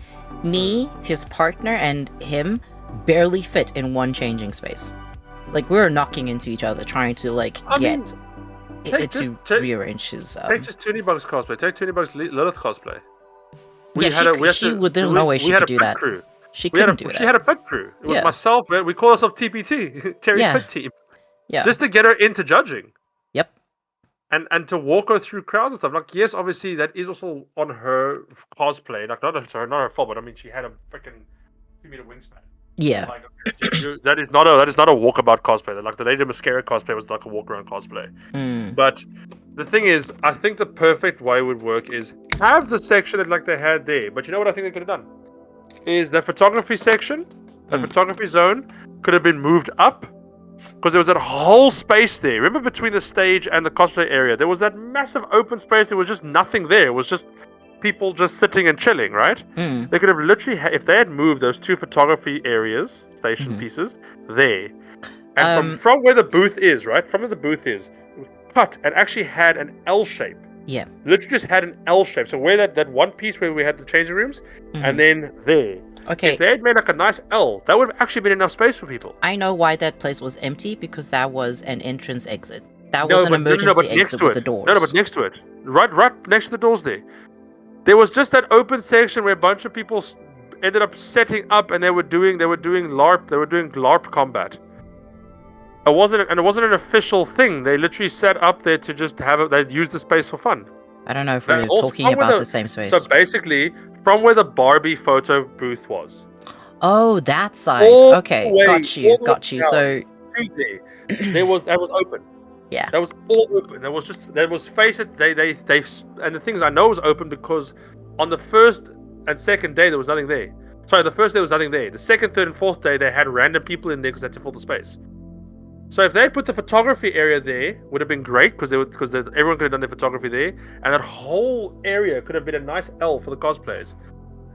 Me, his partner, and him barely fit in one changing space. Like we were knocking into each other, trying to like get it to rearrange his. Take just Toonybug's cosplay. Take Toonybug's Lilith cosplay. There's no way she could do that. Crew. She couldn't do that. She had a pit crew. It was myself. We call ourselves TPT, Terry Pit Team. Yeah. Just to get her into judging. Yep. And to walk her through crowds and stuff. Like, yes, obviously that is also on her cosplay. Like, not her fault, but I mean, she had a freaking 2-meter wingspan. Yeah. Like, that is not a walkabout cosplay. Like the Lady Mascara cosplay was like a walk around cosplay. But the thing is, I think the perfect way would work is have the section that like they had there. But you know what I think they could have done? Is that photography section, that photography zone, could have been moved up. Because there was that whole space there. Remember between the stage and the cosplay area, there was that massive open space. There was just nothing there. It was just people just sitting and chilling, right? They could have literally, if they had moved those two photography areas, station pieces, there. And from where the booth is, right? From where the booth is, cut and actually had an L shape. Yeah. Literally just had an L shape. So where that one piece where we had the changing rooms, and then there. Okay. If they had made like a nice L, that would have actually been enough space for people. I know why that place was empty, because that was an entrance exit. That was an emergency exit with the doors. No, but next to it. Right next to the doors there was just that open section where a bunch of people ended up setting up and they were doing LARP combat. It wasn't an official thing. They literally set up there to just have it. They used the space for fun. I don't know if we're talking about the same space. So basically, from where the Barbie photo booth was. Oh, that side. Okay, got you. So that was open. Yeah. That was all open. Face it, they and the things I know was open because on the first and second day there was nothing there. Sorry, the first day was nothing there. The second, third, and fourth day they had random people in there because they had to fill the space. So if they had put the photography area there, would have been great because everyone could have done their photography there, and that whole area could have been a nice L for the cosplayers.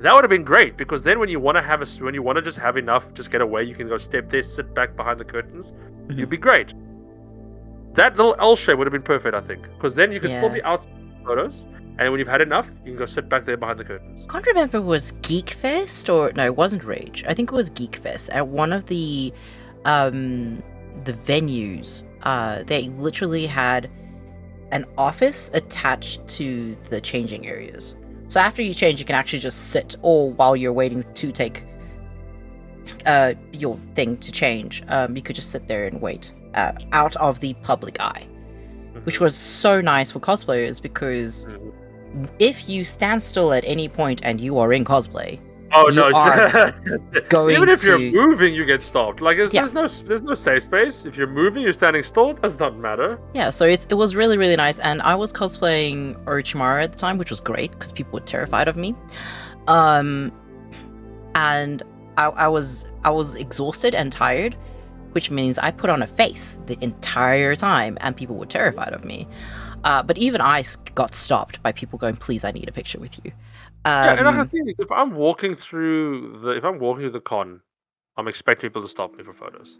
That would have been great because then when you want to just have enough, just get away, you can go step there, sit back behind the curtains. You'd be great. That little L shape would have been perfect, I think, because then you could still be outside photos, And when you've had enough, you can go sit back there behind the curtains. Can't remember if it was Geek Fest or no, it wasn't Rage. I think it was Geek Fest at one of the venues. They literally had an office attached to the changing areas. So after you change, you can actually just sit, or while you're waiting to take your thing to change, you could just sit there and wait out of the public eye, which was so nice for cosplayers because if you stand still at any point and you are in cosplay, oh you no! are going Even if to... you're moving, you get stopped. Like Yeah. there's no safe space. If you're moving, you're standing still. It does not matter. Yeah, so it was really, really nice, and I was cosplaying Orochimaru at the time, which was great because people were terrified of me. And I was exhausted and tired, which means I put on a face the entire time, and people were terrified of me. But even I got stopped by people going, "Please, I need a picture with you." Yeah, and the thing is, if I'm walking through the con, I'm expecting people to stop me for photos.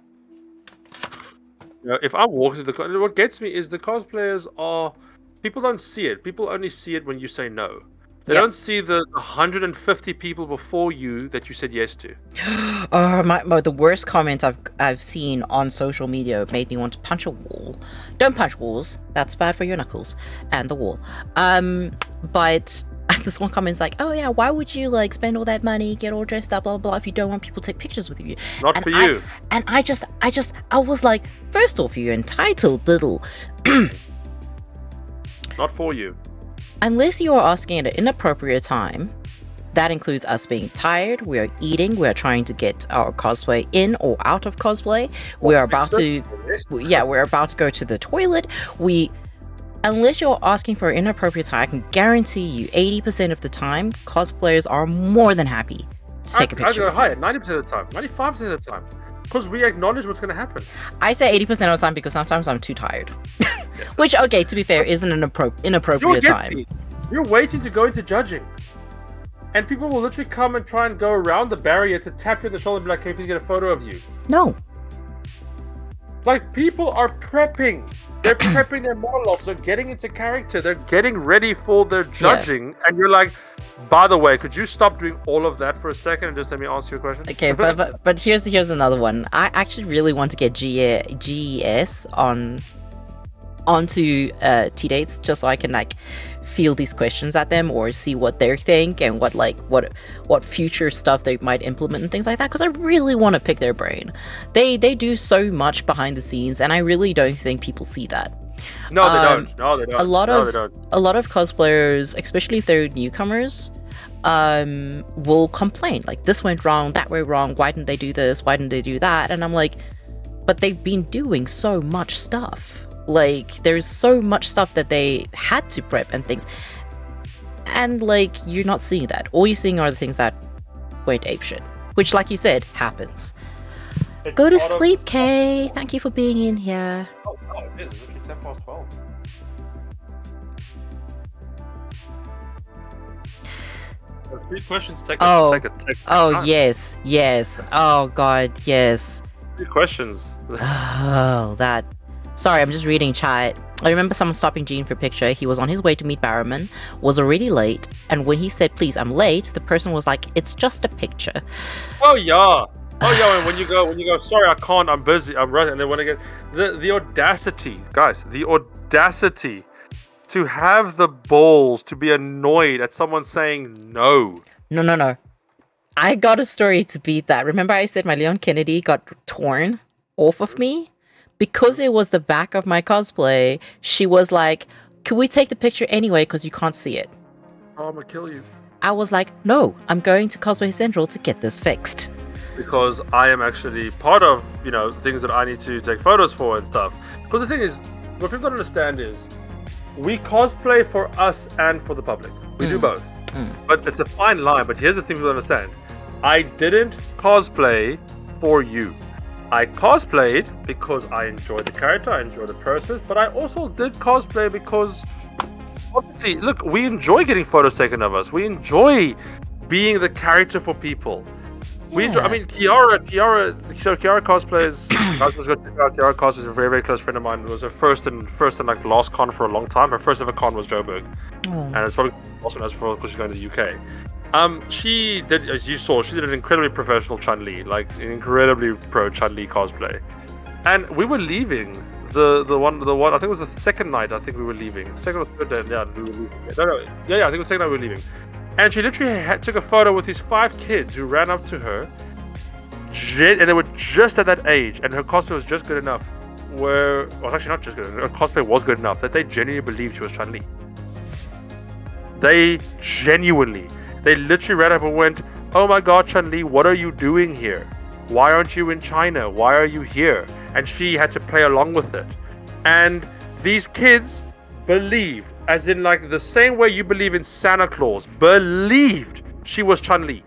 You know, if I'm walking through the con, what gets me is the cosplayers are people don't see it. People only see it when you say no. They Yep. don't see the 150 people before you that you said yes to. The worst comment I've seen on social media made me want to punch a wall. Don't punch walls. That's bad for your knuckles and the wall. But this one comment's like, "Oh yeah, why would you like spend all that money, get all dressed up, blah blah blah, if you don't want people to take pictures with you?" Not And for you. I was like, first off, you're entitled, little. Not for you. Unless you are asking at an inappropriate time, that includes us being tired, we are eating, we are trying to get our cosplay in or out of cosplay, we are about to go to the toilet, unless you're asking for an inappropriate time, I can guarantee you 80% of the time, cosplayers are more than happy to take a picture I go with higher, you. 90% of the time, 95% of the time. Because we acknowledge what's going to happen. I say 80% of the time because sometimes I'm too tired. Which, okay, to be fair, isn't an inappropriate time. You're waiting to go into judging. And people will literally come and try and go around the barrier to tap you on the shoulder and be like, "Can you please get a photo of you?" No. Like, people are prepping. They're prepping their monologues. They're getting into character. They're getting ready for their judging. And you're like, "By the way, could you stop doing all of that for a second and just let me answer your question?" Okay, but here's another one. I actually really want to get GES onto T-Dates just so I can like feel these questions at them or see what they think and what future stuff they might implement and things like that, because I really want to pick their brain. They do so much behind the scenes and I really don't think people see that. No, they don't. No, they don't. A lot they don't. of cosplayers, especially if they're newcomers, will complain like, "This went wrong, that went wrong, why didn't they do this, why didn't they do that?" And I'm like, but they've been doing so much stuff. Like, there's so much stuff that they had to prep and things, and like, you're not seeing that. All you're seeing are the things that went apeshit, which, like you said, happens. It's Go to part of- sleep, Kay. Thank you for being in here. Oh, it is. It's literally 10 past 12. So 3 questions take Oh. take Oh time. yes. Oh god, yes. 3 questions. Oh, that. Sorry, I'm just reading chat. I remember someone stopping Gene for a picture. He was on his way to meet Barrowman, was already late, and when he said, "Please, I'm late," the person was like, "It's just a picture." Oh yeah. And when you go, "Sorry, I can't. I'm busy. I'm running." And then when I get the audacity, guys, the audacity to have the balls to be annoyed at someone saying no. No. I got a story to beat that. Remember I said my Leon Kennedy got torn off of me? Because it was the back of my cosplay, she was like, "Can we take the picture anyway because you can't see it?" Oh, I'm gonna kill you. I was like, "No, I'm going to Cosplay Central to get this fixed." Because I am actually part of, things that I need to take photos for and stuff. Because the thing is, what people don't understand is, we cosplay for us and for the public. We do both. But it's a fine line. But here's the thing people don't understand. I didn't cosplay for you. I cosplayed because I enjoy the character, I enjoy the process, but I also did cosplay because, obviously, look, we enjoy getting photos taken of us. We enjoy being the character for people. Yeah. I mean, Kiara cosplays. Guys, was going to check out Kiara cosplays. A very, very close friend of mine. It was her first and like last con for a long time. Her first ever con was Joburg, and it's probably also as for because she's going to the UK. She did, as you saw, she did an incredibly professional Chun-Li, like an incredibly pro Chun-Li cosplay. And we were leaving the one. I think it was the second night. I think we were leaving. Second or third day. Yeah, we were leaving. No. Yeah. I think it was the second night we were leaving. And she literally took a photo with these 5 kids who ran up to her, and they were just at that age, and her cosplay was just good enough. Well, actually not just good enough. Her cosplay was good enough that they genuinely believed she was Chun-Li. They literally ran up and went, "Oh my God, Chun-Li, what are you doing here? Why aren't you in China? Why are you here?" And she had to play along with it. And these kids believed, as in like the same way you believe in Santa Claus, believed she was Chun-Li.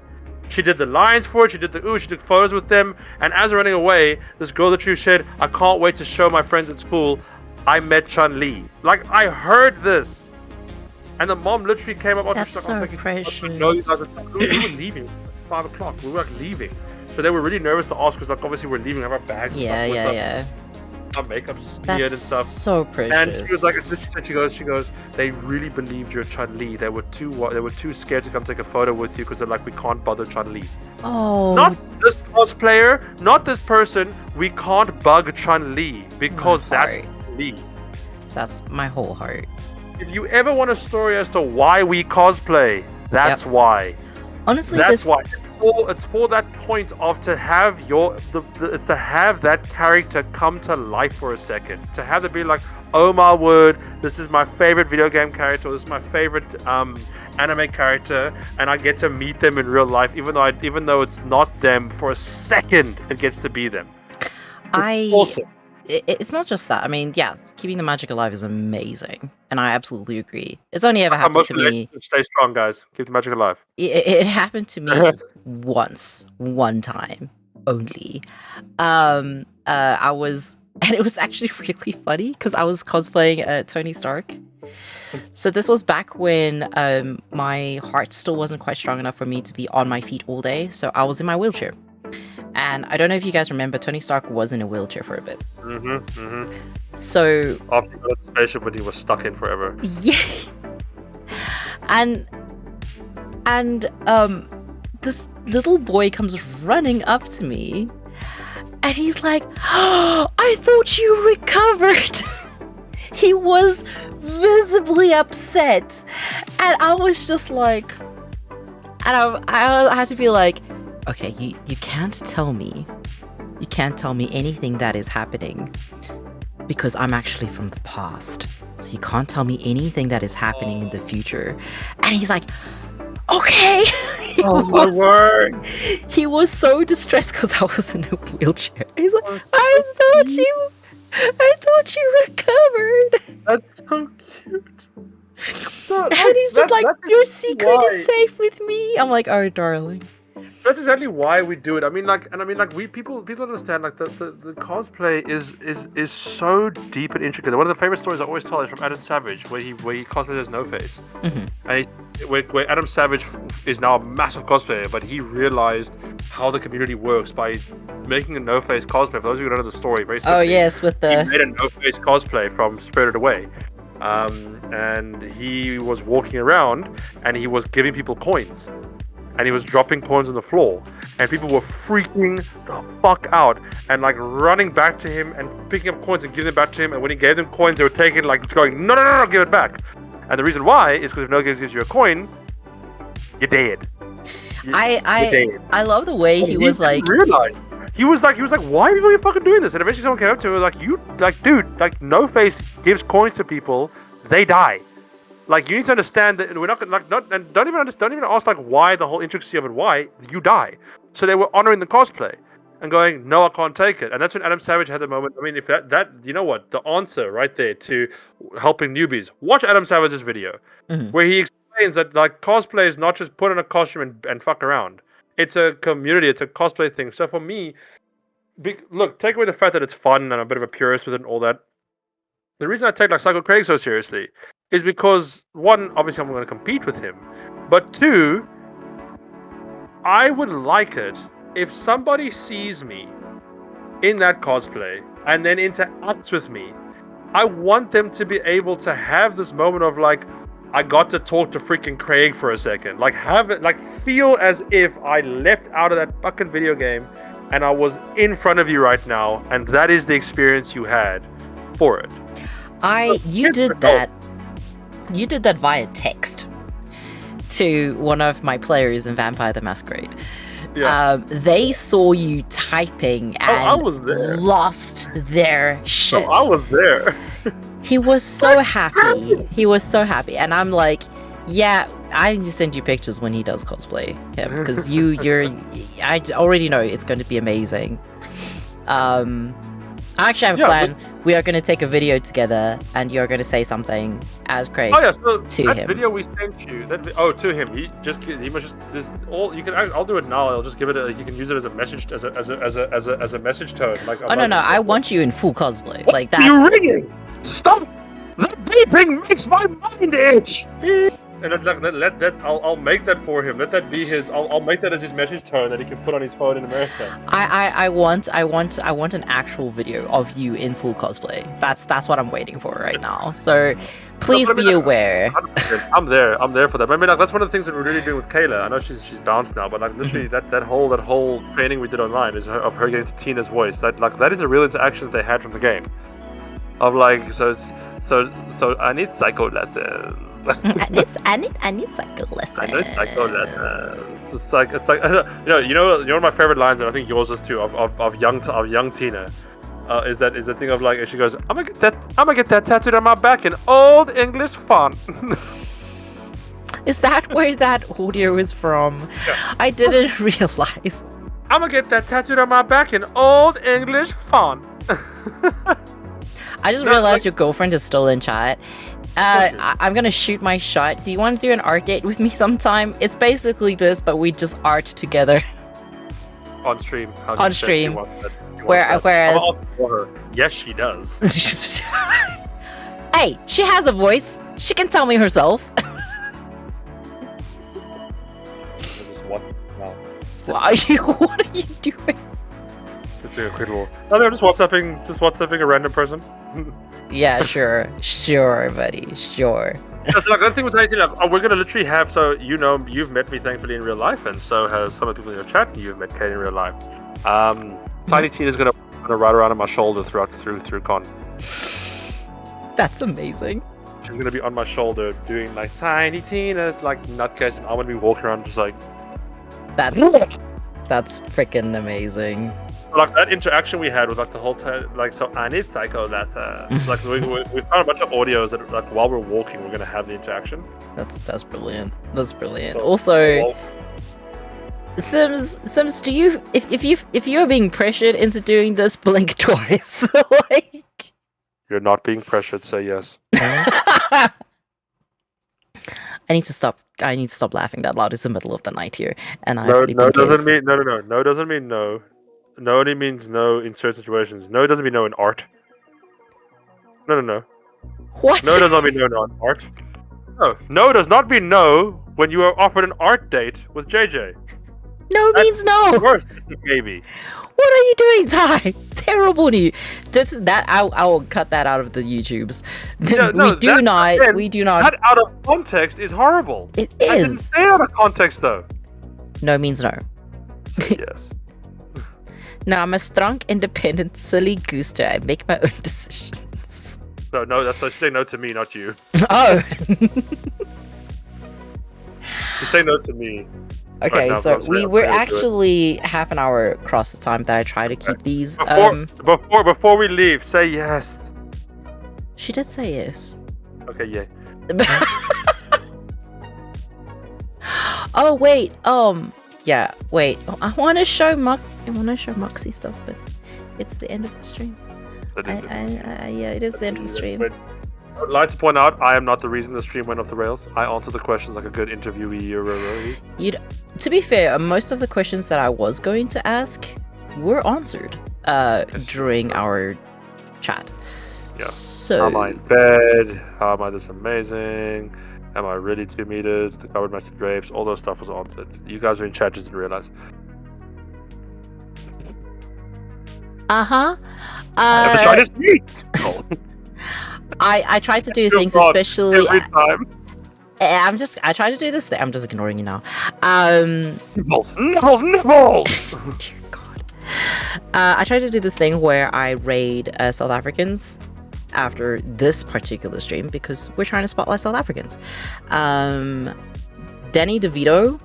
She did the lines for it, she took photos with them, and as they're running away, this girl literally said, "I can't wait to show my friends at school I met Chun-Li." Like, I heard this. And the mom literally came up. That's so precious. No, you guys we were leaving at 5 o'clock. We were like leaving. So they were really nervous to ask because like obviously we're leaving, have our bags. Yeah. Our makeup smeared That's and stuff. so precious. And she was like, she goes, "They really believed you're Chun-Li. They were too scared to come take a photo with you because they're like, we can't bother Chun-Li." Oh. Not this cosplayer, not this person. We can't bug Chun-Li because that's Li. That's my whole heart. If you ever want a story as to why we cosplay, that's why. Honestly, that's why. It's for that point of to have it's to have that character come to life for a second. To have it be like, "Oh my word, this is my favorite video game character, or this is my favorite anime character, and I get to meet them in real life, even though it's not them for a second, it gets to be them." It's awesome. It's not just that. I mean, yeah, keeping the magic alive is amazing, and I absolutely agree. It's only ever happened to me. Stay strong, guys. Keep the magic alive. It happened to me one time only. I was, and it was actually really funny because I was cosplaying Tony Stark. So this was back when my heart still wasn't quite strong enough for me to be on my feet all day. So I was in my wheelchair. And I don't know if you guys remember, Tony Stark was in a wheelchair for a bit. So after he got a spaceship, but he was stuck in forever. Yeah. And this little boy comes running up to me, and he's like, "Oh, I thought you recovered." He was visibly upset, and I was just like, and I had to be like, "Okay, you can't tell me anything that is happening because I'm actually from the past. So you can't tell me anything that is happening in the future." And he's like, "Okay." My word. He was so distressed because I was in a wheelchair. He's like, I thought you recovered." That's so cute. And he's just like, "Your secret is safe with me." I'm like, "Oh, darling." That's exactly why we do it. I mean, like, we people understand like the cosplay is so deep and intricate. One of the favorite stories I always tell is from Adam Savage, where he cosplays as No Face, and where Adam Savage is now a massive cosplayer, but he realized how the community works by making a No Face cosplay. For those of you who don't know the story, very simply, oh yes, with the he made a No Face cosplay from Spirited Away, and he was walking around and he was giving people coins. And he was dropping coins on the floor, and people were freaking the fuck out and like running back to him and picking up coins and giving them back to him. And when he gave them coins, they were taking like going, no, give it back. And the reason why is because if no one gives you a coin, you're dead. I love the way he was like. Realized. He was like, why are you fucking doing this? And eventually someone came up to him like, dude, like No Face gives coins to people, they die. Like, you need to understand that we're not gonna don't even ask like why, the whole intricacy of it, why you die. So they were honoring the cosplay and going, "No, I can't take it." And that's when Adam Savage had the moment. I mean, if that you know what, the answer right there to helping newbies, watch Adam Savage's video where he explains that like cosplay is not just put on a costume and fuck around. It's a community, it's a cosplay thing. So for me, look, take away the fact that it's fun and I'm a bit of a purist with it and all that. The reason I take like Psycho Craig so seriously is because, one, obviously I'm going to compete with him, but two, I would like it if somebody sees me in that cosplay and then interacts with me, I want them to be able to have this moment of like, I got to talk to freaking Craig for a second. Like have it, like feel as if I leapt out of that fucking video game and I was in front of you right now, and that is the experience you had for it. You did that via text to one of my players in Vampire the Masquerade. Yeah. They saw you typing and I was there. lost their shit. I was there. He was so happy. He was so happy, and I'm like, yeah, I need to send you pictures when he does cosplay, because I already know it's going to be amazing. I actually have a plan. We are going to take a video together, and you're going to say something as Craig so to that him. video we sent you. To him. He must just all. You can. I'll do it now. I'll just give it. You can use it as a message, as a message tone. Like. Oh no! I want you in full cosplay. What like that's. Are you ringing? Stop! The beeping makes my mind itch. And I'll make that for him. Let that be his. I'll make that as his message tone that he can put on his phone in America. I want an actual video of you in full cosplay. That's what I'm waiting for right now. So please be aware. I'm there for that. I mean, like, that's one of the things that we're really doing with Kayla. I know she's bounced now, but like literally that whole training we did online is of her getting to Tina's voice. That is a real interaction that they had from the game. Of like so I need psycho lessons. I need psycho lessons. I know psycho lessons. It's like you know one of my favorite lines, and I think yours is too, of young Tina, is the thing of like, she goes, I'm gonna get that tattooed on my back in old English font. Is that where that audio is from? Yeah. I didn't realize. I'm gonna get that tattooed on my back in old English font. I just realized your girlfriend is still in chat. I'm gonna shoot my shot. Do you want to do an art date with me sometime? It's basically this, but we just art together. On stream. On stream. Whereas... her. Yes, she does. Hey, she has a voice. She can tell me herself. What are you doing? Just doing a quick little... No, I'm just WhatsApping a random person. Yeah, sure, buddy, sure. So, like, the thing with anything, like, we're gonna literally have, so you've met me thankfully in real life, and so has some of the people in your chat, and you've met Kate in real life. Tiny Tina's gonna ride around on my shoulder through con. That's amazing. She's gonna be on my shoulder doing like Tiny Tina, like nutcase, and I'm gonna be walking around just like. That's freaking amazing. Like that interaction we had with like the whole time, like, so I need psycho that like we found a bunch of audios that like while we're walking we're gonna have the interaction. That's brilliant. That's brilliant. So, also, Sims, do you if you are being pressured into doing this, blink twice. Like, you're not being pressured. Say yes. I need to stop laughing that loud. It's the middle of the night here, and I sleep in doesn't kids. mean no. No doesn't mean no. No only means no in certain situations. No doesn't mean no in art. No. What? No does not mean no in art. No does not mean no when you are offered an art date with JJ. No means no. Worse, baby. What are you doing, Ty? Terrible to you. I will cut that out of the YouTubes. Yeah, we do not. That out of context is horrible. It is. I didn't say out of context though. No means no. Yes. No, I'm a strong, independent, silly gooster. I make my own decisions. No, that's like say no to me, not you. Oh. You say no to me. Okay, right, so we're actually half an hour across the time that I try to keep these. Before we leave, say yes. She did say yes. Okay, yeah. Oh wait, yeah, wait. I want to show Moxie stuff, but it's the end of the stream. Yeah, it is the end of the stream. I would like to point out, I am not the reason the stream went off the rails. I answered the questions like a good interviewee. To be fair, most of the questions that I was going to ask were answered during our chat. Yeah. So, how am I in bed? How am I this amazing? Am I really 2 meters? The covered matched drapes? All those stuff was answered. You guys were in chat, just didn't realize. Uh-huh. I have the shiniest meat. Oh. I tried to do Still things, not especially. every time. I tried to do this thing. I'm just ignoring you now. Nipples, nipples, nipples. Dear God. I tried to do this thing where I raid South Africans after this particular stream because we're trying to spotlight South Africans. Danny DeVito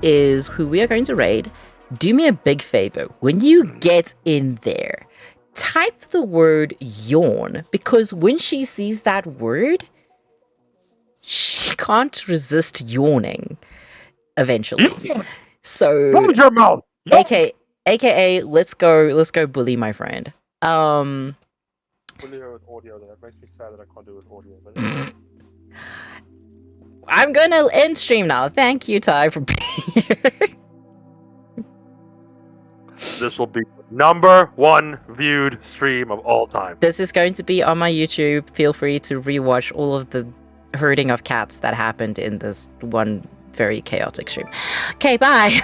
is who we are going to raid. Do me a big favor. When you get in there, type the word yawn, because when she sees that word, she can't resist yawning eventually. So Close your mouth. aka let's go bully my friend. Fully with audio, that makes me sad that I can't do it with audio. But I'm gonna end stream now. Thank you, Ty, for being here. this will be #1 viewed stream of all time. This is going to be on my YouTube. Feel free to rewatch all of the herding of cats that happened in this one very chaotic stream. Okay, bye.